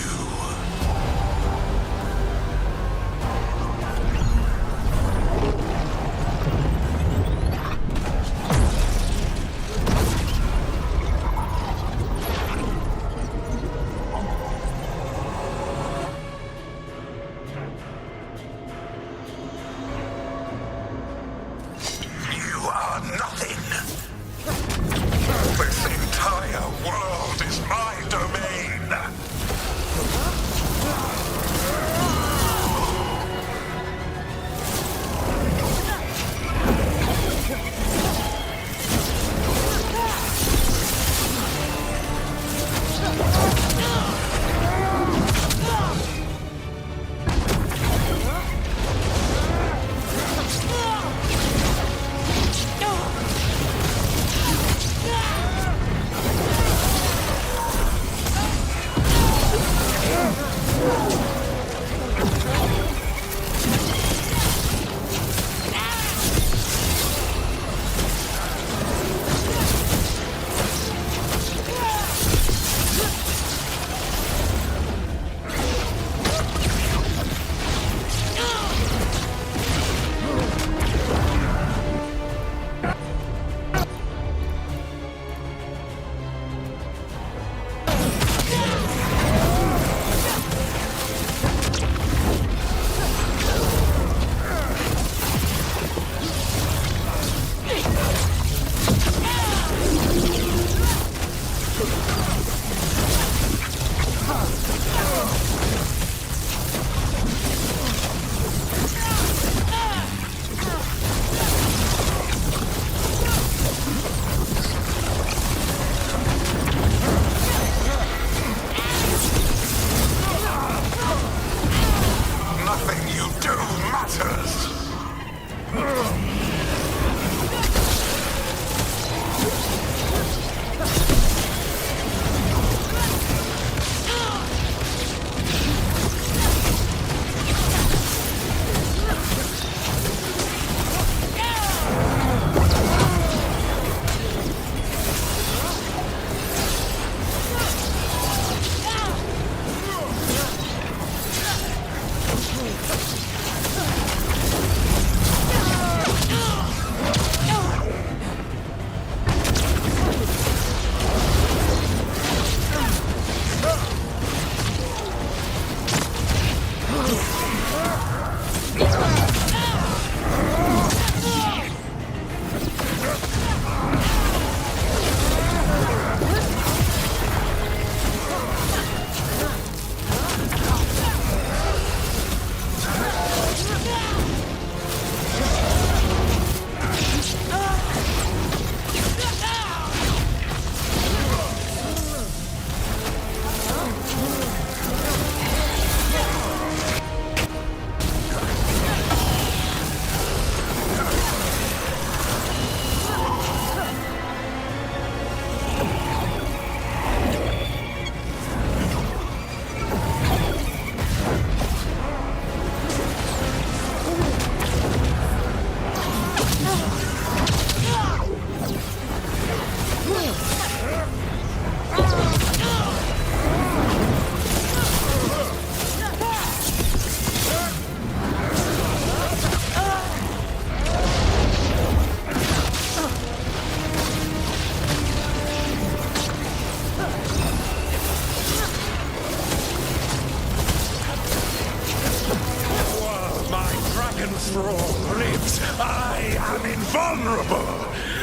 lives, I am invulnerable.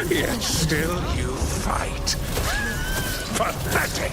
Yet still you fight. Pathetic.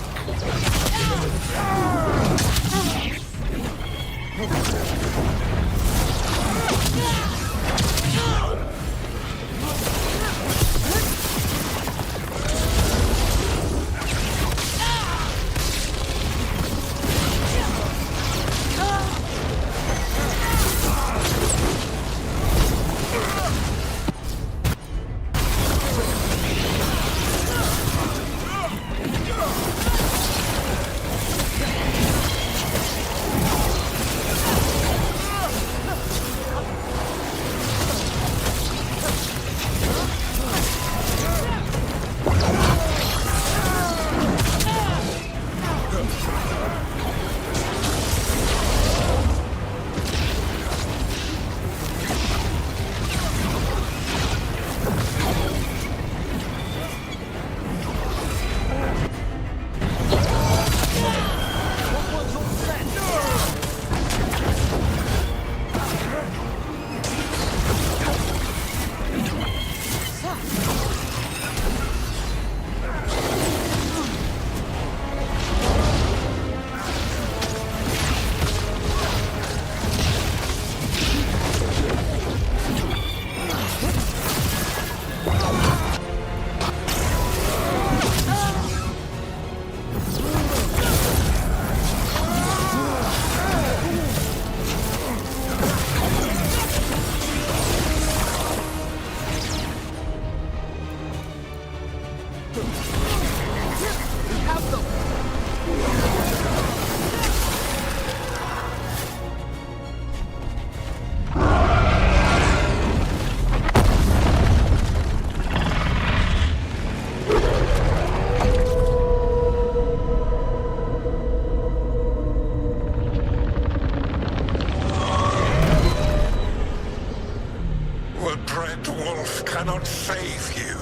Cannot save you.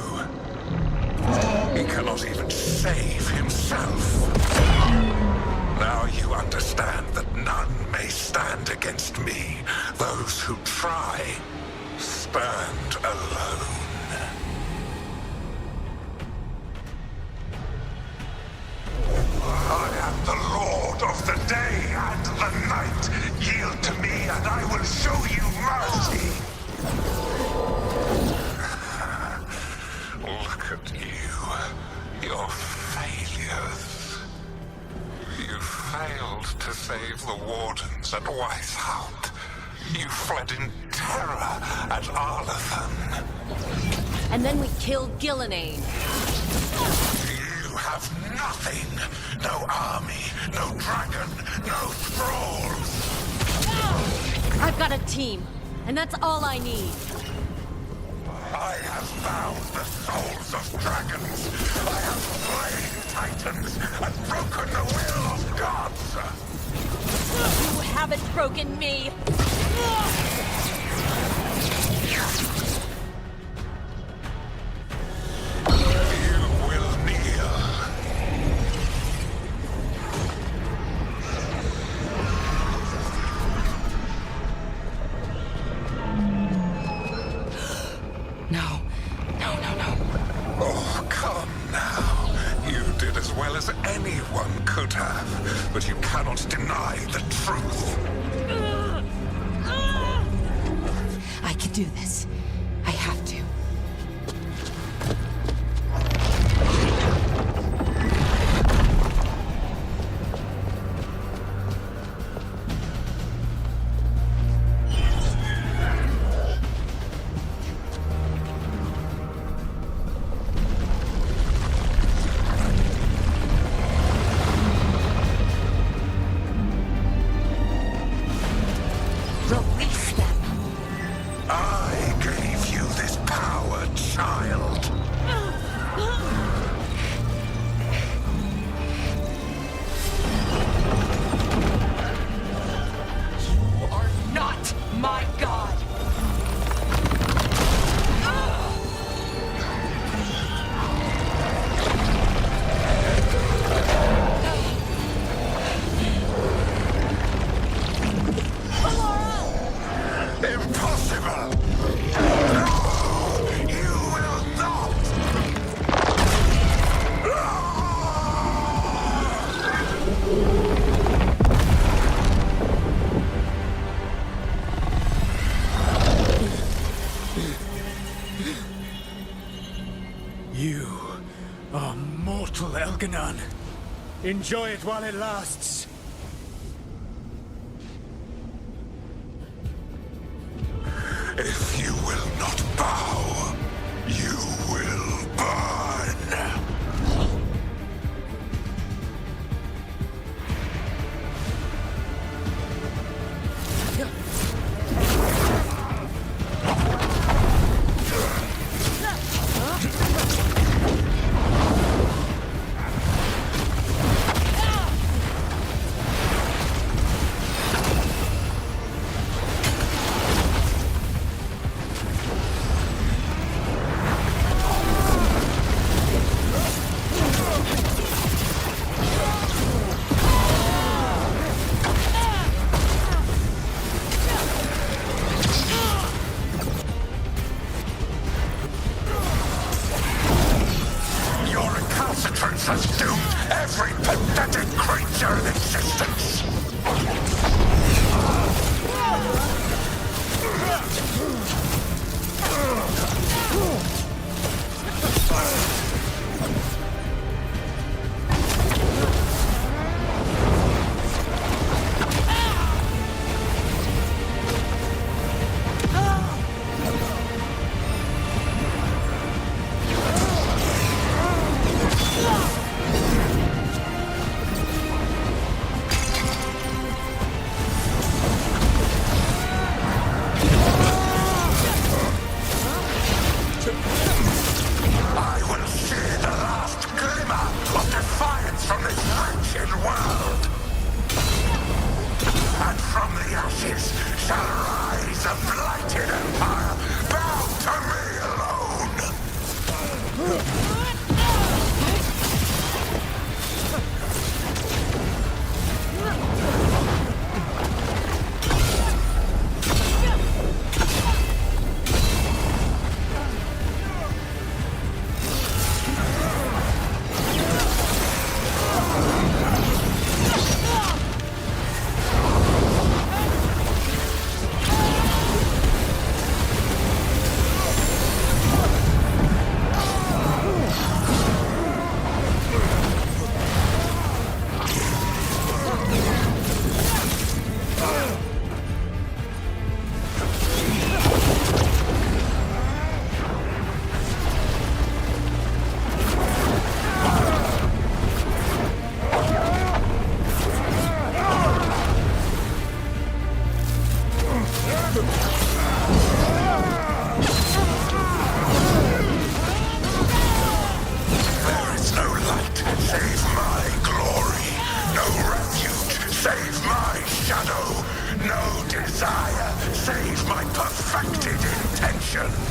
He cannot even save himself. Now you understand that none may stand against me. Those who try stand alone. I am the Lord of the day and the night. Yield to me and I will show you mercy. Look at you. Your failures. You failed to save the Wardens at Weishaupt. You fled in terror at Arlen. And then we killed Gillenane. You have nothing. No army, no dragon, no thralls. I've got a team, and that's all I need. I have found the souls of dragons. I have slain titans and broken the will of gods. You haven't broken me. You will kneel. No. Oh, come now. You did as well as anyone could have, but you cannot deny the truth. I can do this. I have to. Release them. I gave you this power, child. You are not my god. Impossible! No! You will not! You are mortal, Elganon. Enjoy it while it lasts. If you will not bow, you will burn. destruction!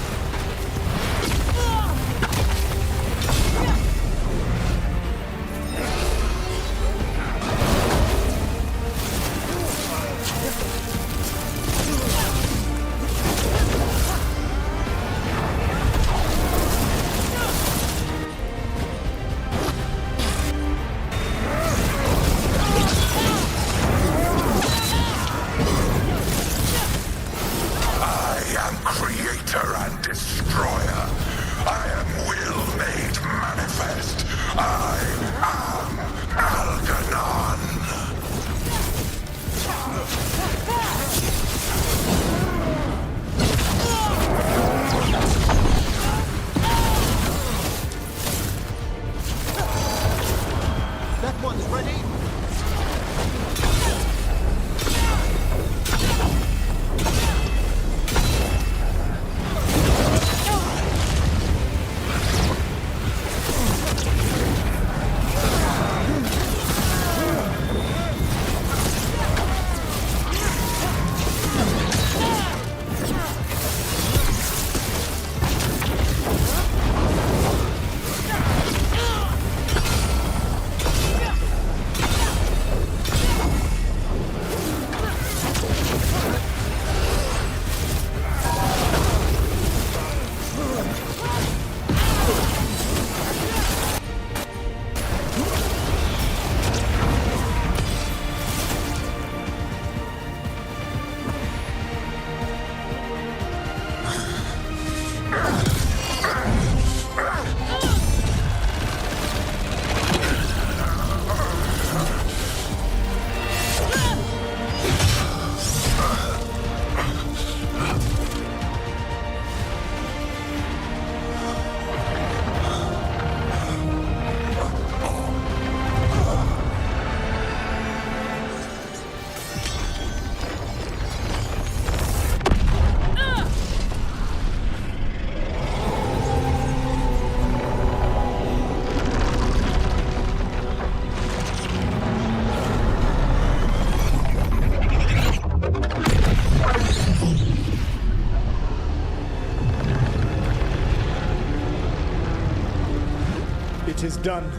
It is done.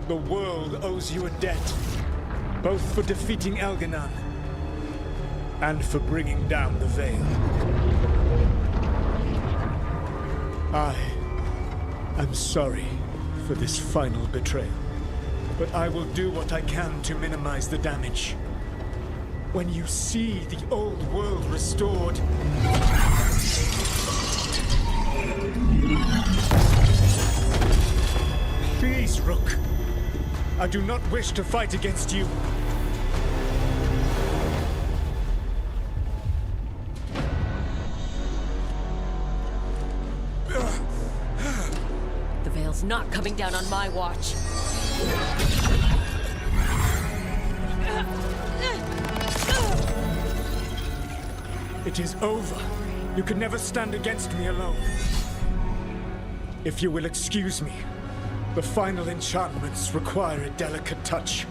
The world owes you a debt, both for defeating Elganon and for bringing down the Veil. I am sorry for this final betrayal, but I will do what I can to minimize the damage. When you see the old world restored, please, Rook. I do not wish to fight against you. The Veil's not coming down on my watch. It is over. You can never stand against me alone. If you will excuse me, the final enchantments require a delicate touch.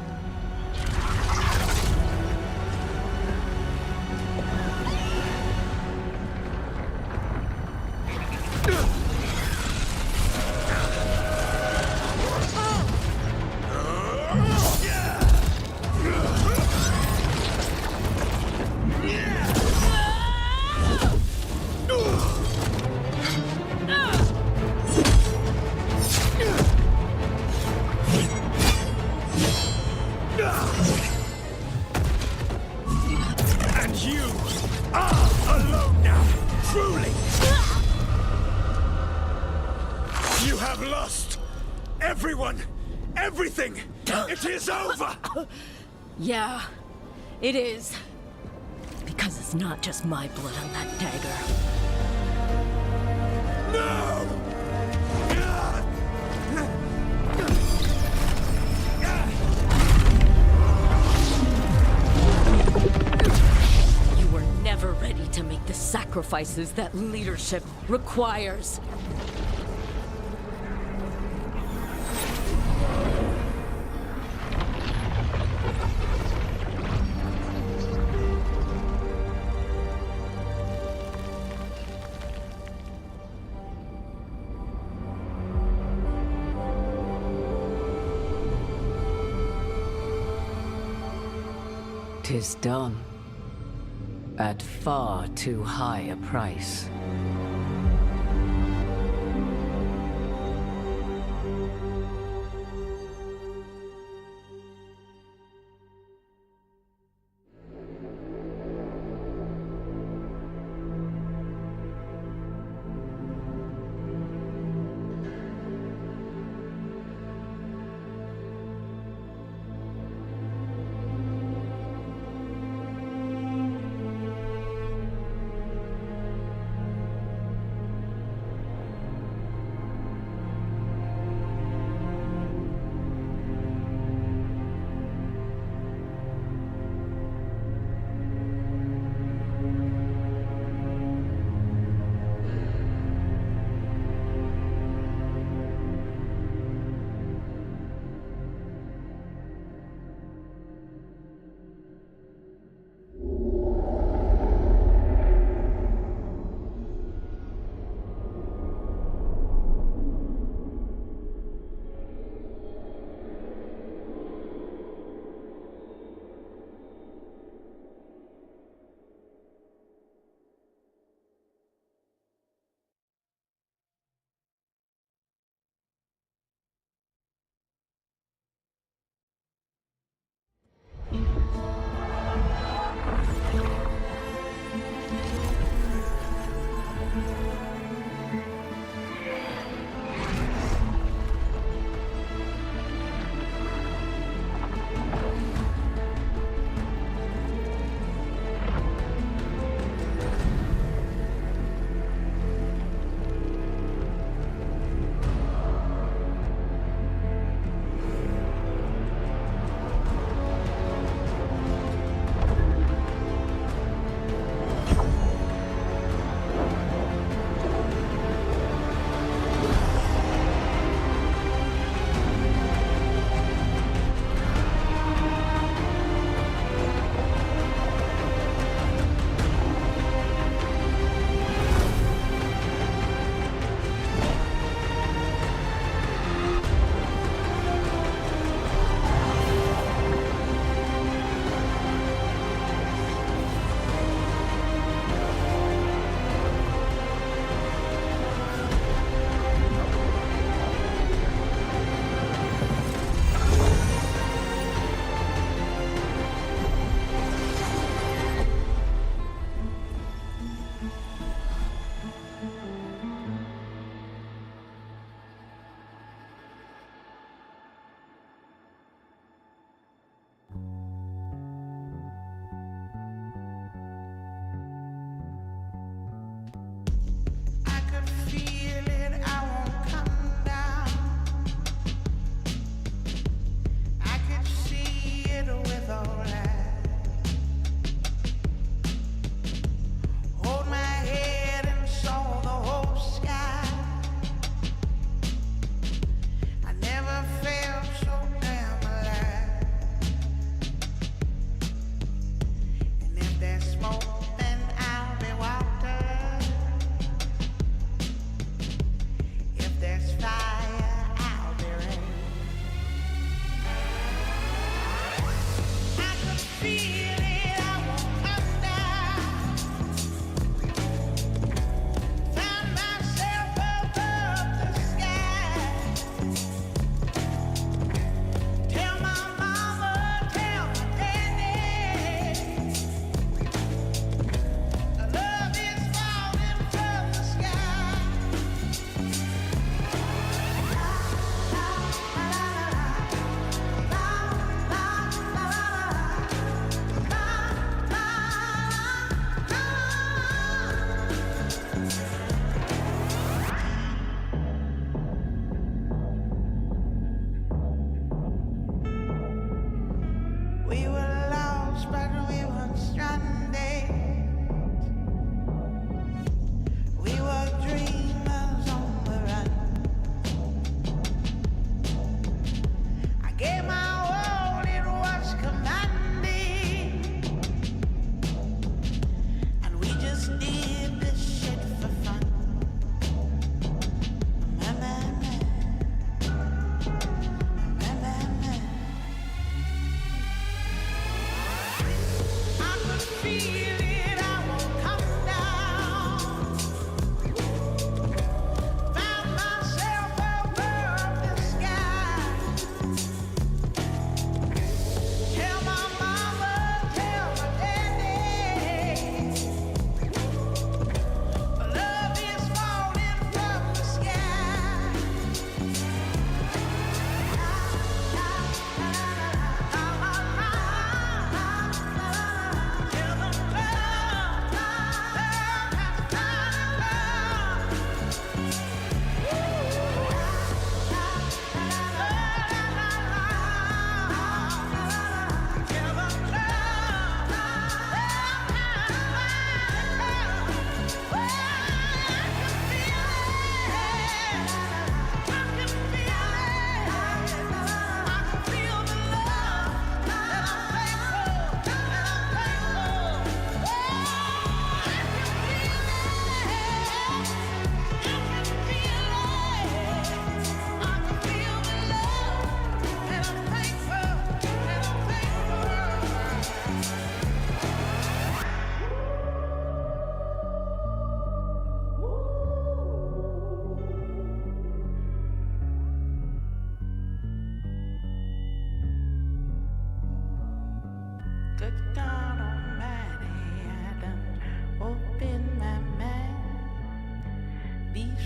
Yeah, it is. Because it's not just my blood on that dagger. No! You were never ready to make the sacrifices that leadership requires. It is done. At far too high a price.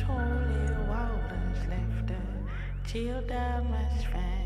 holy waters left a chill down my spine.